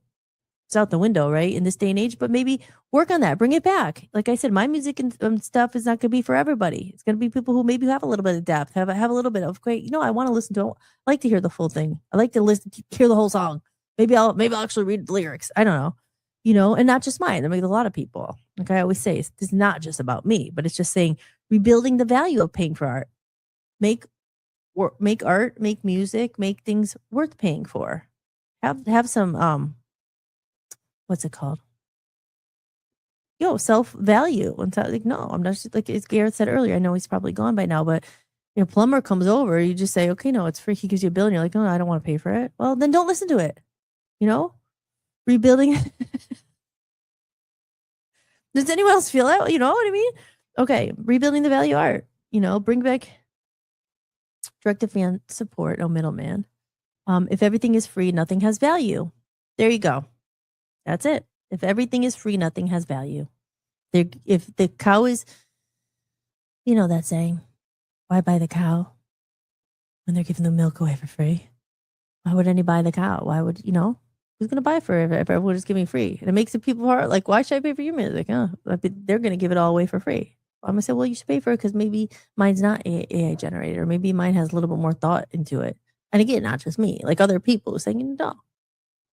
it's out the window, right? In this day and age, but maybe work on that. Bring it back. Like I said, my music and stuff is not going to be for everybody. It's going to be people who maybe have a little bit of depth, have a little bit of great, I want to listen to it. I like to hear the full thing. I like to hear the whole song. Maybe I'll actually read the lyrics. I don't know. And not just mine. I mean, a lot of people. Like I always say, it's not just about me, but it's just saying rebuilding the value of paying for art. Make art, make music, make things worth paying for. Have some what's it called? Self-value. And so, like, no, I'm not just, like as Garrett said earlier, I know he's probably gone by now, but your plumber comes over, you just say, okay, no, it's free. He gives you a bill and you're like, oh, I don't want to pay for it. Well, then don't listen to it. Rebuilding. Does anyone else feel that? You know what I mean? Okay. Rebuilding the value art, bring back direct-to-fan support, no middleman. If everything is free, nothing has value. There you go. That's it. If everything is free, nothing has value. If the cow is, that saying, why buy the cow when they're giving the milk away for free? Why would anybody buy the cow? Why would, who's going to buy it for if everyone is giving free? And it makes the people hard. Like, why should I pay for your music? They're going to give it all away for free. I'm going to say, well, you should pay for it because maybe mine's not AI generated, or maybe mine has a little bit more thought into it. And again, not just me, like other people saying, no.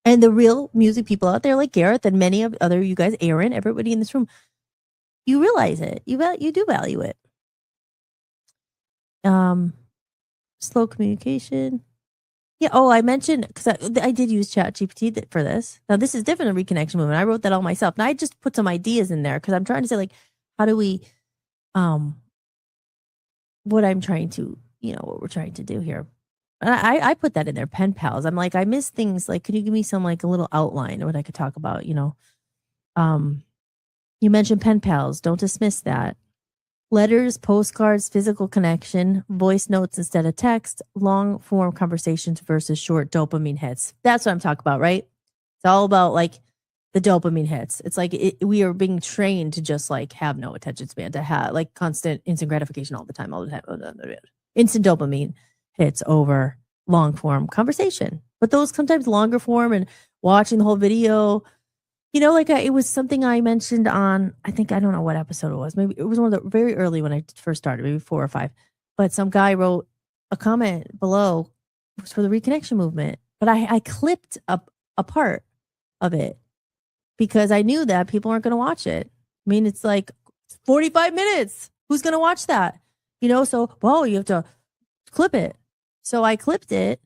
And the real music people out there, like Gareth and many of other you guys, Aaron, everybody in this room, you realize it. You do value it. Slow communication. Yeah. Oh, I mentioned, because I did use ChatGPT for this. Now, this is different than Reconnection Movement. I wrote that all myself. And I just put some ideas in there because I'm trying to say, like, how do we, what I'm trying to, what we're trying to do here. And I put that in there, pen pals. I'm like, I miss things. Like, could you give me some, like, a little outline of what I could talk about, You mentioned pen pals. Don't dismiss that. Letters, postcards, physical connection, voice notes instead of text, long form conversations versus short dopamine hits. That's what I'm talking about, right? It's all about, like, the dopamine hits. It's like we are being trained to just, like, have no attention span, to have, like, constant instant gratification all the time. Instant dopamine hits over long form conversation. But those sometimes longer form and watching the whole video, like it was something I mentioned on, I don't know what episode it was. Maybe it was one of the very early when I first started, maybe 4 or 5. But some guy wrote a comment below. It was for the Reconnection Movement. But I clipped up a part of it because I knew that people aren't going to watch it. I mean, it's like 45 minutes. Who's going to watch that? So, you have to clip it. So I clipped it,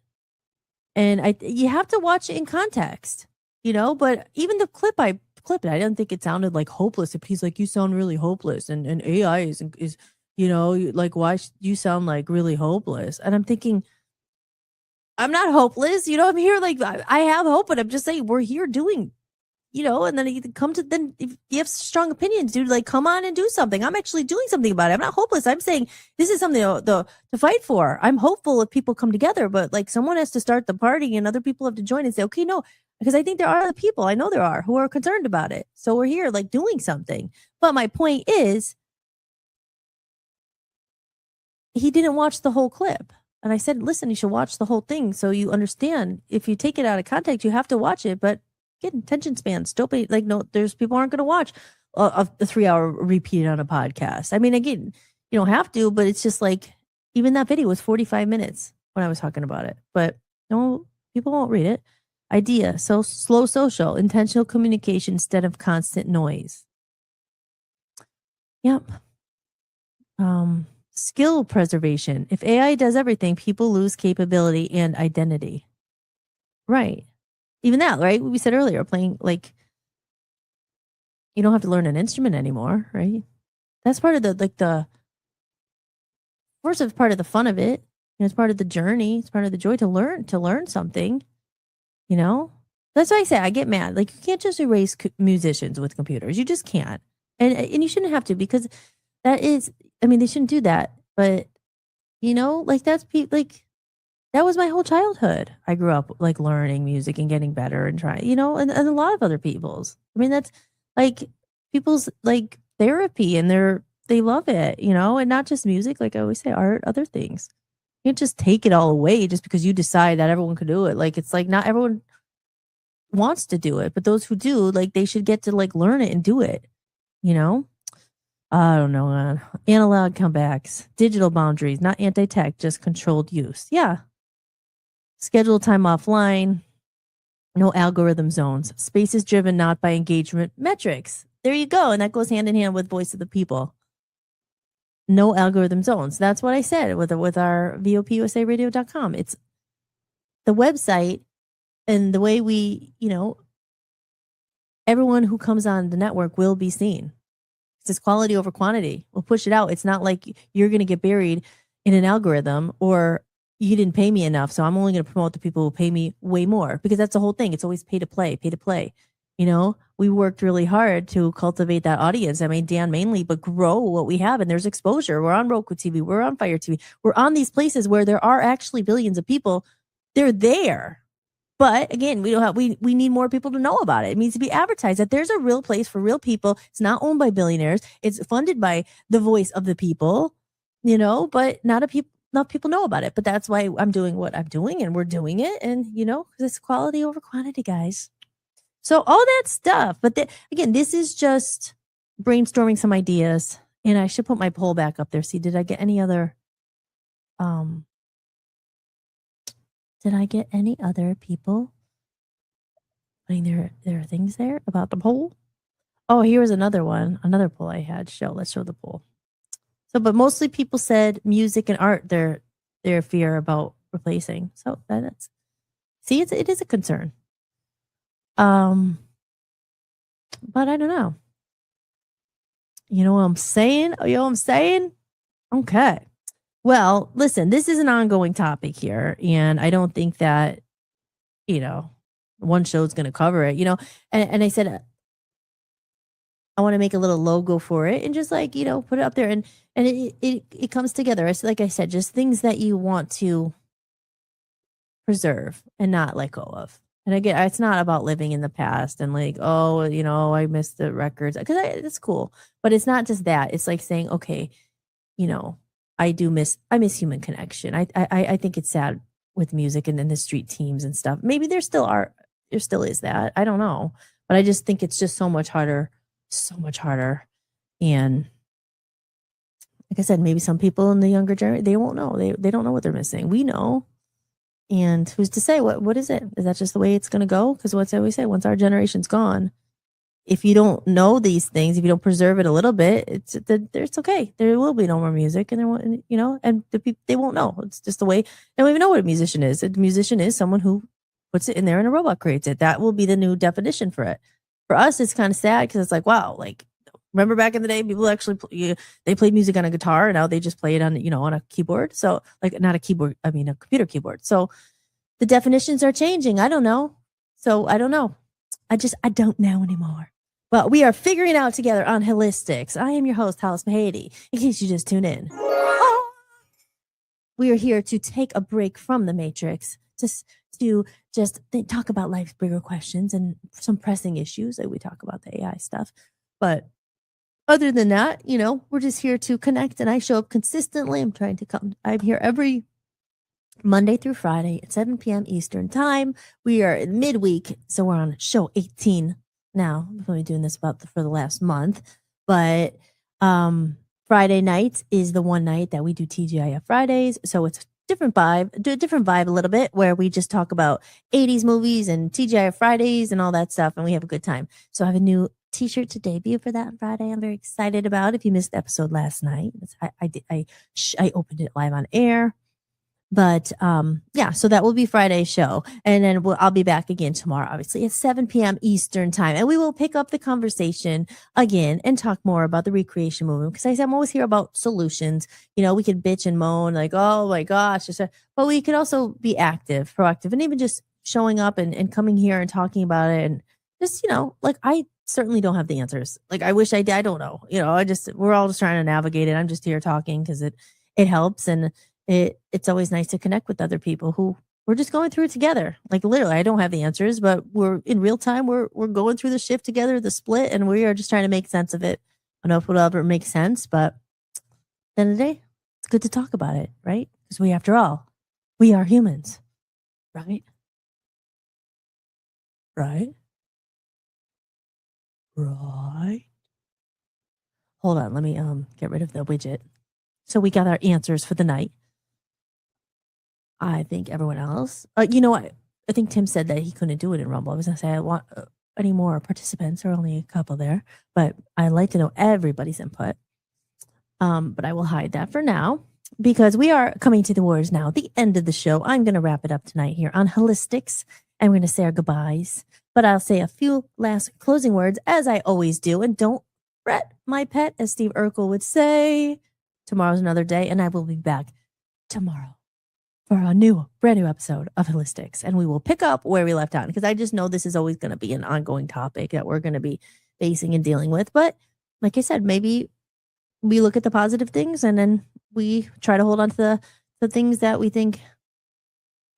and you have to watch it in context, but even the clip I clipped it, I didn't think it sounded like hopeless. If he's like, you sound really hopeless, and AI is like, why you sound like really hopeless? And I'm thinking, I'm not hopeless. I'm here, like, I have hope, but I'm just saying we're here doing and then you come to, then if you have strong opinions, dude, like come on and do something. I'm actually doing something about it. I'm not hopeless. I'm saying this is something to fight for. I'm hopeful if people come together, but like someone has to start the party and other people have to join and say, okay, no, because I think there are other people, I know there are, who are concerned about it. So we're here like doing something. But my point is, he didn't watch the whole clip. And I said, listen, you should watch the whole thing so you understand. If you take it out of context, you have to watch it. But again, attention spans. Don't be like, no, there's people aren't going to watch a 3-hour repeat on a podcast. I mean, again, you don't have to, but it's just like, even that video was 45 minutes when I was talking about it. But no, people won't read it. Idea. So slow social, intentional communication instead of constant noise. Yep. Skill preservation. If AI does everything, people lose capability and identity. Right. Even that, right? We said earlier, playing, like, you don't have to learn an instrument anymore, right? That's part of of course, it's part of the fun of it. It's part of the journey. It's part of the joy to learn something. That's why I say I get mad. Like, you can't just erase musicians with computers. You just can't. And you shouldn't have to, because that is, I mean, they shouldn't do that. But, like that was my whole childhood. I grew up like learning music and getting better and trying, and a lot of other people's. I mean, that's like people's like therapy, and they love it, and not just music. Like I always say, art, other things. You can't just take it all away just because you decide that everyone could do it. Like, it's like not everyone wants to do it, but those who do, like, they should get to like learn it and do it, I don't know. Analog comebacks, digital boundaries, not anti-tech, just controlled use. Yeah. Schedule time offline, no algorithm zones. Space is driven not by engagement metrics. There you go. And that goes hand in hand with voice of the people. No algorithm zones. That's what I said with our VOPUSAradio.com. It's the website and the way we, everyone who comes on the network will be seen. It's quality over quantity. We'll push it out. It's not like you're going to get buried in an algorithm, or you didn't pay me enough, so I'm only going to promote the people who pay me way more, because that's the whole thing. It's always pay to play. We worked really hard to cultivate that audience. I mean, Dan mainly, but grow what we have. And there's exposure. We're on Roku TV. We're on Fire TV. We're on these places where there are actually billions of people. They're there. But again, we need more people to know about it. It needs to be advertised that there's a real place for real people. It's not owned by billionaires. It's funded by the voice of the people, but not enough people know about it. But that's why I'm doing what I'm doing, and we're doing it. And, because it's quality over quantity, guys. So all that stuff. But again, this is just brainstorming some ideas. And I should put my poll back up there. See, did I get any other people putting their things there about the poll? Oh, here's another poll I had. Let's show the poll. So, but mostly people said music and art, their fear about replacing. So that's, see, it is a concern. But I don't know. You know what I'm saying? Okay. Well, listen, this is an ongoing topic here, and I don't think that, one show is going to cover it, and I said, I want to make a little logo for it and just like, put it up there, and it comes together. Like I said, just things that you want to preserve and not let go of. And again, it's not about living in the past and like, oh, I miss the records, because it's cool, but it's not just that. It's like saying, okay, I miss human connection. I think it's sad with music and then the street teams and stuff. Maybe there still is that. I don't know, but I just think it's just so much harder. And like I said, maybe some people in the younger generation, they won't know. They don't know what they're missing. We know. And who's to say what is it? Is that just the way it's going to go? Because what's I always say, once our generation's gone, if you don't know these things, if you don't preserve it a little bit, it's okay. There will be no more music, and there won't, and they won't know. It's just the way. They don't even know what a musician is. A musician is someone who puts it in there and a robot creates it. That will be the new definition for it. For us, it's kind of sad because it's like, wow, like, remember back in the day, people actually they played music on a guitar, and now they just play it on on a keyboard. So like, not a keyboard, I mean a computer keyboard. So the definitions are changing. I don't know. So I don't know. I don't know anymore. But we are figuring out together on Holistics. I am your host, Hollis Mahady, in case you just tune in. We are here to take a break from the Matrix, to just talk about life's bigger questions and some pressing issues. Like we talk about the AI stuff. But other than that, we're just here to connect, and I show up consistently. I'm here every Monday through Friday at 7 p.m. Eastern time. We are in midweek, so we're on show 18 now. We've been doing this for the last month, but Friday nights is the one night that we do TGIF Fridays, so it's a different vibe a little bit, where we just talk about 80s movies and TGIF Fridays and all that stuff, and we have a good time. So I have a new t-shirt to debut for that Friday. I'm very excited about. If you missed the episode last night, I opened it live on air. But so that will be Friday's show. And then I'll be back again tomorrow, obviously, at 7 p.m. Eastern time. And we will pick up the conversation again and talk more about the recreation movement. Because I'm always here about solutions. We could bitch and moan like, oh my gosh. But we could also be active, proactive, and even just showing up and coming here and talking about it. And just, I certainly don't have the answers. Like, I wish I did. I don't know. We're all just trying to navigate it. I'm just here talking because it helps. And it's always nice to connect with other people who we're just going through it together. Like, literally, I don't have the answers, but we're in real time. We're going through the shift together, the split, and we are just trying to make sense of it. I don't know if it'll ever make sense, but at the end of the day, it's good to talk about it, right? Because after all, we are humans, right? Right? Right. Hold on, let me get rid of the widget. So we got our answers for the night. I think everyone else, I think Tim said that he couldn't do it in Rumble. I was gonna say I want any more participants, or only a couple there, but I like to know everybody's input. But I will hide that for now, because we are coming to the words now, the end of the show. I'm gonna wrap it up tonight here on Holistics, and we're gonna say our goodbyes. But I'll say a few last closing words, as I always do, and don't fret, my pet, as Steve Urkel would say. Tomorrow's another day, and I will be back tomorrow for a brand new episode of Holistics. And we will pick up where we left out, because I just know this is always going to be an ongoing topic that we're going to be facing and dealing with. But like I said, maybe we look at the positive things, and then we try to hold on to the things that we think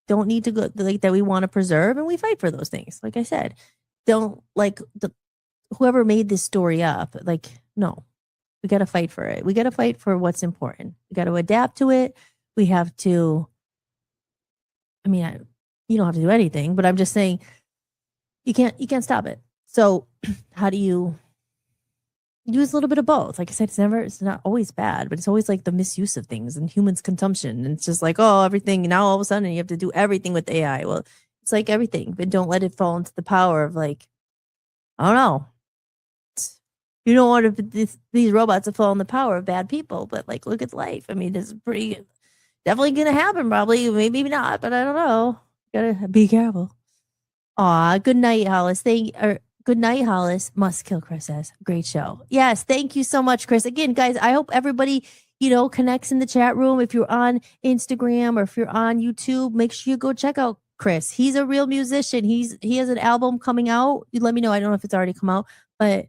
don't need to go, like, that we want to preserve, and we fight for those things. Like I said, don't whoever made this story up, no, we got to fight for it. We got to fight for what's important. We got to adapt to it. We have to, you don't have to do anything, but I'm just saying you can't stop it. So how do you use a little bit of both? Like I said, it's not always bad, but it's always like the misuse of things and humans' consumption. And it's just like, oh, everything. Now all of a sudden you have to do everything with AI. Well, it's like everything, but don't let it fall into the power of, like, I don't know. You don't want these robots to fall in the power of bad people, but look at life. This is definitely going to happen, probably. Maybe not, but I don't know. Gotta be careful. Aw, good night, Hollis. Good night, Hollis. Must Kill Chris says. Great show. Yes, thank you so much, Chris. Again, guys, I hope everybody, connects in the chat room. If you're on Instagram or if you're on YouTube, make sure you go check out Chris. He's a real musician. He has an album coming out. You let me know. I don't know if it's already come out, but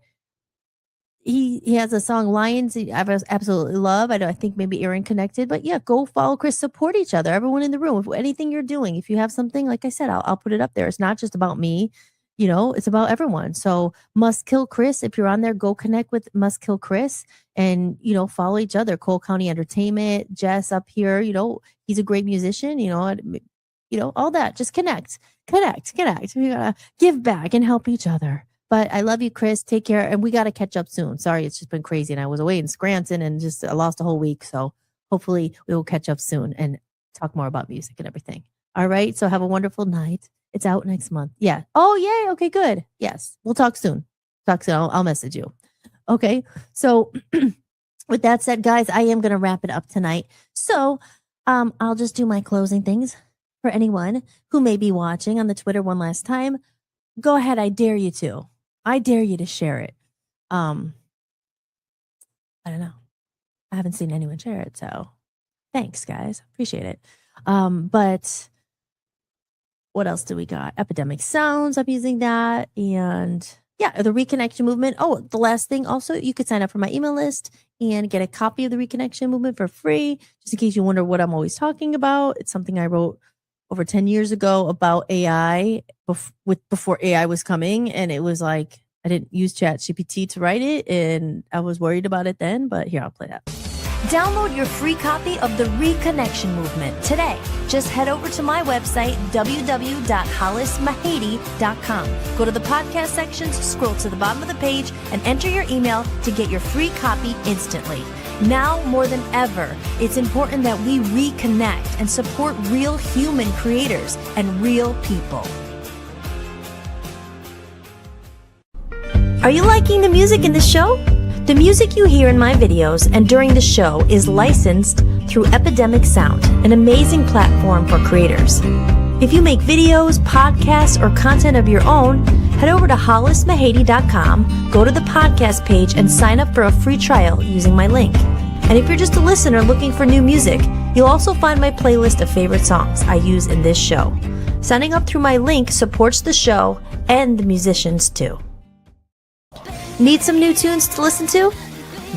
he has a song, Lions, I absolutely love. I think maybe Aaron connected, but yeah, go follow Chris, support each other, everyone in the room. If anything you're doing, if you have something, like I said, I'll put it up there. It's not just about me, it's about everyone. So Must Kill Chris, if you're on there, go connect with Must Kill Chris, and, follow each other. Cole County Entertainment, Jess up here, he's a great musician, all that. Just connect. We gotta give back and help each other. But I love you, Chris. Take care. And we got to catch up soon. Sorry, it's just been crazy. And I was away in Scranton and I lost a whole week. So hopefully we will catch up soon and talk more about music and everything. All right. So have a wonderful night. It's out next month. Yeah. Oh, yay. Okay, good. Yes. We'll talk soon. I'll message you. Okay. So with that said, guys, I am going to wrap it up tonight. So I'll just do my closing things for anyone who may be watching on the Twitter one last time. Go ahead. I dare you to. I dare you to share it. I don't know. I haven't seen anyone share it, so thanks, guys. Appreciate it. But what else do we got? Epidemic Sounds. I'm using that. And yeah, the Reconnection Movement. Oh, the last thing also, you could sign up for my email list and get a copy of the Reconnection Movement for free, just in case you wonder what I'm always talking about. It's something I wrote over 10 years ago about AI before AI was coming. And it was like, I didn't use ChatGPT to write it, and I was worried about it then, but here, I'll play that. Download your free copy of the Reconnection Movement today. Just head over to my website, www.hollismahady.com. Go to the podcast sections, scroll to the bottom of the page, and enter your email to get your free copy instantly. Now more than ever, it's important that we reconnect and support real human creators and real people. Are you liking the music in the show? The music you hear in my videos and during the show is licensed through Epidemic Sound, an amazing platform for creators. If you make videos, podcasts, or content of your own, head over to hollismahady.com, go to the podcast page, and sign up for a free trial using my link. And if you're just a listener looking for new music, you'll also find my playlist of favorite songs I use in this show. Signing up through my link supports the show and the musicians too. Need some new tunes to listen to?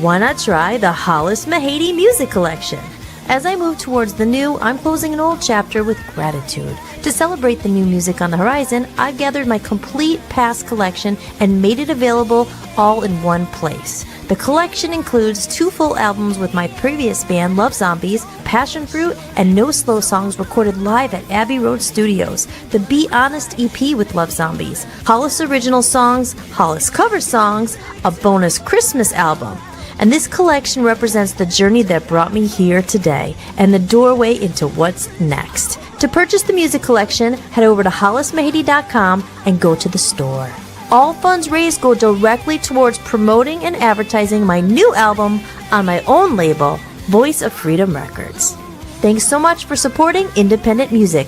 Why not try the Hollis Mahady Music Collection? As I move towards the new, I'm closing an old chapter with gratitude. To celebrate the new music on the horizon, I've gathered my complete past collection and made it available all in one place. The collection includes 2 full albums with my previous band, Love Zombies, Passion Fruit, and No Slow songs recorded live at Abbey Road Studios, the Be Honest EP with Love Zombies, Hollis original songs, Hollis cover songs, a bonus Christmas album. And this collection represents the journey that brought me here today and the doorway into what's next. To purchase the music collection, head over to hollismahady.com and go to the store. All funds raised go directly towards promoting and advertising my new album on my own label, Voice of Freedom Records. Thanks so much for supporting independent music.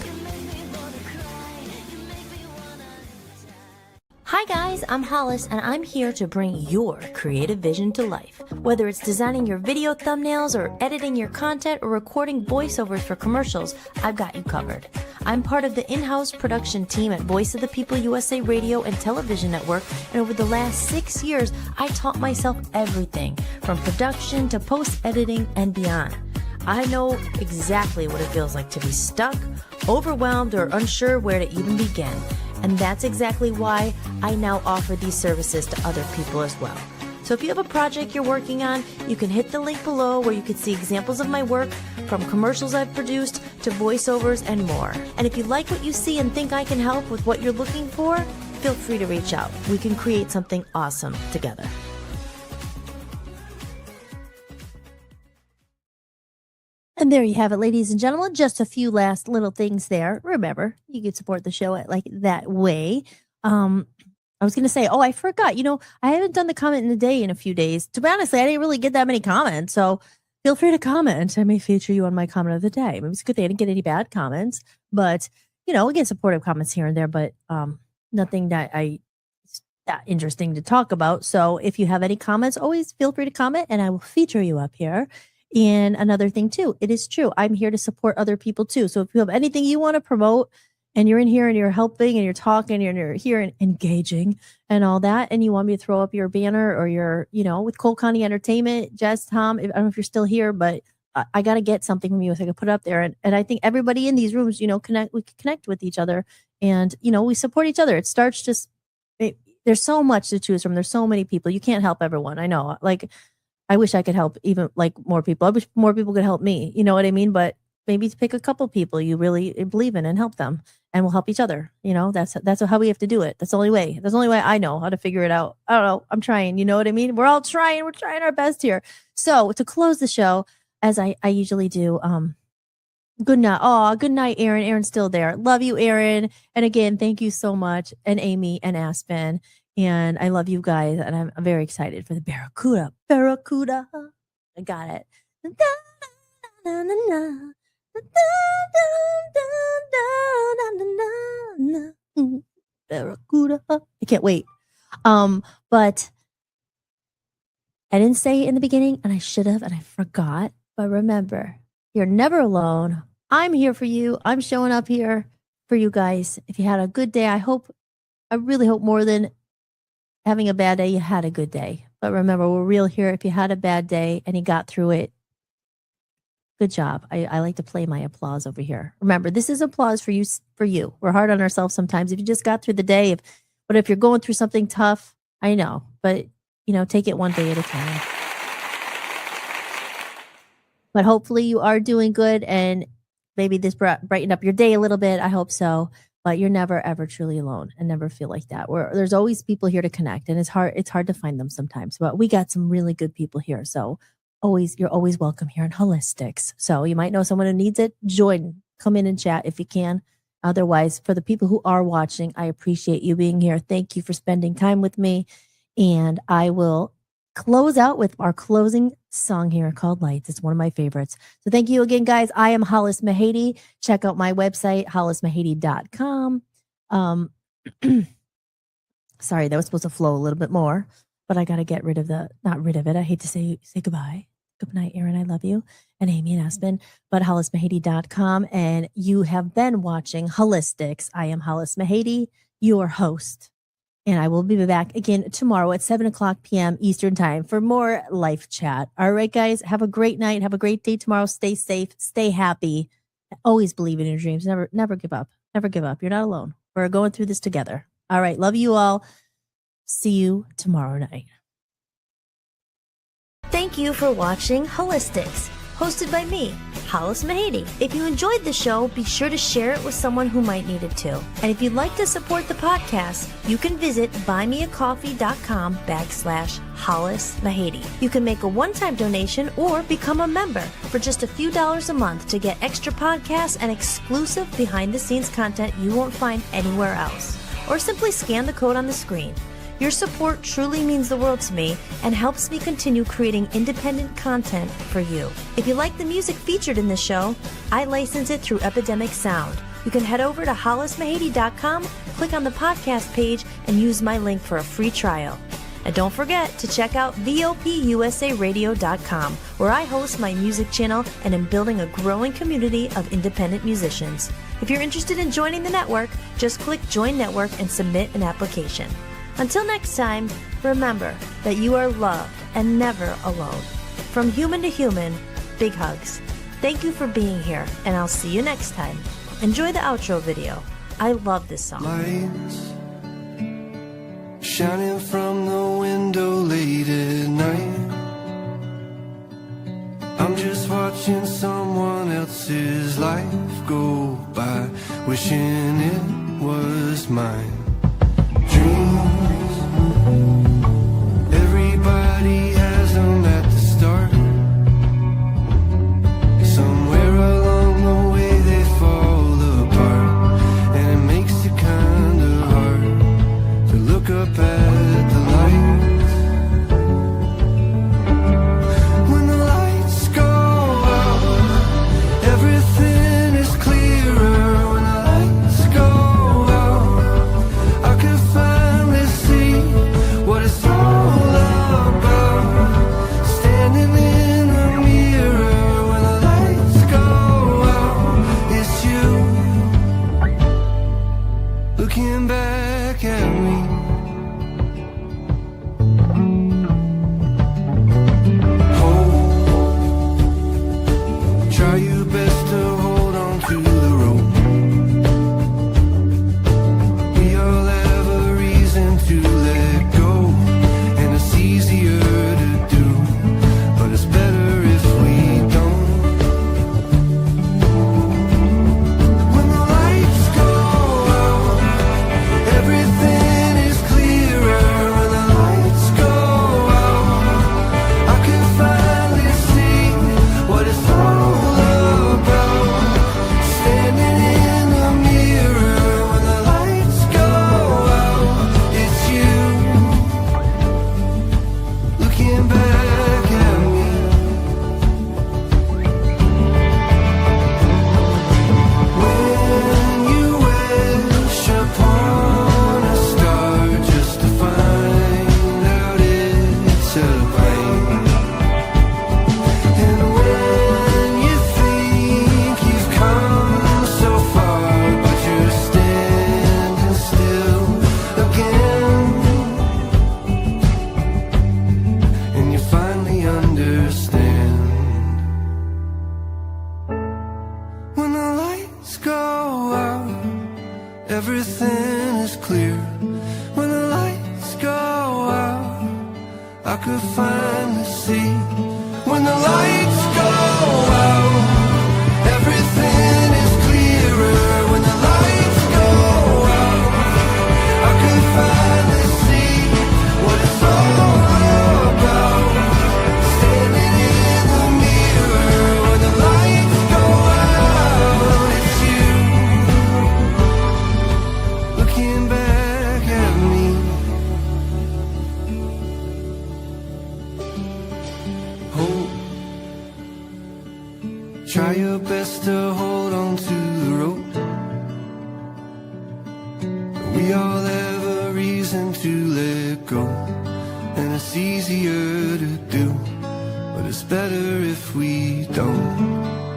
Hi guys, I'm Hollis, and I'm here to bring your creative vision to life. Whether it's designing your video thumbnails or editing your content or recording voiceovers for commercials, I've got you covered. I'm part of the in-house production team at Voice of the People USA Radio and Television Network, and over the last 6 years, I taught myself everything from production to post-editing and beyond. I know exactly what it feels like to be stuck, overwhelmed, or unsure where to even begin. And that's exactly why I now offer these services to other people as well. So if you have a project you're working on, you can hit the link below where you can see examples of my work, from commercials I've produced to voiceovers and more. And if you like what you see and think I can help with what you're looking for, feel free to reach out. We can create something awesome together. And there you have it, ladies and gentlemen. Just a few last little things there. Remember, you can support the show at like that way. I was going to say, I forgot. I haven't done the comment in the day in a few days. To be honest, I didn't really get that many comments. So feel free to comment. I may feature you on my comment of the day. Maybe it's a good thing I didn't get any bad comments. But, we get supportive comments here and there, but nothing that that interesting to talk about. So if you have any comments, always feel free to comment and I will feature you up here. And another thing too, it is true, I'm here to support other people too. So if you have anything you want to promote and you're in here and you're helping and you're talking and you're here and engaging and all that, and you want me to throw up your banner or your, with Cole County Entertainment, Jess, Tom, I don't know if you're still here, but I got to get something from you so I can put it up there. And I think everybody in these rooms, we can connect with each other and, we support each other. It starts there's so much to choose from. There's so many people. You can't help everyone. I know. I wish I could help even more people. I wish more people could help me. You know what I mean? But maybe pick a couple people you really believe in and help them, and we'll help each other. That's how we have to do it. That's the only way. That's the only way I know how to figure it out. I don't know. I'm trying. You know what I mean? We're all trying. We're trying our best here. So to close the show, as I usually do, good night. Oh, good night, Aaron. Aaron's still there. Love you, Aaron. And again, thank you so much. And Amy and Aspen. And I love you guys, and I'm very excited for the Barracuda. Barracuda. I got it. Barracuda. I can't wait. But I didn't say it in the beginning, and I should have, and I forgot. But remember, you're never alone. I'm here for you. I'm showing up here for you guys. If you had a good day, I really hope more than having a bad day, you had a good day. But remember, we're real here. If you had a bad day and you got through it, good job. I like to play my applause over here. Remember, this is applause for you. We're hard on ourselves sometimes. If you just got through the day, but if you're going through something tough, I know, but take it one day at a time. But hopefully you are doing good, and maybe this brightened up your day a little bit. I hope so. But you're never ever truly alone, and never feel like that. There's always people here to connect, and it's hard to find them sometimes. But we got some really good people here, so you're always welcome here in Holistics. So you might know someone who needs it. Come in and chat if you can. Otherwise, for the people who are watching, I appreciate you being here. Thank you for spending time with me, and I will close out with our closing song here called Lights. It's one of my favorites. So thank you again, guys. I am Hollis Mahady. Check out my website, hollismahady.com. Sorry, that was supposed to flow a little bit more, but I got to get rid of not rid of it. I hate to say goodbye. Good night, Aaron. I love you. And Amy and Aspen, but hollismahady.com. And you have been watching Holistics. I am Hollis Mahady, your host. And I will be back again tomorrow at 7:00 p.m. Eastern time for more life chat. All right, guys, have a great night. Have a great day tomorrow. Stay safe. Stay happy. Always believe in your dreams. Never give up. Never give up. You're not alone. We're going through this together. All right. Love you all. See you tomorrow night. Thank you for watching Holistics, hosted by me, Hollis Mahady. If you enjoyed the show, be sure to share it with someone who might need it too. And if you'd like to support the podcast, you can visit buymeacoffee.com/Hollis Mahady. You can make a one-time donation or become a member for just a few dollars a month to get extra podcasts and exclusive behind-the-scenes content you won't find anywhere else. Or simply scan the code on the screen. Your support truly means the world to me and helps me continue creating independent content for you. If you like the music featured in this show, I license it through Epidemic Sound. You can head over to hollismahady.com, click on the podcast page, and use my link for a free trial. And don't forget to check out VOPUSARadio.com, where I host my music channel and am building a growing community of independent musicians. If you're interested in joining the network, just click Join Network and submit an application. Until next time, remember that you are loved and never alone. From human to human, big hugs. Thank you for being here, and I'll see you next time. Enjoy the outro video. I love this song. Lights shining from the window late at night. I'm just watching someone else's life go by, wishing it was mine. Dreams, everybody has them at the start. Somewhere along the way they fall apart, and it makes it kinda hard to look up at the lights. When the lights go out, everything is clearer. When the lights go out, everything is clear. When the lights go out, I could finally see. When the lights go out, everything is clearer. When the lights go out, I could finally see what it's all about. Standing in the mirror, when the lights go out, it's you looking back at me. Hope, try your best to hold on to the rope. We all have a reason to let go, and it's easier to do, but it's better if we don't.